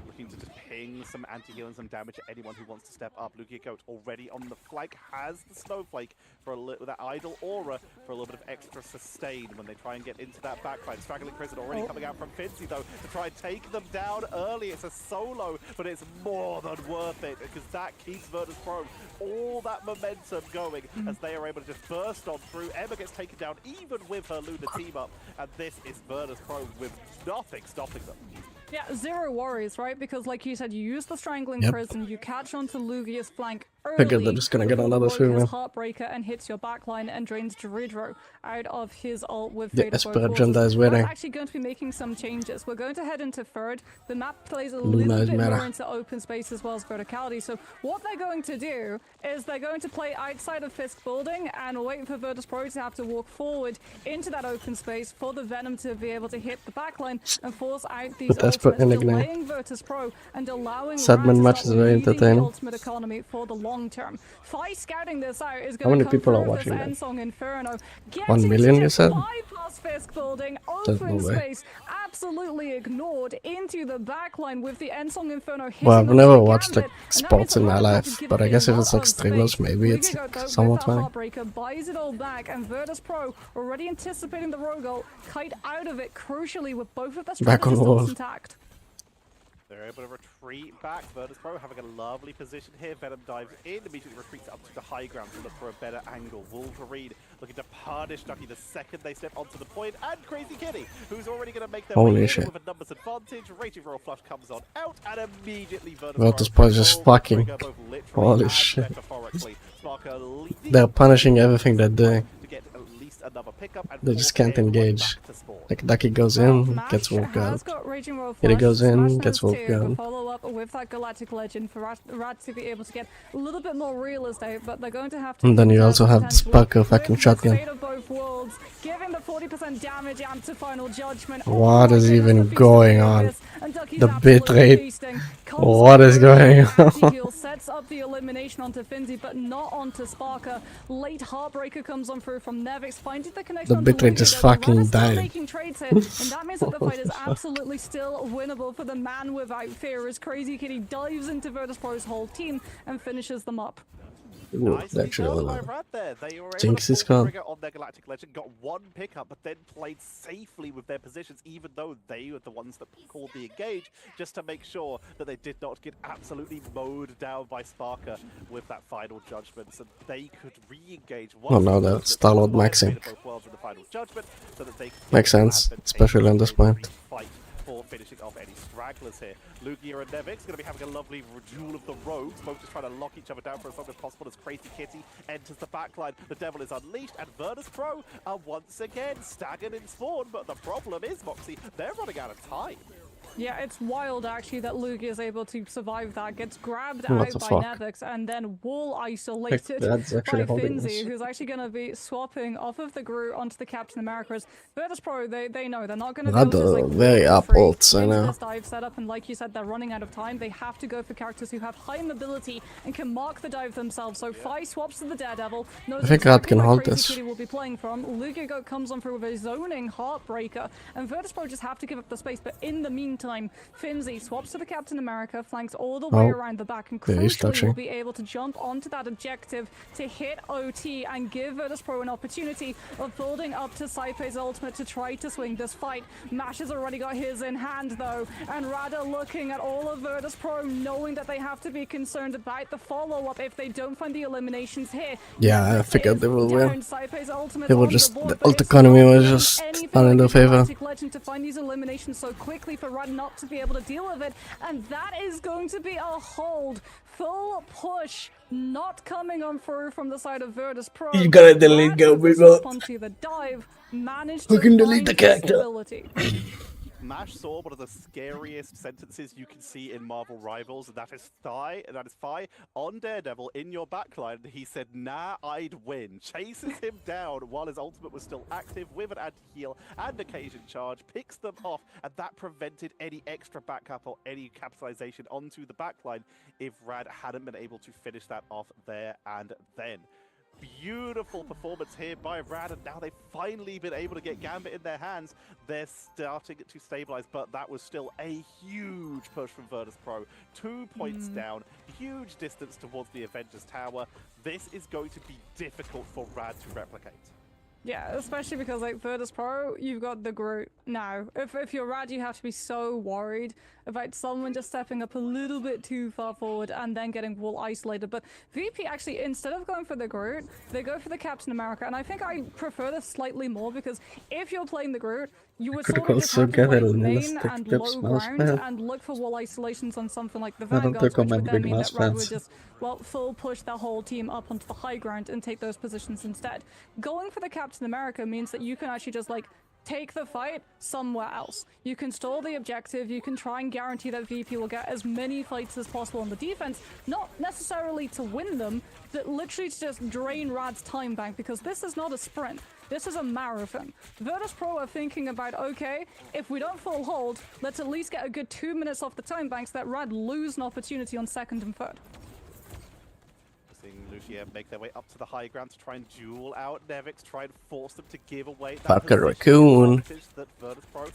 Looking to just ping some anti-heal and some damage to anyone who wants to step up. Lugia Goat already on the flank, has the Snowflake for with that idle aura for a little bit of extra sustain when they try and get into that backline. Straggling Prison already coming out from Finzi though to try and take them down early. It's a solo, but it's more than worth it because that keeps Virtus Pro all that momentum going as they are able to just burst on through. Emma gets taken down even with her Luna team up, and this is Virtus Pro with nothing stopping them. Yeah, zero worries, right? Because like you said, you use the Strangling Prison, you catch onto Lugia's flank early. Figured they're just gonna get another two. Heartbreaker and hits your backline and drains Geridro out of his ult with The Fate of Esper Both agenda Forces. is We're winning. actually going to be making some changes. We're going to head into third. The map plays a Luna little is bit meta. more into open space as well as verticality. So what they're going to do is they're going to play outside of Fisk building and wait for Virtus Pro to have to walk forward into that open space for the Venom to be able to hit the backline and force out these ultimates, delaying Virtus Pro and allowing Sadman match is very entertaining. ultimate economy for the long term. Fi scouting this out is How going many to come people are through watching this that? Ensong Inferno. 1 million, you said? Bypass Fisk building, There's no open way. space, absolutely ignored into the backline with the Ensong Inferno hitting Well, I've onto never the watched Gambit, like and that sports means in that my Rad life, have to but I give guess a if it's lot like of streamers, space. maybe it's Lugia Goat, somewhat with that fine. Heartbreaker buys it all back, and Virtus Pro already anticipating the rogue ult, kite out of it crucially with both of their Back on strategies wall. intact. They're able to retreat back. Virtus Pro having a lovely position here. Venom dives in, immediately retreats up to the high ground to look for a better angle. Wolverine looking to punish Ducky the second they step onto the point. And Crazy Kitty, who's already going to make their way in with a numbers advantage. Raging Royal Flush comes on out, and immediately Virtus Pro is just fucking. Holy shit. They're punishing everything they're doing. They just can't engage. Like Ducky goes in, gets wolfed out. Kitty goes in, gets wolfed out. Follow up with that Galactic Legend for Rad to be able to get a little bit more realist out, but they're going to have to. And then you also have the Sparker fucking shotgun. Giving the 40% damage amp to Final Judgment. What is even going on? The bitrate. What is going on? Sets up the elimination onto Finzi, but not onto Sparker. Late Heartbreaker comes on through from Nevix, finding the connection. The bitrate just fucking died. Making trades here, and that means that the fight is absolutely still winnable for the man without fear as Crazy Kitty dives into Virtus Pro's whole team and finishes them up. Ooh, actually, Jinx is gone. On their Galactic Legend, got one pickup, but then played safely with their positions, even though they were the ones that called the engage, just to make sure that they did not get absolutely mowed down by Sparker with that Final Judgment, so they could re-engage. Oh no, the Star-Lord maxing. Makes sense, especially on this point. For finishing off any stragglers here. Lugia and Nevix going to be having a lovely duel of the rogues, both just trying to lock each other down for as long as possible as Crazy Kitty enters the backline. The Devil is unleashed, and Virtus Pro are once again staggered in spawn, but the problem is, Moxie, they're running out of time. Yeah, it's wild actually that Lugia is able to survive that, gets grabbed out by Nevix, and then wall isolated by Finzi, who's actually going to be swapping off of the Groot onto the Captain America's. Virtus Pro, they know they're not going to be able to just, like, very up ults, I know. Dive setup, and like you said, they're running out of time. They have to go for characters who have high mobility and can mark the dive themselves. So Fi swaps to the Daredevil. I think Rad can hold this. Kitty will be playing from. Lugia comes on through with a zoning Heartbreaker, and Virtus Pro just have to give up the space, but in the meantime, Finzi swaps to the Captain America, flanks all the way around the back, and crucially will be able to jump onto that objective to hit OT and give Virtus Pro an opportunity of building up to Saipei's ultimate to try to swing this fight. Mash has already got his in hand though, and Rada looking at all of Virtus Pro, knowing that they have to be concerned about the follow-up if they don't find the eliminations here. Yeah, I figured they will win. It was just, the ult economy was just not in their favor. Legend to find these eliminations so quickly for Rad not to be able to deal with it, and that is going to be a hold. Full push not coming on through from the side of Virtus Pro. You gotta delete go, people. Onto the dive, managed Who to can delete the character? stability. Mash saw one of the scariest sentences you can see in Marvel Rivals, and that is Fi on Daredevil in your backline. He said, nah, I'd win. Chases him down while his ultimate was still active with an anti-heal and occasion charge, picks them off, and that prevented any extra backup or any capitalization onto the backline if Rad hadn't been able to finish that off there and then. Beautiful performance here by Rad, and now they've finally been able to get Gambit in their hands. They're starting to stabilize, but that was still a huge push from Virtus Pro. 2 points down, huge distance towards the Avengers Tower. This is going to be difficult for Rad to replicate. Yeah, especially because, like, Virtus Pro, you've got the Groot. Now, if you're Rad, you have to be so worried about someone just stepping up a little bit too far forward and then getting wall isolated. But VP actually, instead of going for the Groot, they go for the Captain America. And I think I prefer this slightly more because if you're playing the Groot, you would sort of just have to play main and low ground and look for wall isolations on something like the Vanguard, which would then mean that Rad would just, well, full push their whole team up onto the high ground and take those positions instead. Going for the Captain America means that you can actually just, like, take the fight somewhere else. You can stall the objective, you can try and guarantee that VP will get as many fights as possible on the defense, not necessarily to win them, but literally to just drain Rad's time bank, because this is not a sprint. This is a marathon. Virtus Pro are thinking about, okay, if we don't full hold, let's at least get a good 2 minutes off the time banks that Rad lose an opportunity on second and third. Seeing Lugia make their way up to the high ground to try and duel out Nevix, try and force them to give away that Fucker raccoon. that Virtus Pro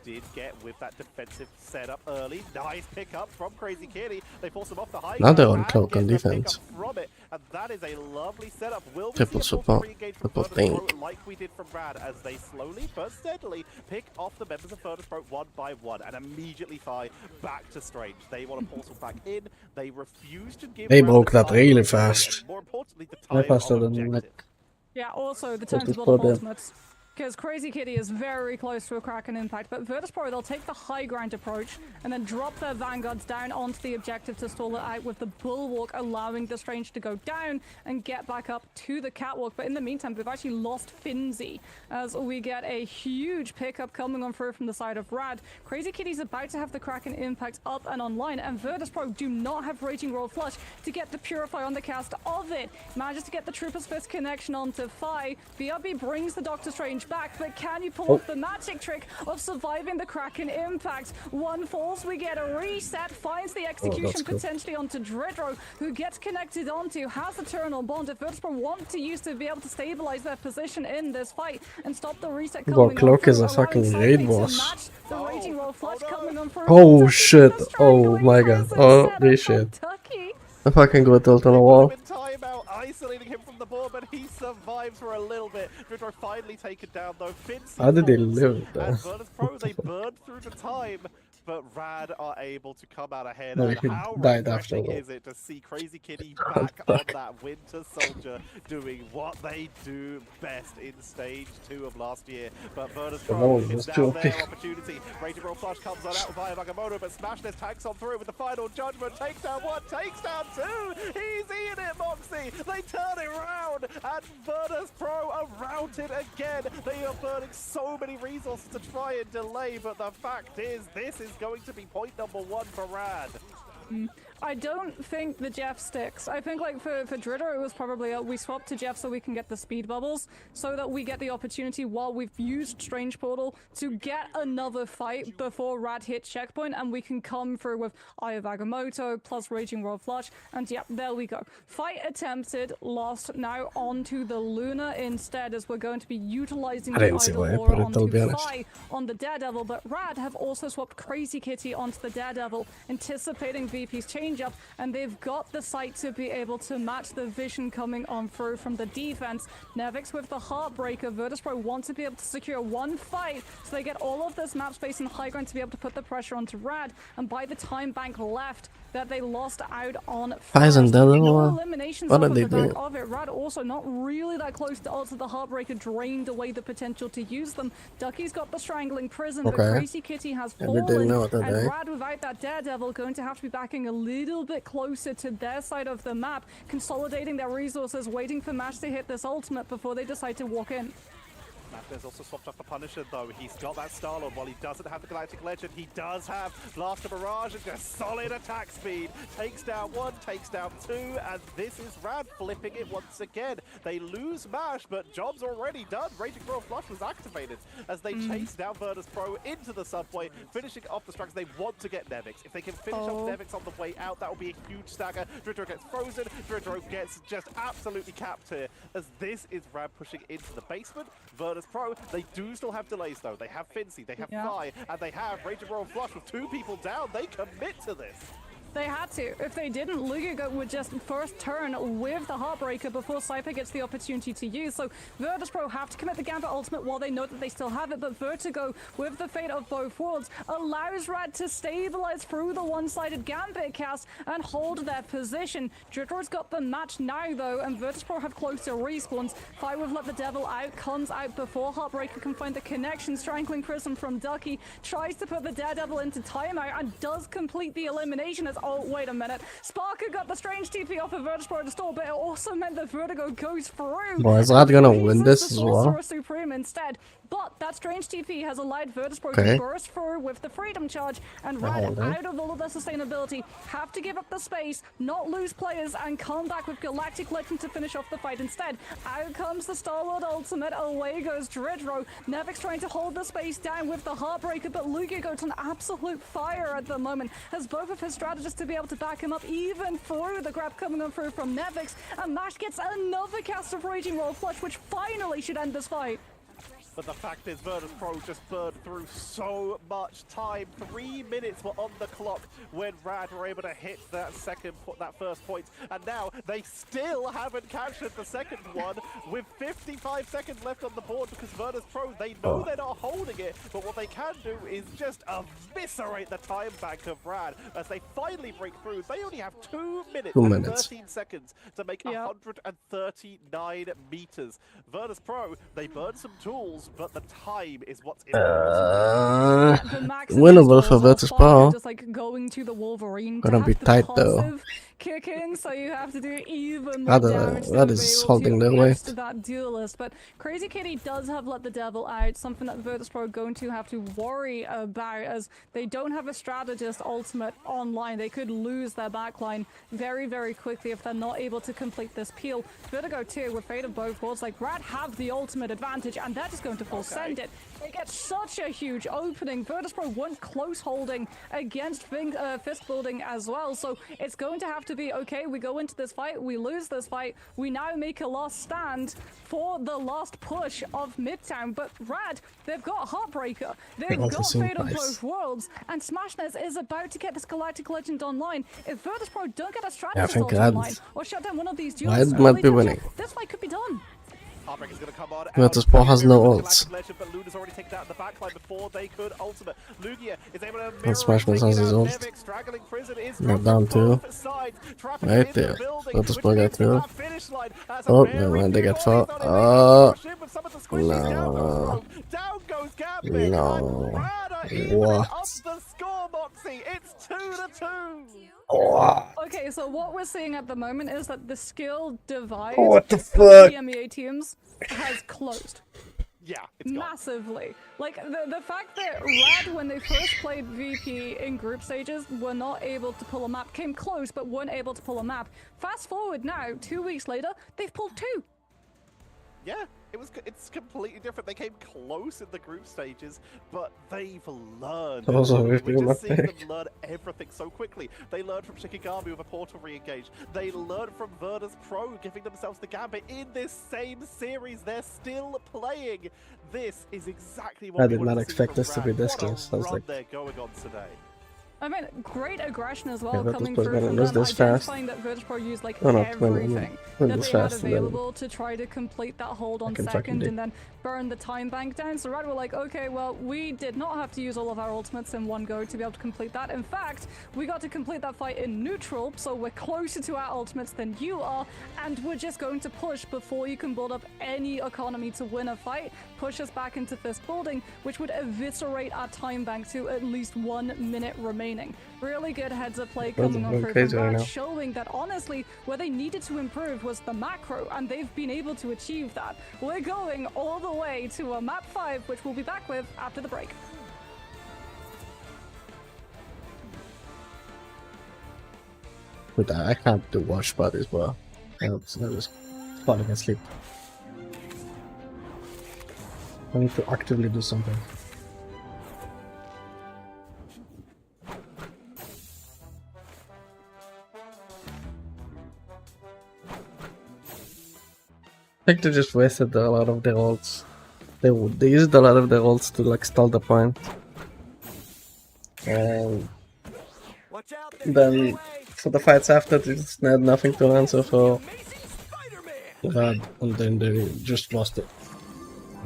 did get with that defensive setup early. Nice pickup from Crazy Kitty. They force him off the high ground. Now they're on cloak on defense. From it, and that is a lovely setup. Will we Triple see a support, re-engage from triple Virtus Pro think. like we did from Rad as they slowly but steadily pick off the members of Virtus Pro one by one and immediately fly back to Strange. They want to portal back in. They refuse to give They Rad broke the that time really of day, fast. and more importantly, the Way time faster of than objective. like Yeah, also the time to Virtus build up Pro did. ultimates. Because Crazy Kitty is very close to a Kraken impact, but Virtus Pro, they'll take the high ground approach and then drop their vanguards down onto the objective to stall it out with the bulwark, allowing the Strange to go down and get back up to the catwalk. But in the meantime, we've actually lost Finzi as we get a huge pickup coming on through from the side of Rad. Crazy Kitty's about to have the Kraken impact up and online, and Virtus Pro do not have Raging Roll Flush to get the Purify on the cast of it. Manages to get the Trooper's Fist connection onto Fi. BRB brings the Doctor Strange back, but can you pull off the magic trick of surviving the Kraken impact? One falls, we get a reset, finds the execution cool. potentially onto Dredro, who gets connected onto, has Eternal Bond. If Virtus Pro want to use to be able to stabilize their position in this fight and stop the reset coming Well, on Cloak through, is a allowing fucking Cypher raid to boss. match the Raging Roll Flush coming on through. Oh Ducky shit! with the Oh strangling my god! prison Oh setup this from shit! Ducky. I fucking got tilt on the wall. Timeout, isolating him from the board, but he survives for a little bit. Dredro finally taken down though. Finzi How did they falls, live and though? Virtus Pro, they burned through the time, but Rad are able to come out ahead. No, And he how died after refreshing all. is it to see Crazy Kitty back on that Winter Soldier doing what they do best in stage 2 of last year. But Virtus The Pro, wall it's was now joking. their opportunity. Raging Roll Flush comes on out via Magamoto, but Smashness tanks on through with the final judgment. Takes down 1, takes down 2. He's eating it, Moxie. They turn it round, and Virtus Pro are routed again. They are burning so many resources to try and delay, but the fact is, this is going to be point number 1 for Rad. I don't think the Jeff sticks. I think like for Dritter it was probably we swapped to Jeff so we can get the speed bubbles so that we get the opportunity while we've used Strange Portal to get another fight before Rad hits checkpoint, and we can come through with Eye of Agamotto plus Raging Roll Flush, and yep, there we go. Fight attempted, lost, now onto the Luna instead, as we're going to be utilizing I the didn't see Idol why I Aura put it, to be onto honest. Fi on the Daredevil, but Rad have also swapped Crazy Kitty onto the Daredevil, anticipating VP's change up, and they've got the sight to be able to match the vision coming on through from the defense. Nevix with the Heartbreaker. Virtus Pro want to be able to secure one fight, so they get all of this map space and high ground to be able to put the pressure onto Rad, and by the time bank left that they lost out on Isn't that no all? eliminations What off did of they the do? back of it. Rad also not really that close to also the Heartbreaker drained away the potential to use them. Ducky's got the Strangling Prison, but Okay. Crazy Kitty has Yeah, we didn't fallen, know what that and day. Rad without that Daredevil going to have to be backing a little bit closer to their side of the map, consolidating their resources, waiting for Mash to hit this ultimate before they decide to walk in. Mapner's also swapped off the Punisher though. He's got that Star-Lord. While he doesn't have the Galactic Legend, he does have Blaster Barrage and just solid attack speed. Takes down 1, takes down 2, and this is Rad flipping it once again. They lose Mash, but job's already done. Raging Roll Flush was activated as they chase down Virtus Pro into the subway, finishing off the structures. They want to get Nevix. If they can finish off Nevix on the way out, that will be a huge stagger. Dredro gets frozen. Dredro gets just absolutely capped here, as this is Rad pushing into the basement. Virtus Pro, they do still have delays though. They have Finzi, they have Fly, and they have Raging Roll Flush with 2 people down. They commit to this. They had to. If they didn't, Lugia would just first turn with the Heartbreaker before Cypher gets the opportunity to use. So Virtus Pro have to commit the Gambit ultimate while they know that they still have it, but Vertigo, with the fate of both worlds, allows Rad to stabilize through the one-sided Gambit cast and hold their position. Dridor's got the match now though, and Virtus Pro have closer respawns. Five with Let the Devil out, comes out before Heartbreaker can find the connection. Strangling Prism from Ducky, tries to put the Daredevil into timeout and does complete the elimination as oh, wait a minute. Sparker got the Strange TP off of Virtus Pro to stall, but it also meant that Vertigo goes through. Well, is Rad gonna He win uses this the as well? Sorcerer Supreme instead. But that Strange TP has allowed Virtus Pro Okay. to burst through with the Freedom Charge, and Rad, hold on. out of all of their sustainability, have to give up the space, not lose players, and come back with Galactic Legend to finish off the fight instead. Out comes the Star-Lord ultimate, away goes Dredro. Nevix trying to hold the space down with the Heartbreaker, but Lugia goes on absolute fire at the moment, has both of his strategists to be able to back him up, even through the grab coming on through from Nevix, and Mash gets another cast of Raging Roll Flush, which finally should end this fight. But the fact is, Virtus Pro just burned through so much time. 3 minutes were on the clock when Rad were able to hit that first point, and now they still haven't captured the second one with 55 seconds left on the board because Virtus Pro, they know they're not holding it, but what they can do is just eviscerate the time bank of Rad as they finally break through. They only have 2 minutes and 13 seconds to make 139 meters. Virtus Pro, they burned some tools, but the time is what's winnable for Virtus Pro. Just like going to the Wolverine Gonna be tight though. Kick in, so you have to do even more damage that is holding their weight. That duelist. But Crazy Kitty does have Let the Devil Out, something that Virtus Pro are going to have to worry about, as they don't have a strategist ultimate online. They could lose their backline very, very quickly if they're not able to complete this peel. Vertigo too, with Fate of Both Worlds, like Rad have the ultimate advantage, and they're just going to full send it. They get such a huge opening. Virtus Pro weren't close holding against fist building as well, so it's going to have to be, okay, we go into this fight, we lose this fight, we now make a last stand for the last push of Midtown. But Rad, they've got Heartbreaker, they've got Fate of Both Worlds, and Smashness is about to get this Galactic Legend online. If Virtus Pro don't get a strategist online or shut down one of these duels, might be winning. This fight could be done. Heartbreaker's gonna come on. Virtus Pro has no ults. But Luna's already taken out the backline before they could ultimate. Lugia is able to And Smashness has his ult. They're down too. Right there. Virtus Pro got through. Oh, never mind, they got fought. No. No. What? It's 2-2. What? Okay, so what we're seeing at the moment is that the skill divide what the for fuck? the MEA teams has closed. Yeah, it's massively. Like, the fact that Rad, when they first played VP in group stages, were not able to pull a map, came close, but weren't able to pull a map. Fast forward now, 2 weeks later, they've pulled 2. Yeah, it's completely different. They came close in the group stages, but they've learned. We're just seeing them learn everything so quickly. They learned from Shikigami with a portal re-engage. They learned from Virtus Pro giving themselves the gambit in this same series. They're still playing. This is exactly what I did not expect this to be this close. I was like, they're going on today. I mean, great aggression as well, yeah, coming Virtus through from lose them, this fast. identifying that Virtus Pro used like Win everything that this they had fast, available to try to complete that hold on second and then burn the time bank down. So Rad were like, okay, well, we did not have to use all of our ultimates in one go to be able to complete that. In fact, we got to complete that fight in neutral, so we're closer to our ultimates than you are, and we're just going to push before you can build up any economy to win a fight, push us back into fist building, which would eviscerate our time bank to at least 1 minute remaining. Really good heads up play coming on through from Rad, showing that honestly where they needed to improve was the macro, and they've been able to achieve that. We're going all the way to a map 5, which we'll be back with after the break. But I can't do watch parties, bro. I'm just falling asleep. I need to actively do something. I think they just wasted a lot of their ults. They used a lot of their ults to like stall the point. And then for the fights after, they just had nothing to answer for that, and then they just lost it.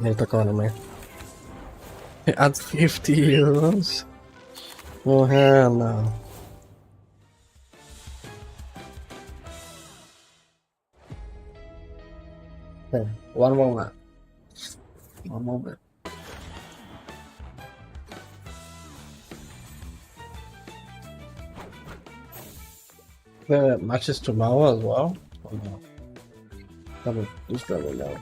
Net economy. He adds 50 euros. Oh hell no. Okay, one moment. One moment. The matches tomorrow as well? Oh no. Just let me know.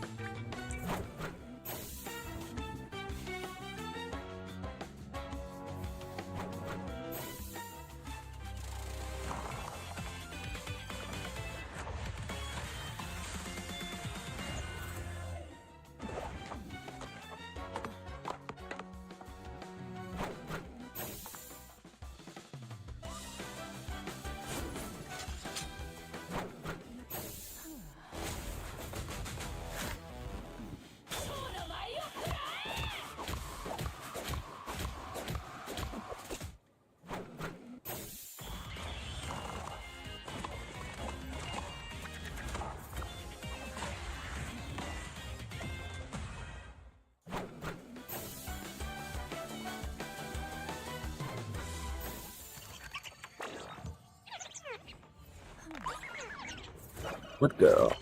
What girl?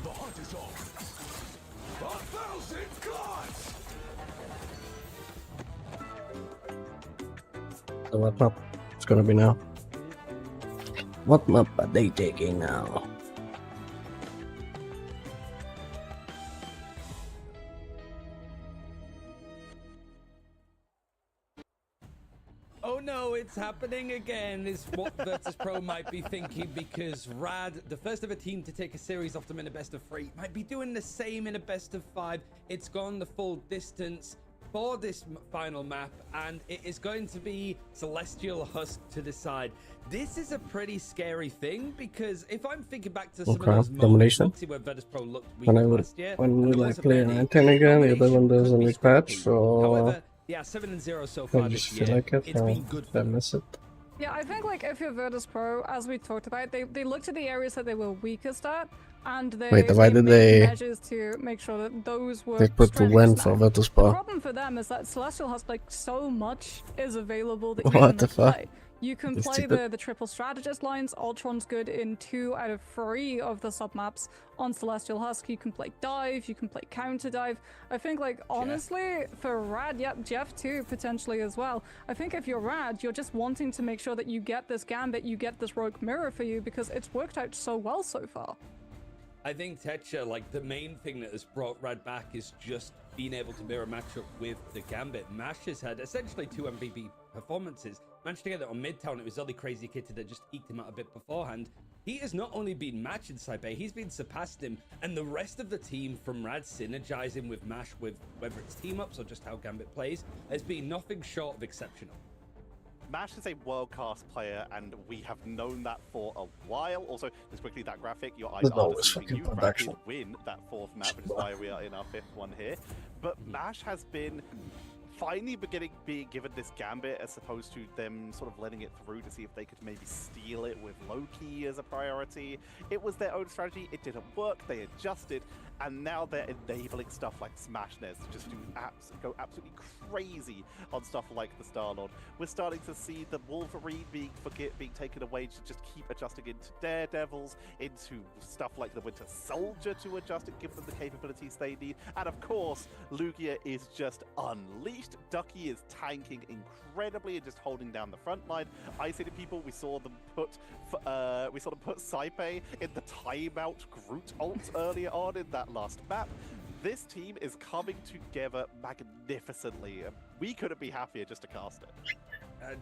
The hunt is on. 1,000 gods! So what map it's gonna be now? What map are they taking now? Oh no, it's happening again, is what Virtus Pro might be thinking, because Rad, the first ever team to take a series off them in a best of 3, might be doing the same in a best of 5. It's gone the full distance for this final map, and it is going to be Celestial Husk to decide. This is a pretty scary thing, because if I'm thinking back to some of those domination. moments where Virtus Pro looked weak When I would, last year, when we and there like wasn't play many, 19 again, the other domination one does a could be new patch, scrappy. so However, yeah, 7-0 so far I this just year. feel like it. It's been good for I them. miss it. Yeah, I think like if you're Virtus Pro, as we talked about, they looked at the areas that they were weakest at, and they, Wait, why did made they- measures to make sure that those were They put the strengths win now. for Virtus The Pro. problem for them is that Celestial has like so much is available that What you can the fuck? play. You can It's play stupid. the triple strategist lines. Ultron's good in 2 out of 3 of the submaps on Celestial Husk. You can play dive, you can play counter dive. I think like honestly for Rad, yep, Jeff too potentially as well. I think if you're Rad, you're just wanting to make sure that you get this gambit, you get this rogue mirror for you because it's worked out so well so far. I think Tetcher, like the main thing that has brought Rad back is just being able to mirror matchup with the Gambit. Mash has had essentially 2 MVP performances. Managed to get it on Midtown. It was only Crazy Kitty that just eked him out a bit beforehand. He has not only been matching Saibei, he's been surpassed him, and the rest of the team from Rad synergizing with Mash, with whether it's team ups or just how Gambit plays, has been nothing short of exceptional. Mash is a world-class player, and we have known that for a while. Also, just quickly, that graphic, your eyes There's are always deceiving fucking you. Rad production. did win that 4th map, which is why we are in our 5th one here. But Mash has been finally being given this gambit as opposed to them sort of letting it through to see if they could maybe steal it with Loki as a priority. It was their own strategy, it didn't work, they adjusted, and now they're enabling stuff like Smashness to just go absolutely crazy on stuff like the Star-Lord. We're starting to see the Wolverine being taken away to just keep adjusting into Daredevils, into stuff like the Winter Soldier to adjust and give them the capabilities they need, and of course, Lugia is just unleashed. Ducky is tanking incredibly and just holding down the front line. I say to people, we saw them put Saibei in the timeout Groot ult earlier on in that last map. This team is coming together magnificently. We couldn't be happier just to cast it.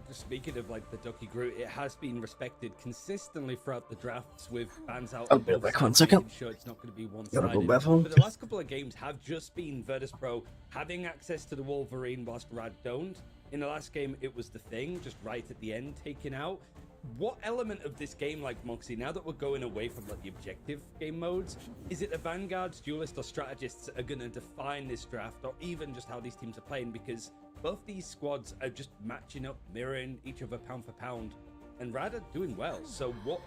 Just speaking of like the Ducky Groot, it has been respected consistently throughout the drafts with bans out. I'll be back 1 second. Sure, it's not going to be Gotta go one-sided. bathroom. But the last couple of games have just been Virtus Pro having access to the Wolverine whilst Rad don't. In the last game, it was the Thing, just right at the end, taken out. What element of this game, like Moxie, now that we're going away from like the objective game modes, is it the Vanguards, Duelists, or Strategists that are going to define this draft, or even just how these teams are playing? Because both these squads are just matching up, mirroring each other pound for pound, and Rad are doing well. So what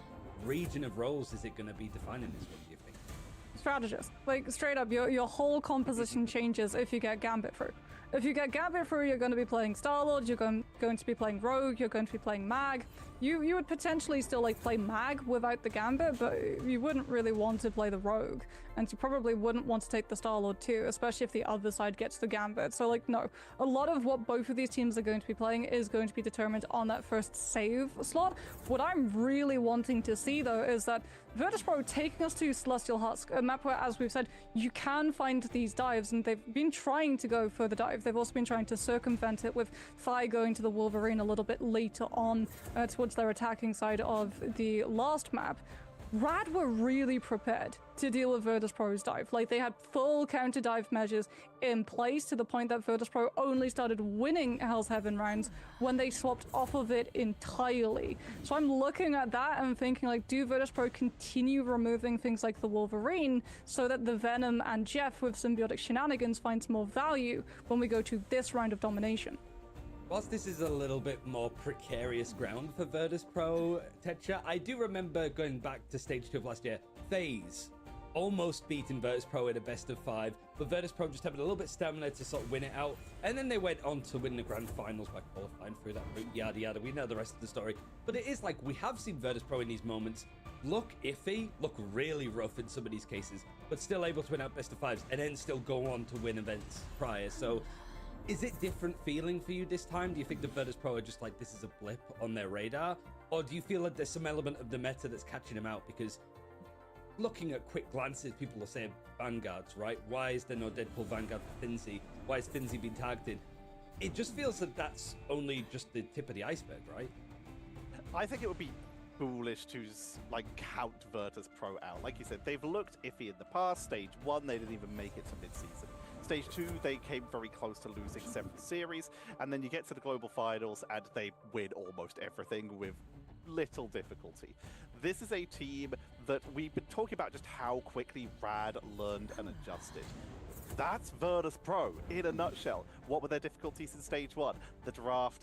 region of roles is it going to be defining this one, do you think? Strategist. Like, straight up, your whole composition changes if you get Gambit through. If you get Gambit through, you're going to be playing Star-Lord, you're going to be playing Rogue, you're going to be playing Mag. You would potentially still like play Mag without the Gambit, but you wouldn't really want to play the Rogue. And you probably wouldn't want to take the Star-Lord too, especially if the other side gets the Gambit. So like, no. A lot of what both of these teams are going to be playing is going to be determined on that first save slot. What I'm really wanting to see though is that Virtus Pro taking us to Celestial Husk, a map where, as we've said, you can find these dives, and they've been trying to go for the dive. They've also been trying to circumvent it with Thigh going to the Wolverine a little bit later on towards their attacking side of the last map. Rad were really prepared to deal with Virtus.pro's dive. Like, they had full counter dive measures in place to the point that Virtus.pro only started winning Hell's Heaven rounds when they swapped off of it entirely. So I'm looking at that and thinking, like, do Virtus.pro continue removing things like the Wolverine so that the Venom and Jeff with symbiotic shenanigans finds more value when we go to this round of domination? Whilst this is a little bit more precarious ground for Virtus.pro, Tetra, I do remember going back to stage 2 of last year, FaZe almost beating Virtus.pro in a best of 5, but Virtus.pro just having a little bit of stamina to sort of win it out, and then they went on to win the grand finals by qualifying through that route, yada yada. We know the rest of the story, but it is like we have seen Virtus.pro in these moments look iffy, look really rough in some of these cases, but still able to win out best of 5s, and then still go on to win events prior. So is it different feeling for you this time? Do you think the Virtus.pro are just like, this is a blip on their radar? Or do you feel like there's some element of the meta that's catching them out? Because looking at quick glances, people are saying Vanguards, right? Why is there no Deadpool Vanguard for Finzi? Why is Finzi being targeted? It just feels that that's only just the tip of the iceberg, right? I think it would be foolish to like count Virtus.pro out. Like you said, they've looked iffy in the past. Stage 1, they didn't even make it to mid-season. Stage 2, they came very close to losing 7th series, and then you get to the global finals and they win almost everything with little difficulty. This is a team that we've been talking about just how quickly Rad learned and adjusted. That's Virtus.pro in a nutshell. What were their difficulties in stage 1? The draft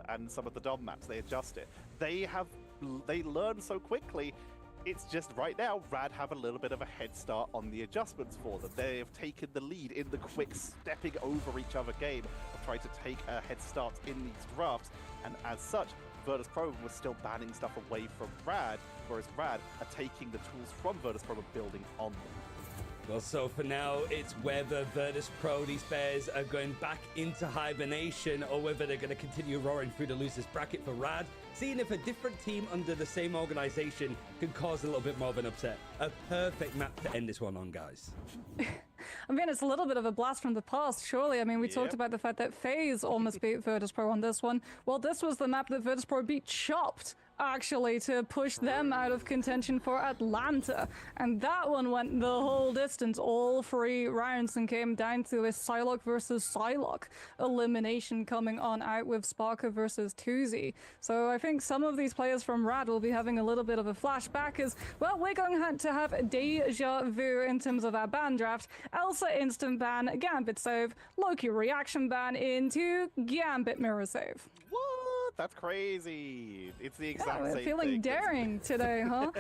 and some of the dom maps. They adjusted. They learn so quickly. It's just right now, Rad have a little bit of a head start on the adjustments for them. They have taken the lead in the quick stepping over each other game of trying to take a head start in these drafts, and as such, Virtus.pro was still banning stuff away from Rad, whereas Rad are taking the tools from Virtus.pro and building on them. Well, so for now, it's whether Virtus.pro, these bears, are going back into hibernation or whether they're going to continue roaring through the losers bracket for Rad, seeing if a different team under the same organization can cause a little bit more of an upset. A perfect map to end this one on, guys. I mean, it's a little bit of a blast from the past, surely. I mean, we talked about the fact that FaZe almost beat Virtus.pro on this one. Well, this was the map that Virtus.pro beat Chopped, actually, to push them out of contention for Atlanta. And that one went the whole distance, all 3 rounds, and came down to a Psylocke versus Psylocke elimination coming on out with Sparker versus Tuzi. So I think some of these players from Rad will be having a little bit of a flashback as, well, we're going to have deja vu in terms of our ban draft. Elsa instant ban, Gambit save, Loki reaction ban into Gambit mirror save. What? That's crazy. It's the exact same thing. Feeling daring today, huh?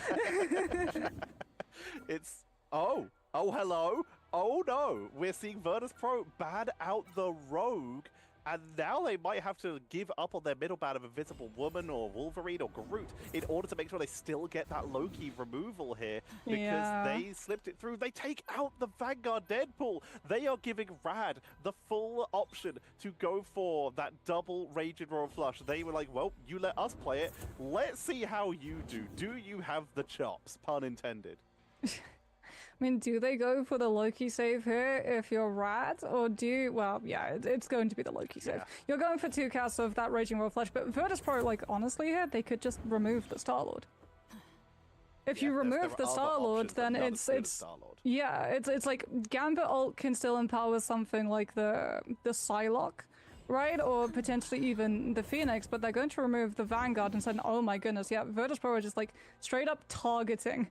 It's... Oh, hello. Oh no, we're seeing Virtus.pro ban out the Rogue, and now they might have to give up on their middle ban of Invisible Woman or Wolverine or Groot in order to make sure they still get that Loki removal here, because they slipped it through. They take out the Vanguard Deadpool. They are giving Rad the full option to go for that double Raging Royal Flush. They were like, well, you let us play it. Let's see how you do. Do you have the chops? Pun intended. I mean, do they go for the Loki save here if you're Rad? Or do you... Well, yeah, it's going to be the Loki save. You're going for 2 casts of that Raging Royal Flush, but Virtus.pro, like, honestly here, they could just remove the Star-Lord. If you remove the Star-Lord, then it's yeah, it's like Gambit ult can still empower something like the Psylocke, right? Or potentially even the Phoenix, but they're going to remove the Vanguard and saying, oh my goodness, yeah, Virtus.pro are just like straight up targeting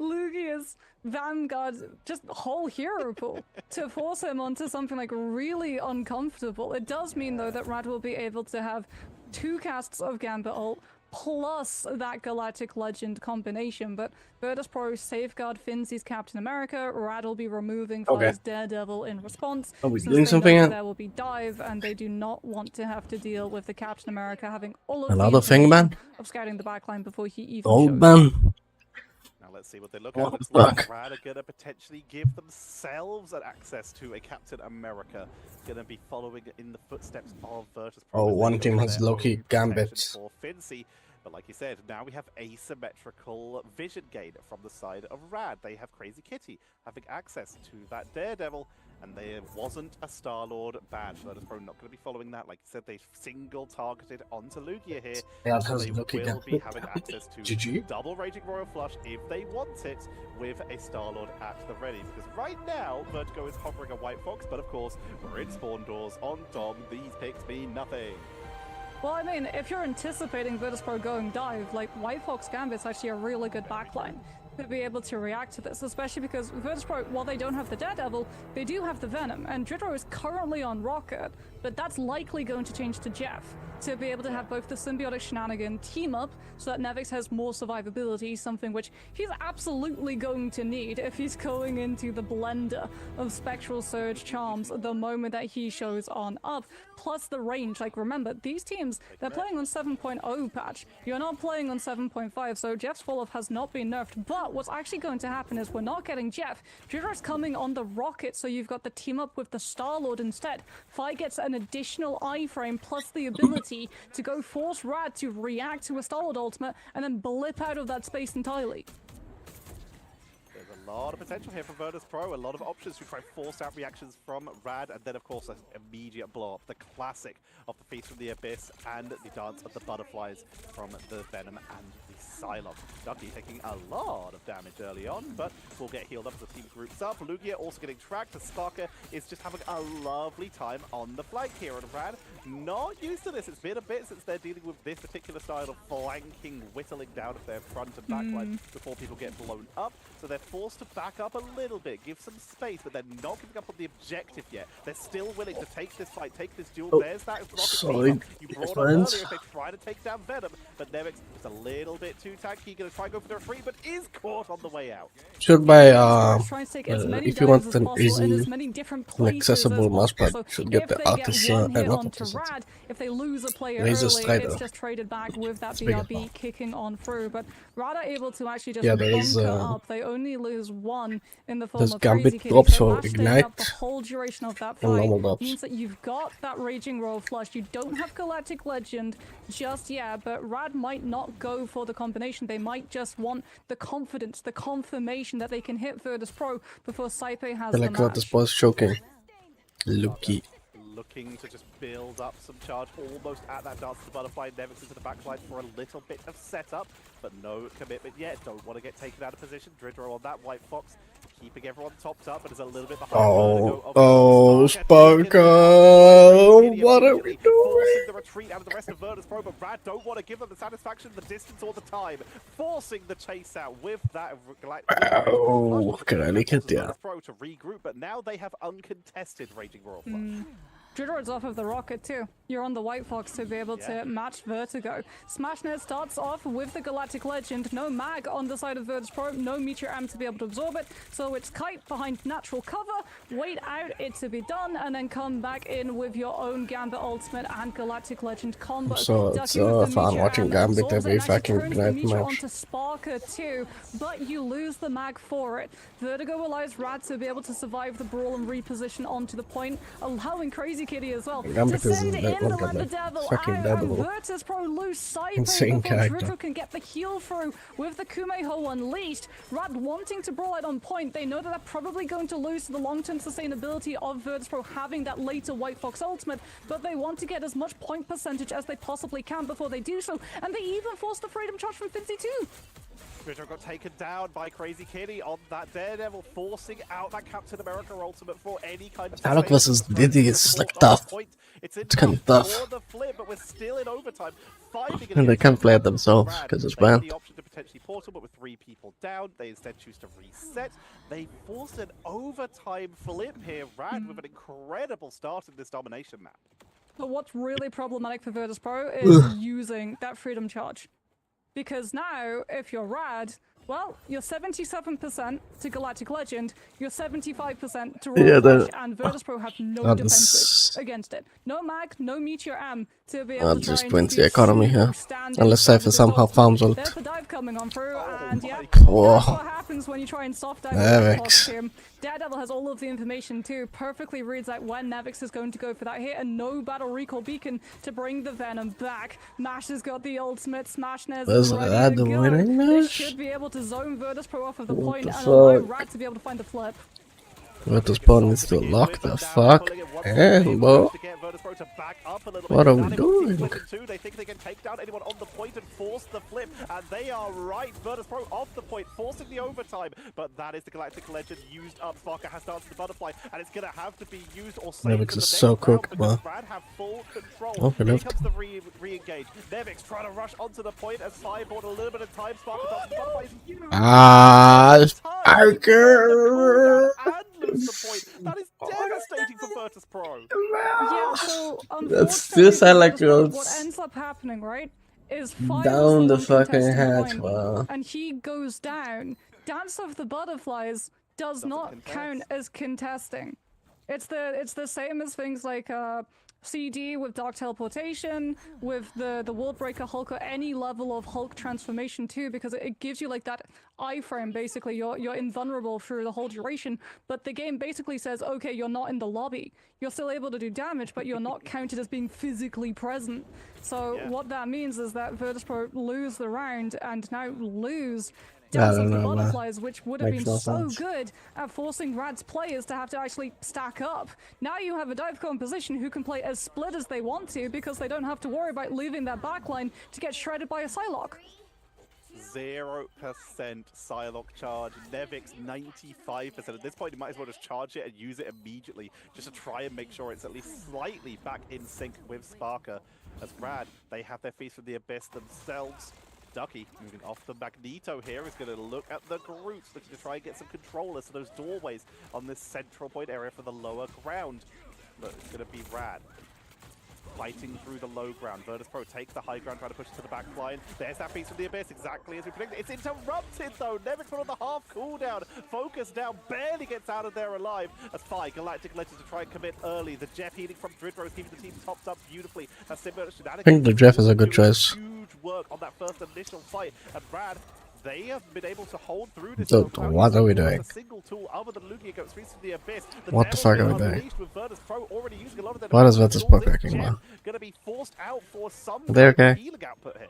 Lugia's Vanguard, just whole hero pool to force him onto something like really uncomfortable. It does mean though that Rad will be able to have 2 casts of Gambit ult plus that Galactic Legend combination, but Virtus.pro safeguard Finzi's Captain America. Rad will be removing Fire's Daredevil in response. Are we since doing they something know yet? there will be dive, and they do not want to have to deal with the Captain America having all of Another the thing, man? of scouting the backline before he even Oh, shows man. Now let's see what they look What at. Looks the like fuck? Rad are going to potentially give themselves an access to a Captain America. Going to be following in the footsteps of Virtus.pro. Oh, as they one go team for has their Loki own Gambit. protection for Finzi. But like you said, now we have asymmetrical vision gain from the side of Rad. They have Crazy Kitty having access to that Daredevil, and there wasn't a Star-Lord ban. Virtus Pro not going to be following that. Like you said, they single targeted onto Lugia here. Ja, So dat they is ook will be again. having access to GG. double Raging Royal Flush if they want it, with a Star-Lord at the ready. Because right now, Vertigo is hovering a White Fox, but of course, we're in spawn doors on Dom. These picks mean nothing. Well, I mean, if you're anticipating Virtus Pro going dive, like, White Fox Gambit's actually a really good backline to be able to react to this, especially because Virtus Pro, while they don't have the Daredevil, they do have the Venom, and Dridro is currently on Rocket, but that's likely going to change to Jeff, to be able to have both the symbiotic shenanigan team up so that Nevix has more survivability, something which he's absolutely going to need if he's going into the blender of Spectral Surge charms the moment that he shows on up, plus the range. Like, remember, these teams, they're playing on 7.0 patch. You're not playing on 7.5, so Jeff's fall-off has not been nerfed, but what's actually going to happen is we're not getting Jeff. Dridro's coming on the Rocket, so you've got the team up with the Star-Lord instead. Fi gets an additional iframe plus the ability to go force Rad to react to a Star-Lord ultimate and then blip out of that space entirely. There's a lot of potential here for Virtus Pro, a lot of options to try and force out reactions from Rad, and then of course an immediate blow up, the classic of the Feast from the Abyss and the Dance of the Butterflies from the Venom and the Psylocke. Ducky taking a lot of damage early on, but will get healed up as the team groups up. Lugia also getting tracked. The Sparker is just having a lovely time on the flank here, and Rad not used to this. It's been a bit since they're dealing with this particular style of flanking, whittling down of their front and back line before people get blown up. So they're forced to back up a little bit, give some space, but they're not giving up on the objective yet. They're still willing to take this fight, take this duel. There's that Rocket sorry, you brought up earlier if they try to take down Venom, but Nevix is a little bit too tanky. Gonna try and go for the retreat, but is caught on the way out. Should buy If you want an easy and accessible mousepad, should get the Artisan and not opposite. Rad, if they lose a player Razor early, Strider. it's just traded back with that It's bigger. BRB kicking on through. But Rad are able to actually just Yeah, there is, bunker up. They only lose one in the form there's of Gambit Crazy Kitty. drops So for Lash staying Ignite up the whole duration of that and normal fight drops. means that you've got that Raging Royal Flush. You don't have Galactic Legend just yet, but Rad might not go for the combination. They might just want the confidence, the confirmation that they can hit Virtus Pro before Saipe has I the like what match. this boss choking. Lucky. Looking to just build up some charge, almost at that Dance of the Butterfly. Nevix into the backline for a little bit of setup, but no commitment yet. Don't want to get taken out of position. Dridro on that White Fox, keeping everyone topped up, but is a little bit behind. Sparker, what are we doing? Forcing the retreat out of the rest of Virtus Pro, but Rad don't want to give them the satisfaction, the distance, or the time. Forcing the chase out with that Oh, can hit ya? Virtus Pro to regroup, but now they have uncontested Raging Royal Flush. Dridro's off of the Rocket too. You're on the White Fox to be able to match Vertigo. Smashnet starts off with the Galactic Legend. No mag on the side of Virtus Pro, no Meteor Am to be able to absorb it. So it's Kite behind natural cover, wait out it to be done, and then come back in with your own Gambit Ultimate and Galactic Legend combo. So it's fun watching Gambit every fucking Ignite match. Onto Sparker too, but you lose the mag for it. Vertigo allows Rad to be able to survive the brawl and reposition onto the point, allowing Crazy Kitty as well Gambit to is send in one the guy, Let the Devil fucking out, Devil. and Virtus Pro lose sight Insane before character. Dridro can get the heal through with the Kumeho unleashed. Rad wanting to brawl out on point, they know that they're probably going to lose to the long-term sustainability of Virtus Pro having that later White Fox ultimate, but they want to get as much point percentage as they possibly can before they do so, and they even force the Freedom Charge from Finzi too. Dridro got taken down by Crazy Kitty on that Daredevil, forcing out that Captain America ultimate for any kind of... Alok versus Diddy is like tough. It's kind of tough. For the flip, but we're still in overtime. And they can't play it themselves because it's banned. The option to potentially portal, but with 3 people down, they instead choose to reset. They forced an overtime flip here. Rad with an incredible start in this domination map. But what's really problematic for Virtus Pro is using that Freedom Charge. Because now, if you're Rad, well, you're 77% to Galactic Legend, you're 75% to Royal Flush, and Virtus Pro have no defenses against it. No mag, no Meteor Am to be able I'll to try just and win the do economy here. Unless Cypher somehow farms ult. There's the dive coming on through, and yeah, Whoa. that's what happens when you try and soft dive with that costume. Daredevil has all of the information too, perfectly reads out when Nevix is going to go for that hit, and no battle recall beacon to bring the Venom back. Mash has got the ultimate, Smashness is ready to go. This should be able to zone Virtus Pro off of the point and allow Rad to be able to find the flip. Virtus Pro needs to lock the fuck in, bro. What are we doing? They think they can take down anyone on the point and force the flip, and they are right. Virtus Pro off the point, forcing the overtime, but that is the Galactic Legend used up. Sparker has to answer the butterfly, and it's gonna have to be used or saved. Nevix is so cooked, man. Brad have full control. Okay, Here left. comes the re-engage. Nevix trying to rush onto the point as Sai bought a little bit of time. Sparker does the butterfly. I can't. Lose the point. That is devastating for Virtus Pro. Yeah, so That's still sound like what ends up happening, right, is Fire down the was one fucking contesting hatch, point, wow. and he goes down. Dance of the Butterflies does not count as contesting. It's the same as things like CD with Dark Teleportation, with the World Breaker Hulk, or any level of Hulk transformation too, because it gives you like that iframe. Basically, you're invulnerable through the whole duration, but the game basically says, okay, you're not in the lobby. You're still able to do damage, but you're not counted as being physically present. So what that means is that Virtus Pro lose the round and now lose Dance of the Butterflies, which would have been so good at forcing Rad's players to have to actually stack up. Now you have a Divecon position who can play as split as they want to, because they don't have to worry about leaving that backline to get shredded by a Psylocke. 0% Psylocke charge. Nevix 95%. At this point, you might as well just charge it and use it immediately, just to try and make sure it's at least slightly back in sync with Sparker. As Brad, they have their Feast from the Abyss themselves. Ducky moving off the Magneto here is going to look at the Groot, looking to try and get some control as to those doorways on this central point area for the lower ground. But it's going to be Rad fighting through the low ground. Virtus Pro takes the high ground, trying to push it to the back line. There's that Feast from the Abyss, exactly as we predicted. It's interrupted though. Nevix put on the half cooldown. Focus down, barely gets out of there alive. As Phi, Galactic Legends to try and commit early. The Jeff healing from Dridro, keeping the team topped up beautifully. As I think the Jeff is a good choice. Huge work on that first initial fight. And Brad, they have been able to hold through this. So, what are we doing? A single tool other than Lugia goes Feast from the Abyss. What the fuck are we doing? What What is Virtus Pro cracking, man? Gonna be forced out for some Are they okay? healing output here.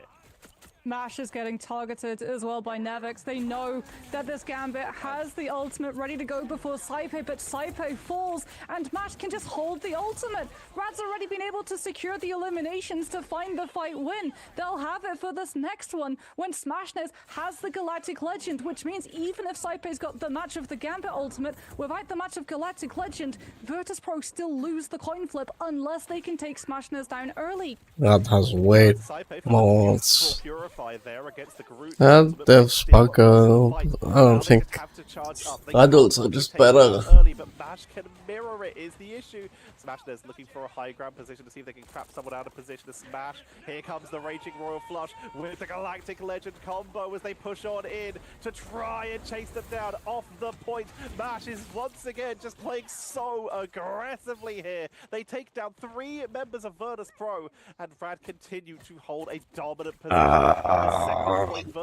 Mash is getting targeted as well by Nevix. They know that this Gambit has the ultimate ready to go before Saipe, but Saipe falls and Mash can just hold the ultimate. Rad's already been able to secure the eliminations to find the fight win. They'll have it for this next one when Smashness has the Galactic Legend, which means even if Saipe's got the match of the Gambit ultimate, without the match of Galactic Legend, Virtus Pro still lose the coin flip unless they can take Smashness down early. That has way more. There against the Groot. And the Sparker, I don't think adults are just better. Early, but Mash can mirror it is the issue. Smashness looking for a high ground position to see if they can crap someone out of position to smash. Here comes the Raging Royal Flush with the Galactic Legend combo as they push on in to try and chase them down off the point. Mash is once again just playing so aggressively here. They take down 3 members of Virtus Pro, and Brad continue to hold a dominant position.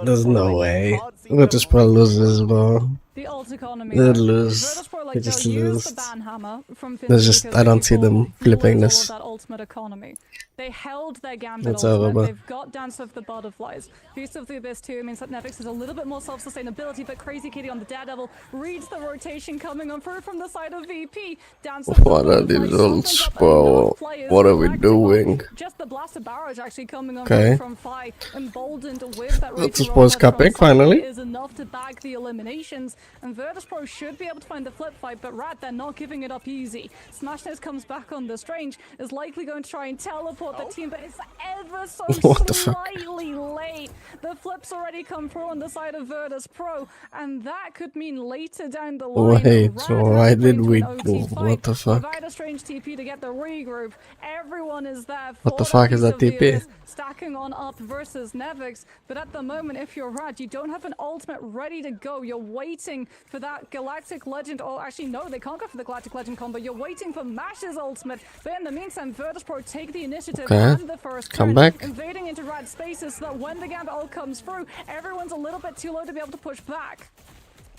There's no way. Virtus Pro loses, bro. The ult economy. They lose. Virtus Pro, They just use lose. the banhammer from There's just, I don't see them flipping all this. of that ultimate economy. They held their Gambit That's ultimate. over. They've got Dance of the Butterflies. Feast of the Abyss too means that Nevix has a little bit more self-sustainability, but Crazy Kitty on the Daredevil reads the rotation coming on through from the side of VP. Dance of What are these ults, bro? What are we doing? Just the Blaster Barrage actually coming on Okay. from Phi, emboldened with that That's Raging a Royal sports Flush cupping, from Phi finally. is enough to bag the eliminations, and Virtus Pro should be able to find the flip fight, but Rad, they're not giving it up easy. Smashness comes back on the Strange, is likely going to try and teleport the team, but it's ever so What the fuck? slightly late. The flip's already come through on the side of Virtus Pro, and that could mean later down the line. Wait, Rad why has to did play we into an do? OT fight, What the fuck? provide a Strange TP to get the regroup. Everyone is there. What the for fuck is Feast that of the TP? Abyss, stacking on up versus Nevix, but at the moment, if you're Rad, you don't have an ultimate ready to go. You're waiting for that Galactic Legend, or actually no, they can't go for the Galactic Legend combo. You're waiting for Mash's ultimate, but in the meantime, Virtus Pro take the initiative Okay. and the first Come turn, back. invading into Rad spaces so that when the Gambit ult comes through, everyone's a little bit too low to be able to push back.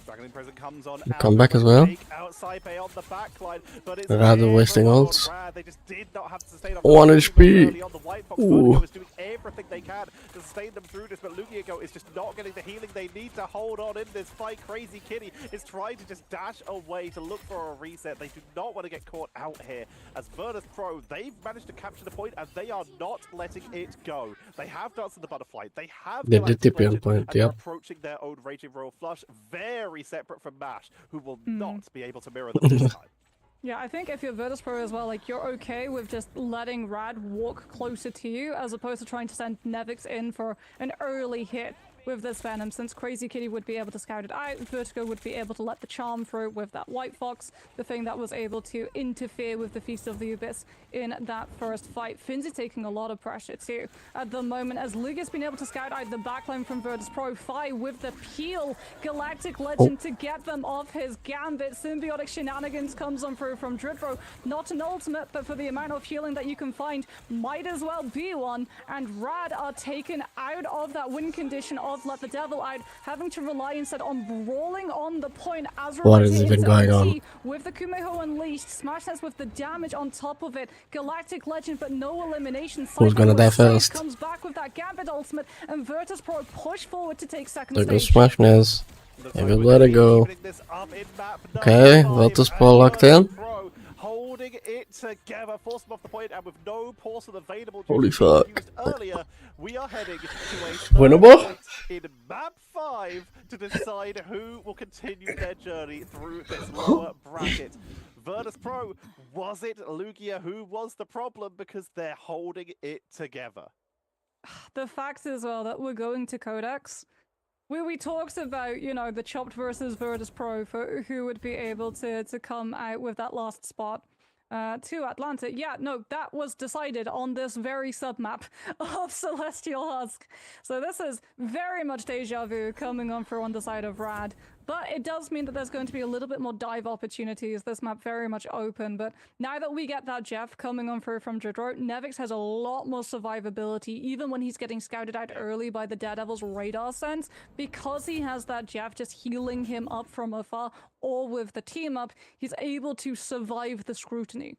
Dragon Present comes on You come back as well? Take out got Saipe on the backline, but it's Rather wasting everyone on ults. Rad. They just did not have to sustain on 1 early HP. on. The White Fox Ooh. Vertigo is doing everything they can to sustain them through this, but Lugiago is just not getting the healing they need to hold on in this fight. Crazy Kitty is trying to just dash away to look for a reset. They do not want to get caught out here. As Virtus Pro, they've managed to capture the point and they are not letting it go. They have Dance in the Butterfly. They have They did Galactic TP on Legend, point, and they're yep. approaching their own Raging Royal Flush, very separate from MASH, who will not be able to mirror them this time. Yeah, I think if you're Virtus Pro as well, like, you're okay with just letting Rad walk closer to you as opposed to trying to send Nevix in for an early hit with this Venom, since Crazy Kitty would be able to scout it out, Vertigo would be able to let the charm through with that White Fox, the thing that was able to interfere with the Feast of the Abyss in that first fight. Finzi taking a lot of pressure too at the moment, as Lugia's been able to scout out the backline from Virtus Pro. Fi with the peel, Galactic Legend to get them off his gambit. Symbiotic Shenanigans comes on through from Dritro. Not an ultimate, but for the amount of healing that you can find, might as well be one. And Rad are taken out of that win condition of Let the Devil Out, having to rely instead on brawling on the point. Azra What is even going on? with the Kumeho Unleashed, Smash Test with the damage on top of it, Galactic Legend but no elimination. Who's gonna die first? Comes back with that Gambit ultimate, and Virtus Pro push forward to take second There goes stage. Smashness. Everybody go. Okay, Virtus Pro locked in. Holding it together, force them off the point, and with no portal available Holy due to being fuck. used earlier, we are heading to a Winnable? third fight in map 5 to decide who will continue their journey through this lower bracket. Virtus Pro, was it Lugia who was the problem, because they're holding it together? The fact as well that we're going to Codex. We talked about, you know, the Chopped versus Virtus Pro for who would be able to come out with that last spot to Atlanta. Yeah, no, that was decided on this very submap of Celestial Husk. So this is very much deja vu coming on for on the side of Rad. But it does mean that there's going to be a little bit more dive opportunities. This map very much open, but now that we get that Jeff coming on through from Dridro, Nevix has a lot more survivability, even when he's getting scouted out early by the Daredevil's radar sense. Because he has that Jeff just healing him up from afar, or with the team up, he's able to survive the scrutiny.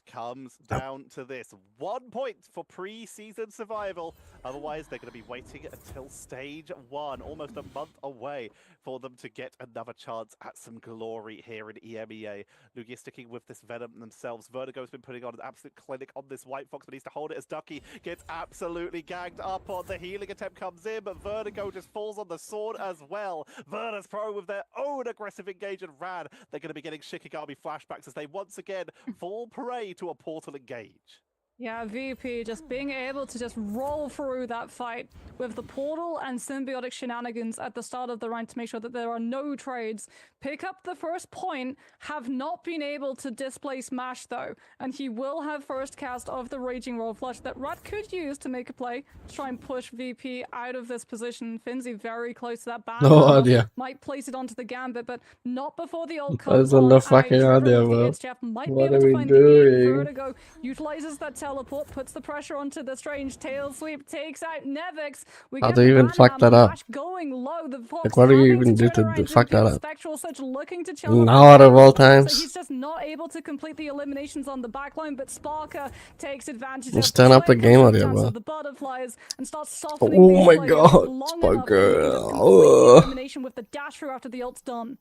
Comes down to this. 1 point for pre-season survival. Otherwise, they're going to be waiting until stage 1, almost a month away, for them to get another chance at some glory here in EMEA. Lugia sticking with this Venom themselves. Vertigo's been putting on an absolute clinic on this White Fox, but needs to hold it as Ducky gets absolutely gagged up on. The healing attempt comes in, but Vertigo just falls on the sword as well. Virtus Pro with their own aggressive engage, and Rad, they're going to be getting Shikigami flashbacks as they once again fall prey to a portal engage. Yeah, VP just being able to just roll through that fight with the portal and symbiotic shenanigans at the start of the round to make sure that there are no trades. Pick up the first point, have not been able to displace Mash though, and he will have first cast of the Raging Roll Flush that Rad could use to make a play to try and push VP out of this position. Finzi very close to that ban. No idea. Might place it onto the Gambit, but not before the ult I comes don't on. know fucking idea, bro. Might be What able are to we find the E. doing? Vertigo utilizes that teleport, puts the pressure onto the strange tail sweep, takes out Nevix. We How get do the you even ban fuck hammer, that up? Mash going low. The Fox Like, what do you having even do turn to around fuck into that a up? Spectral Surge looking to chill Now out of all times. So he's just not able to complete the eliminations on the backline, but Sparker takes advantage Just of the turn up the swift game push audio, attacks bro. of the butterflies and starts softening Oh these my players god, long enough where he can just Sparker. complete the elimination with the dash through after the ult's done.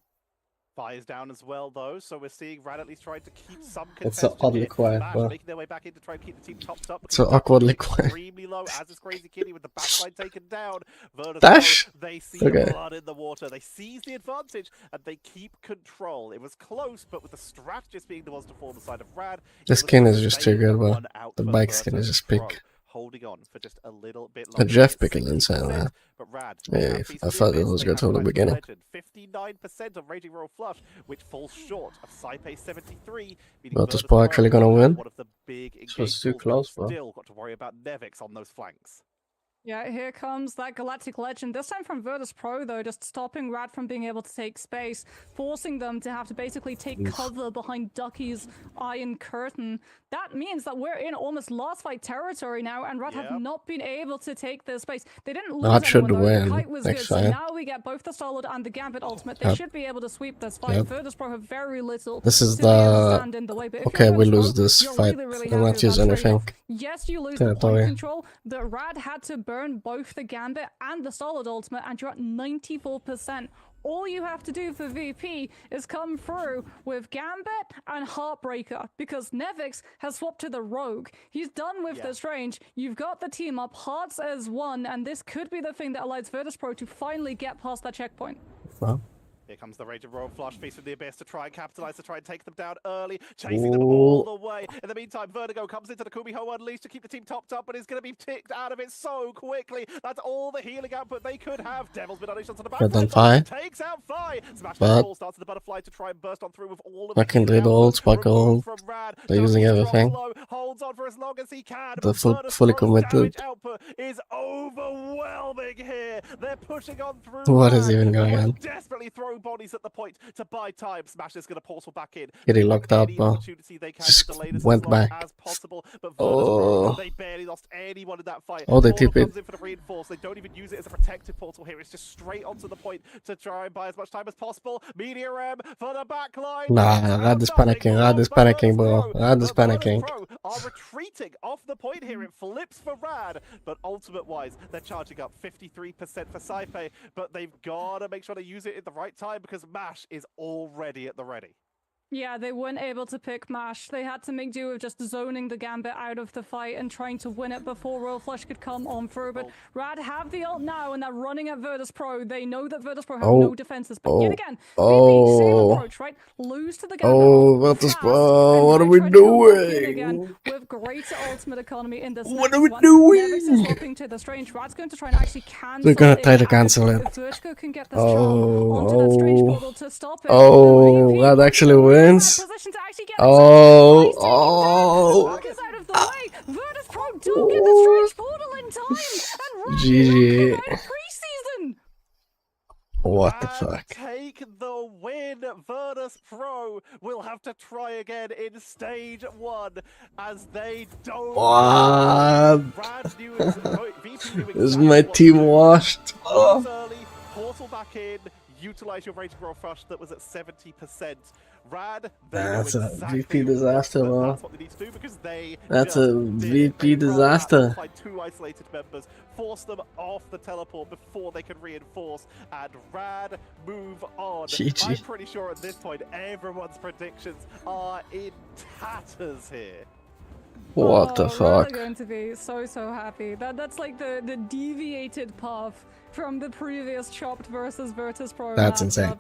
Fires down as well, though, so we're seeing Rad at least trying to keep some It's so contention oddly here. quiet, Mash bro. making their way back in to try and keep the team topped up. It's so awkwardly quiet. Extremely low, as is Crazy Kitty with the backline taken down. Virtus Dash? Pro, they see Okay. blood in the water. They seize the advantage, and they keep control. It was close, but with the strategist being the ones to fall on the side of Rad. The skin is just too good, bro. The bike skin is just peak. Holding on for just a little bit The longer. Jeff picking insane, man. But Rad, Yeah, I thought it was good from the beginning. 59% of Raging Royal Flush, which falls short of Saipe 73. Virtus Pro actually gonna win? One of the big This was too engagements, close, bro. Still got to worry about Nevix on those flanks. Yeah, here comes that Galactic Legend. This time from Virtus Pro, though, just stopping Rad from being able to take space, forcing them to have to basically take cover behind Ducky's Iron Curtain. That means that we're in almost last fight territory now, and Rad have not been able to take this space. They didn't lose Rad should anyone, though. win The kite was good, next so fight. now we get both the Solid and the Gambit ultimate. They Yep. should be able to sweep this fight. Yep. Virtus Pro have very little This is to be able to the stand in the way. But if okay. you're We Virtus lose Pro, this you're fight. really We'll not happy use with that anything. trade-off. Yes, you lose the point Territory. control, but Rad had to burn both the Gambit and the Solid ultimate, and you're at 94%. All you have to do for VP is come through with Gambit and Heartbreaker, because Nevix has swapped to the Rogue. He's done with this range. You've got the team up, Hearts as one, and this could be the thing that allows Virtus Pro to finally get past that checkpoint. Well. Here comes the Rage of Royal Flush Feast from the Abyss to try and capitalize, to try and take them down early, chasing them all the way. In the meantime, Vertigo comes into the Kumiho Unleashed to keep the team topped up, but is going to be ticked out of it so quickly. That's all the healing output they could have. Devil's been unleashed onto the back. Takes out Fi. Smash the ball, starts the butterfly to try and burst on through with all of I can read all, spark all. They're using everything. Holds on for as long as he can. They're fully committed. Output is overwhelming here. They're pushing on through. What is even going on? Desperately throw bodies at the point to buy time. Smash is going to portal back in. Getting locked up, just went back. Oh, they barely lost anyone in that fight. Oh, they tip it. In for the reinforce. They don't even use it as a protective portal here. It's just straight onto the point to try and buy as much time as possible. Media M for the backline. nah, Rad is panicking. Rad is panicking, bro. Rad is panicking. Pro are retreating off the point here. It flips for Rad, but ultimate-wise, they're charging up 53% for Saipe, but they've got to make sure they use it at the right time because Mash is already at the ready. Yeah, they weren't able to pick Mash. They had to make do with just zoning the Gambit out of the fight and trying to win it before Royal Flush could come on through. But Rad have the ult now, and they're running at Virtus Pro. They know that Virtus Pro have no defenses. But yet again, VP, same approach, right? Lose to the Gambit. Virtus Pro, what are we doing? Again, with greater ultimate economy in this What are we doing? Nevix is swapping to the Strange. Rad's going to try and actually cancel They're gonna try to cancel it. If Virtuko can get this onto that Strange portal to stop it. Rad actually wins. Oh, Out of the way. Virtus Pro don't get the Strange portal in time, and GG. preseason. What the fuck? Take the win. Virtus Pro will have to try again in stage 1 as they don't. What? Is my team washed? Oh. Early, portal back in. Utilize your Rage Growth Rush that was at 70%. Rad, that's a VP disaster, bro. That's what they need to do because they that's a VP disaster. Find 2 isolated members, force them off the teleport before they can reinforce, and Rad move on. GG. I'm pretty sure at this point everyone's predictions are in tatters here. What the fuck? They're going to be so happy. That's like the deviated path from the previous chopped versus Virtus Pro. That's insane.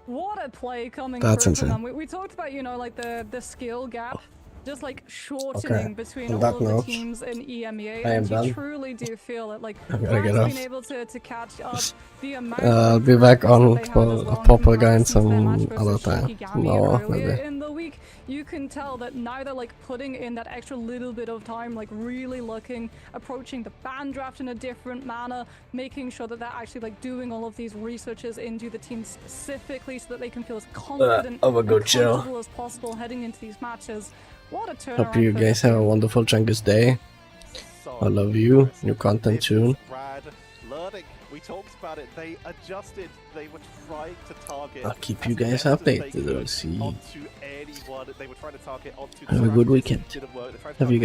What a play coming That's through insane. from them. We talked about, you know, like the skill gap, just like shortening between On all that of note, the teams in EMEA, I am and you done. truly do feel it. Like, I gotta get off. been able to catch up the amount I'll be back on for a proper guy in some other time. No, earlier maybe. in the week. You can tell that now they're like putting in that extra little bit of time, like really looking, approaching the ban draft in a different manner, making sure that they're actually like doing all of these researches into the team specifically so that they can feel as confident I'm gonna go and chill. comfortable as possible heading into these matches. What a turnaround. Hope you guys have a wonderful Chungus day. I love you. New content soon. Rad learning. We talked about it. They adjusted. They were trying to target. I'll keep you guys updated. I'll see. Onto anyone. They were trying to target onto. Have a good weekend. Didn't work. They tried to Have you guys